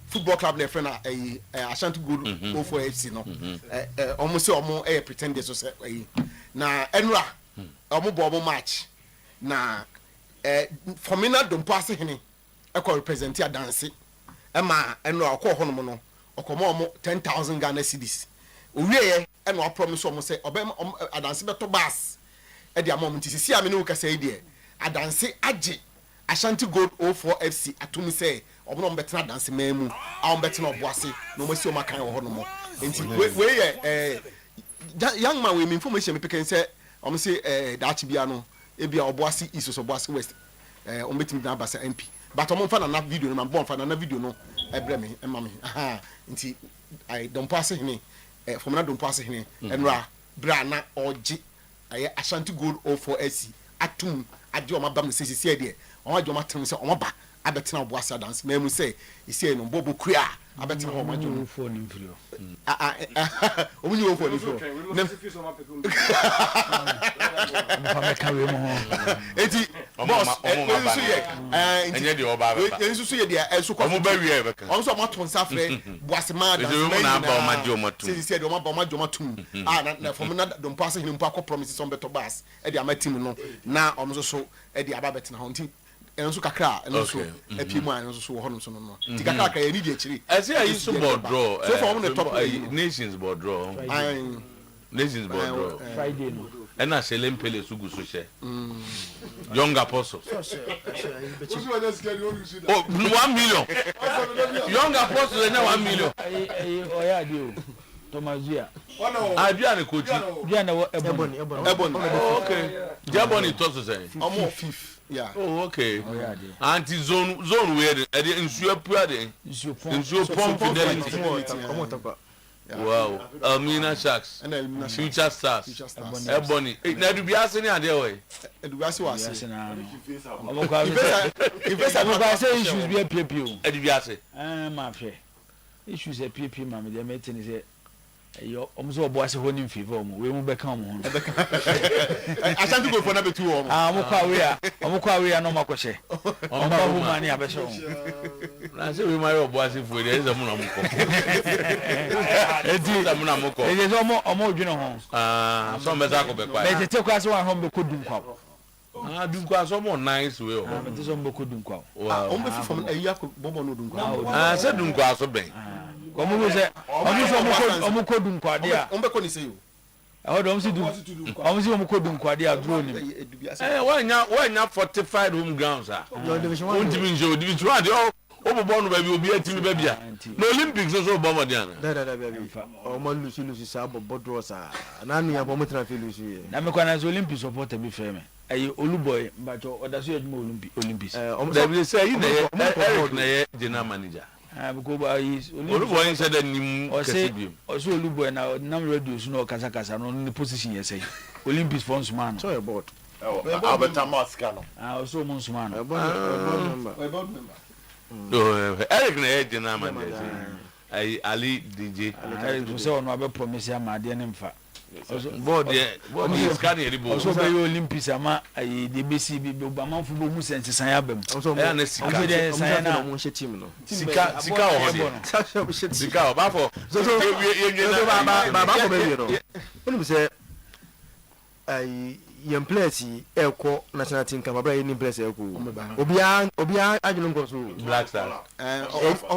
football club na friend Ashanti Gold O4FC no omo se omo pretenders so se na enura omo bo omo match na Formina Dompo ase hene represent ya dance ma enura okọ hono no okomo omo 10,000 Ghana cedis owieye ena o promise omo se obem adanse beto bas e dia mom ntisi ame no kasa ide adanse age Ashanti Gold O4FC atumi se obono mbetena dance memu a mbetena oboase no masi o makan wo hono mo enti we ye young man we me information me pick say omo se dachi bia no e bia oboase east so oboase west o metim na basa MP but omo fa na video no man bon fa na video no e bre me e ma me aha enti I don't pass him from na don't pass him enra bra na oji aye Ashanti Gold O4FC atum ade o mabam se sisi de o ajo matem se o maba abetena oboase dance me mu say isi no bobo kura abetena ho majo phone infrio o munyi phone infrio eti boss so ye enye de oba ba ensu ye de ensu ko mo ba wie be kan on so maton safre boase ma dance me na ba o majo matum sisi de o maba o majo matum na from na don pass him mpa ko promise on beto bass e de amatim no na on so e de aba betena ho nti enso kakra enso epiemu an enso so wo hono so no ti kakra ka ye ni di akiri ase ayi so board draw so for the top nations board draw nations board draw Friday no and na Selen Pele sugu so she young apostle oh 1 million young apostle na 1 million oya di o Tomazia abia ne coach bia na ebony okay Jaboni to so say omo 5th yeah oh okay anti zone where e nsuo pua de nsuo pump fidelity wow Almina Sharks Future Stars Ebony na dubiase ni ade we dubiase wase omo say issues be PPO dubiase ma fe issues e PP ma me dey meeting say yo omuso oboase ho ni mfiva omo we mu beka omo ho Ashanti Gold for na betu omo omo kwa we ya no makwohye omo ba hu mani abehye omo na se we mari oboase fo dey ze mu na mko edi ze mu na mko edi omo odwene ho so mbeza ko be kwa be tete kwa so wa ho be kodum kwa dunkwa so mo nice we o be so mbo kodum kwa omo be from ayi bobo no dunkwa se dunkwa so ben omo se omo kodum kwa dia omo be ko ni se yo I don't see do. I was going to do Quadia drone. Why not fortified home grounds? Division 1. Division 1. Overborn baby will be a team baby. No Olympics also Bombardiana. Or Lucy Sabo Bodrosa. And I'm a Bometra Lucy. Namakanas Olympics support to be fair. A Oluboy, but or does you Olympics? They will say general manager. Because Oluboy said that you or say also Oluboy now number reduce no Kazakas and on the position you say. Olympics funds man. So about. Albert Mascano. I also Monsman. Eric na general manager. Ali DJ. I so no be promise ya ma de nemfa. Board is scanning the board. Also be Olympics ama the BC be Obama football mu sense san ya bam. Also na sika mo hye team no. Sika o ho de. Sika o ba for. So ba ko be no. Oni say yem players eko national team camp abra any players eko obia ajunu nko so Black Stars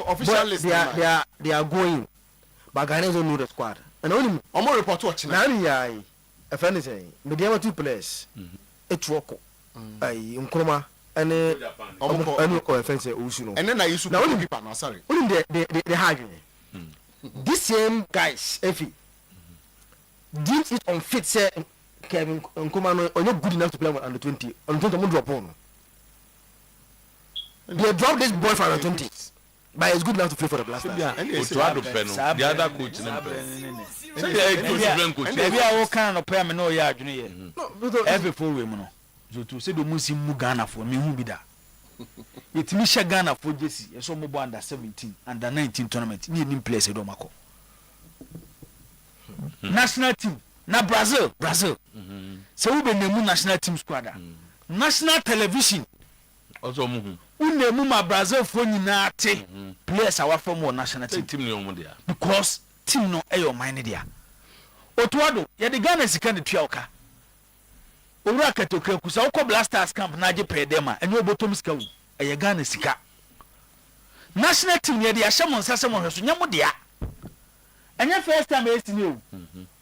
official list they are going but Ghana don't know the squad and only omo report watch na ni yayi e fa ni say me dey two players etuoko nkroma ene omo ko e fa say osu no ene na yisu na only keeper na sorry only the hard this same guys efi deems it unfit say Kevin Nkumano are not good enough to play under 20. Under 20, drop on. They dropped this boy for under 20, but he's good enough to play for the Blasters. Yeah, the other coach. Maybe I will kind of pay me no yard. Every 4 women. To say the Musi Mugana for me who be that. It's Misha Ghana for Jesse, a so mobile under 17, under 19 tournament. Need place a domako. National team. Na Brazil so we be name national team squad national television also mu name ma Brazil for nyina ate players our from national team no mo dia because team no e your mind dia Otuado ye de Ghana sika ne tuaoka owura katokra kusa ukọ Blasters camp na age pay dem a ene obotom sika wu e Ghana sika national team ye de ahyem nsase mo hweso nyamo dia enya first time e sini o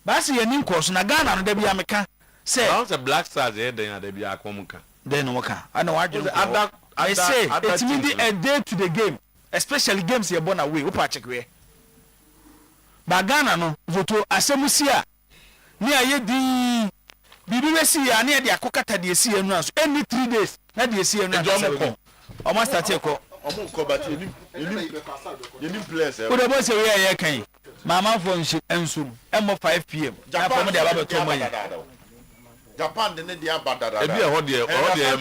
basi ye nin course na Ghana no da bia meka say the Black Stars e den da bia akomuka den no waka ana wadwo I say it means a day to the game especially games you born away upa chekwe ba Ghana no voto asemusia ni aye di bibi wesi ya na de akokata de esi enu aso any 3 days na de esi enu aso o ma start eko omo ko ba ti ni place o de bo se we ya kan mama for ensum emo 5 pm Japan mo de aba beto mo ya Japan de ne dia badada e bi e ho de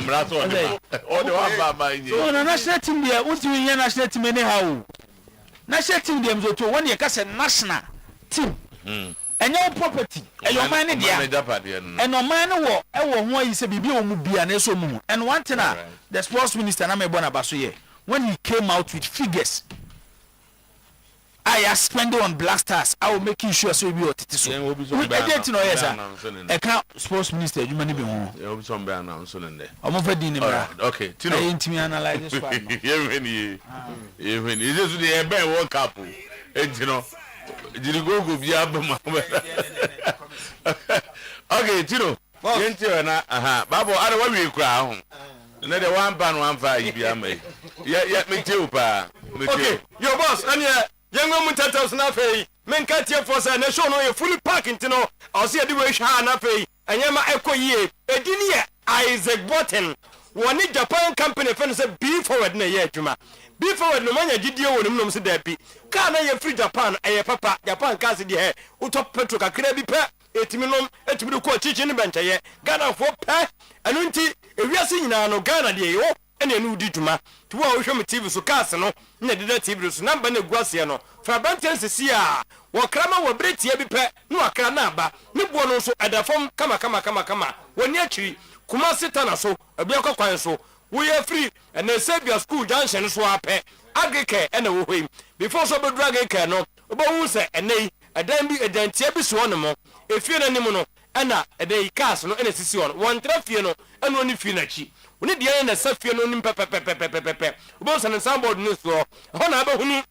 mra so de wa ba ma yin so na national team dia what we yan national team anyhow national team dem zo to one ye ka say national team enyo property eyo man ne dia eno man wo e wo ho ayi se bibi o mu bia na so mu and one thing the sports minister na me bona baso ye when he came out with figures I spend on Blasters. I will make sure so we are so. We edit no yes sir. I can't sports minister you many be home. You be some be announce on there. I'm over dinner. Okay, Tino. I intimi analyze this one. Even is just the be World Cup. You know. Did go bia be okay, Tino. Yenti na babo are wa we kura ho. Na the one ban one five bia mai. Yeah, me tell pa. Okay, your boss and young woman tattles na fei men ka tie for say na show no ye fully parking tino o se de we hwa na fei anyama ekoyie edini ye Isaac Button woni Japan company fen say be forward na ye adwuma be forward no manya gidie wonum nom se da bi ka na ye free Japan eye papa Japan ka se de he utop petro kakra bi pe etimi nom etimi ko chichi ne benche ye Ghana fo pe anu nti ewiase nyina no Ghana de yo ene enu di dwuma to wa wo hwem TV so cars no na de TV so number na guase no fa banten sisi a wo krama wo bretie bi pe no akra na aba ne bo no so adafom kama woni akiri kuma sita na so abi akokwan so wo ye free and Sabia school junction so ape agrike ene wo hwem before so be drag ke no obo hu se ene adan bi adantie bi so no mo efie na nim no ana edai cars no ene sisi on won trafie no ene oni fie na chi oni dia na safie no nim pepepepepepe obo san soundboard no so ho na ba hunu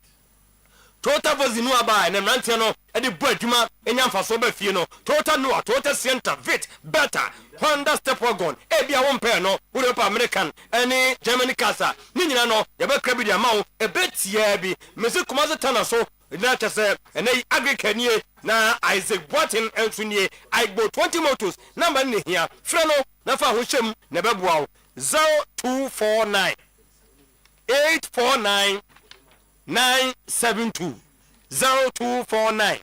total voice no aba na mrante no the boy Juma enyam fa so ba fie no Toyota Noah Toyota Center Vit Beta Honda Step Wagon ebia won pair no Europe American any Germany casa ni nyina no ye ba krabi dia ma wo e betia bi mesi kuma se tana so na chese ene agrikanie na Isaac Boatin ensunie Igbo 20 motos number ni hia frɛ no na fa ho hyem na bɛboa wo 0249 849 972 0249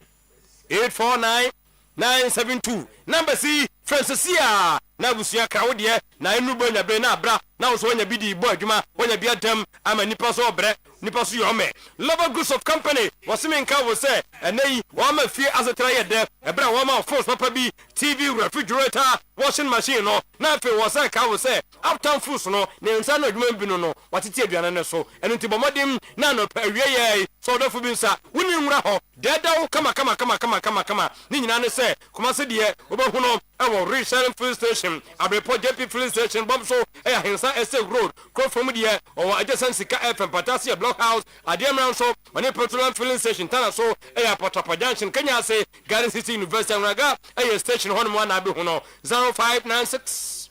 849 972 number C Francesia na busia krawo de na enubo nya bre na abra na wo so nya bidi bo adwuma wonya bia dam ama nipa so obre nipa so yome Lover Groups of Company wasimenka wo se eneyi wo ma fie azetra ye de ebra wo ma force papa bi TV refrigerator washing machine no na fe wo se ka wo se uptown foods no ne nsa na adwuma bi no watete aduane ne so enu ti bomodim na no pa wie ye so do fu bi nsa woni nwura ho deda wo kama ni nyina ne se kuma se de wo ba hu no ewo resharing fuel station abrepo JP fuel station bomb so hensa ese road cross from there or adjacent Sika FM Patasia block house ademran so on petroleum filling station tana so Port Junction Kenya say Garden City University Raga station hon mo na be hu no 0596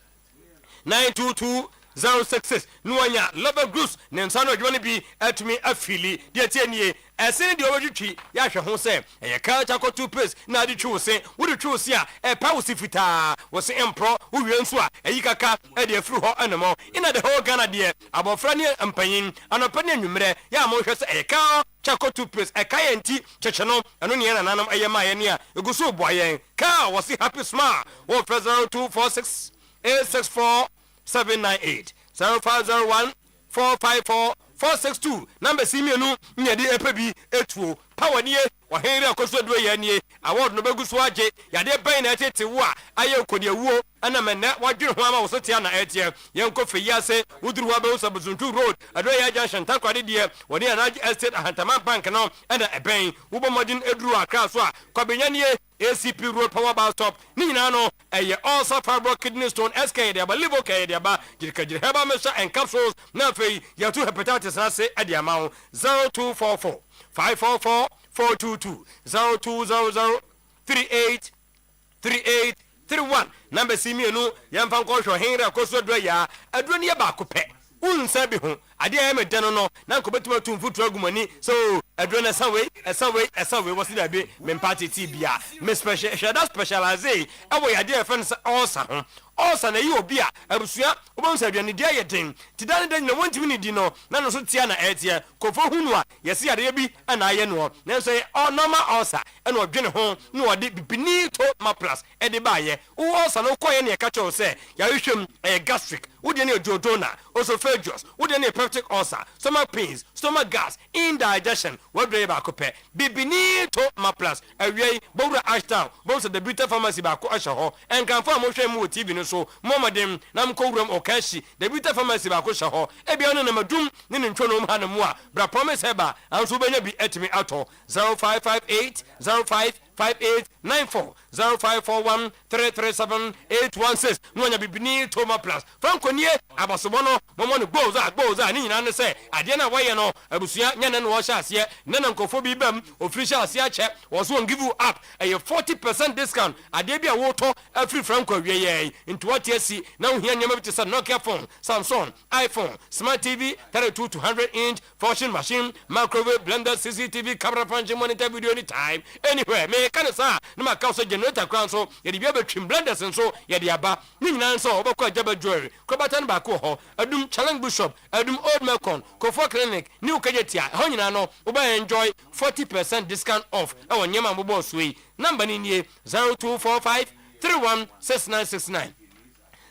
922 066 nuanya Lover Groups nensa no adwone bi atumi afili de tienie ese de obetwi ya hwe ho se ye culture kotu pace na de twu se wo de twu se a pa wo sifita wo se empro wo wie nso a eyi kaka e de afiri ho anemo ina the whole Ghana de abofra ne ampanyin anopa ne nwumre ya mo hwe se ye ka chakotu pace e ka yenti cheche no eno ne nanam eye ma ye ne a eguso boayen ka wo se happy smile wo 0246 864 798 0501 454 462 number simienu nyedi epebi etuo power nie ohenre akoso do ye nie award no beguso age yade ban na tete wo a aye kodi awuo ana menne wadwere ho ama wo sotia na etie yenko feyase uduru wa be wo sabuzuntu road ado ya junction takwade de woni anaji estate ahantama bank no ana eben wo bomodin eduru akra so a kwabenya nie ACP road power bar stop ni nyina no eye also fibro kidney stone SK de ba liver k de ba jirikajire heba mesha and capsules na fei ya tu hepatitis na se ade ama 0244 544 422 0200 38 31 number simienu yamfa nkɔhwɛ henra koso do ya aduro ne ba akopɛ unsa bi ho ade ya me dano no na nkobetuma tu mfutu agumani so aduro na esawe wasi da be me party ti bia me special that specialize ewo ya de fence osa ho osa na yi obi a abusua obonsa aduane dia ye den tidane den na wontimi ni di no na no so tia na etie kofo hunu a yesi ade bi ana aye no na so normal osa ena odwene ho na ode bibini to ma plus e de ba ye wo osa no koye na e ka cho se ya hwehwem gastric wode na duodenal esophagus wode na peptic ulcer stomach pains stomach gas indigestion wode ba kopɛ bibini to ma plus awie bowra ashtown bowsa the beauty pharmacy ba ko ahye ho enkanfo mo hwɛ mu TV no so momodem na mko wuram okashi the beauty pharmacy ba ko hye ho ebia no na madum ne ntwo no ha na mu a bra promise heba anso benya bi etimi ato 0558 055894 0541 337 816 nwanya bibini toma plus franco nie abasobono momo ne gboza ni nyina ne se ade na waye no abusua nya ne no hye ase ne na nkofo bi bam official ase ache wo so give you up a 40% discount ade bia wo to afri franco wie ye into what you see na ohia nyama bi te sa Nokia phone Samsung iPhone Smart TV 32 to 100 inch washing machine microwave blender CCTV camera punching monitor video anytime anywhere me kan sa na maka so generator kran so ye de bia betwim blenders so ye de aba ni nyina so obekọ ajaba jewelry kobatan ba ko ho adum challenge bishop adum old melcon kofo clinic new kajetia ho nyina no oba enjoy 40% discount off e wonyema mbobo so yi number ni nie 0245 316969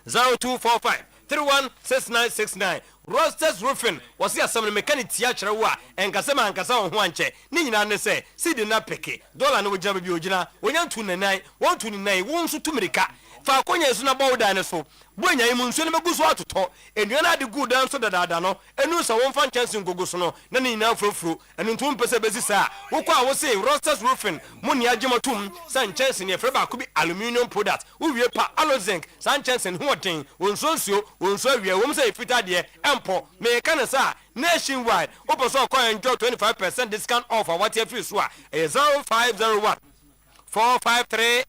0245 316969 Rosters Roofing was here some mechanic theatre wa and Kasama and Kasa on Wanche. Nina ne say, Sidi na peke, dollar no jabby ojina, 129, 129, 1 to America. fa konya su na bow dan so bonya yimu nsu ne beguso atoto enua na de good dan so dada no enu sa won fan chance ngogo so no na ni na frofro enu ntum pese bezi sa wo kwa wo say Rosters Roofing mu ni agematum san chance ne freba ko bi aluminium product wo wie pa alozinc san chance ne hoden wonsonsuo wonso awie wo say fita de empo me kana sa nationwide open so call enjoy 25% discount off or what free so 0501 453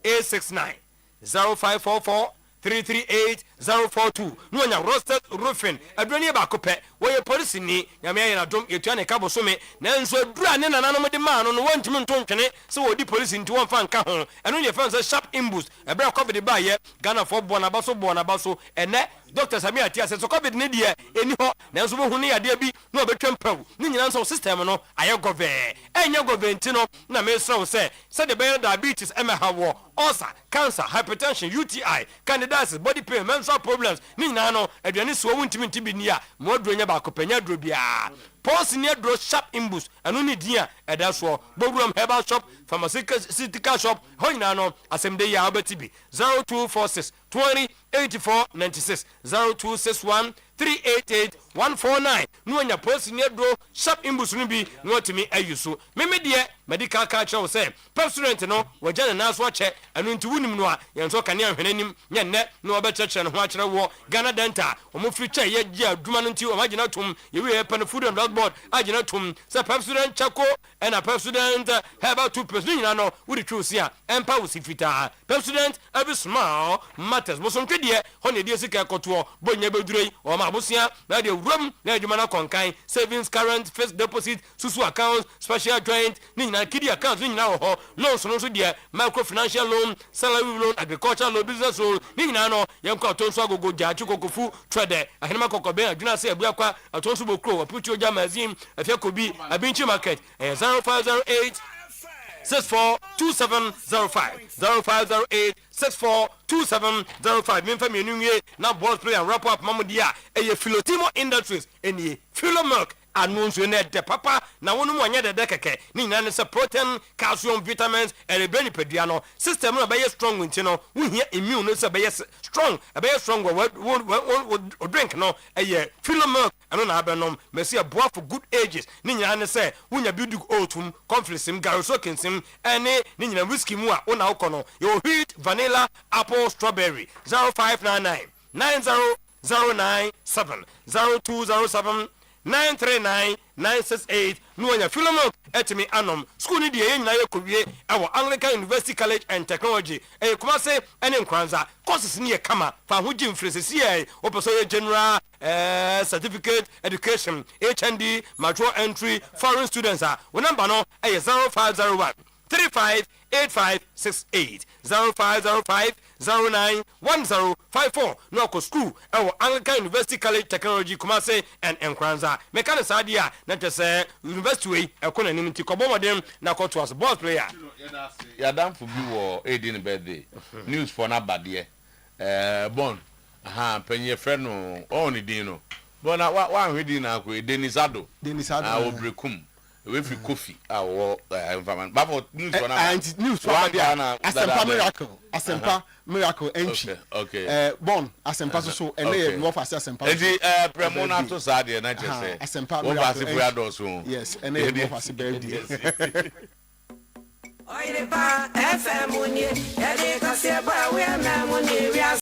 869 0544 338-042 no nya Rosters Roofing adwani ba kopɛ wo ye police ni nyame ayɛ na dom etua ne kabo so me na nso adura ne nananom de ma no wontimi ntontwene se wo di police nti won fa nka ho ɛno ne fɛn sɛ sharp imbus ɛbra covid ba ye Ghana for bo na ba so ɛnɛ Dr. Samia Atia says so COVID ne die eni ho na nso bo hu ne yade bi na obetwem paw ne nyina nso system no ayɛ gove enya gove nti no na me sɛ wo sɛ de be diabetes emehawo ulcer cancer hypertension UTI candidiasis body pain menstrual problems ne nyina no aduane so wo ntimi ntibi ni a mo aduro nya ba kopanya duro bia Pulse near draw sharp imbus and only dear and that's what Bogram Herbal Shop, Pharmaceutical Shop, Hoinano, Assembly Albert 0246 20 84 96 0261 388 149. No, your pulse near draw sharp imbus will be no to me. I use so. Meme dear medical culture say, President no, what Jan and us watch and into Winim Noa, and so can you him, net, no better church and watch war, Ghana Denta, or more future yet, Dumanunti, imagine at home, you will happen food and board, Aginatum, Sir President Chaco, and a President Herbal 2%, no, with the truth here, and Pausifita. President, every small matters, Moson Kedia, Honey Diasica Cotua, Bonyebe Dre, or Mabusia, Nadia Rum, Najumana Conkai, savings, current, fixed deposit, Susu accounts, special joint, Nina Kiddy accounts, Nina, loans, also dear, microfinancial loan, salary loan, agricultural loan, business loan, Nina, young carton swago, go Jachukofu, trader, a Henamacobe, do not say a Biaqua, a Tonsubo Crow, a Pucho Jamazim, a Fiacobi, a Binchi market, and 0508 642705 0508 642705 Minfa Minunye now boss play and wrap up Mamudia a Philotimo Industries and ye Philo Milk and de papa na wonu mo anya de dekeke ni nyina ne se protein calcium vitamins and ebeni pediano system no be strong nti no wo hia immune no se be strong wo drink no Philo Milk ano na abenom mesi aboa for good ages ni nyina ne se wonya bidu otum conflisim garosokinsim ene ni nyina whiskey mu a wona ukono your wheat vanilla apple strawberry 0599 90097 0207 939-968 Nuanya Philomon etimi anom school ni die nyina yekowie ewo Anglican University College and Technology kumase ene nkranza courses ni kama fa hoji mfresesi opeso general certificate education HND mature entry foreign students we number no 0501 358568 0505 091054 no school Anglican University College Technology Kumase and Nkranza mekane sadia na tese university we ekona nim ti kobomodem na koto as ball player ya dan for bi wo edin birthday news for na bade bon penye friend no on din no bon wa hwedi na ko Denisado obrekum we free coffee environment but news for na news for na Asempa miracle entry bon Asempa so ene no for Asempa premona to sade na chese Asempa miracle yes ene no for birthday Oyerepa FM unye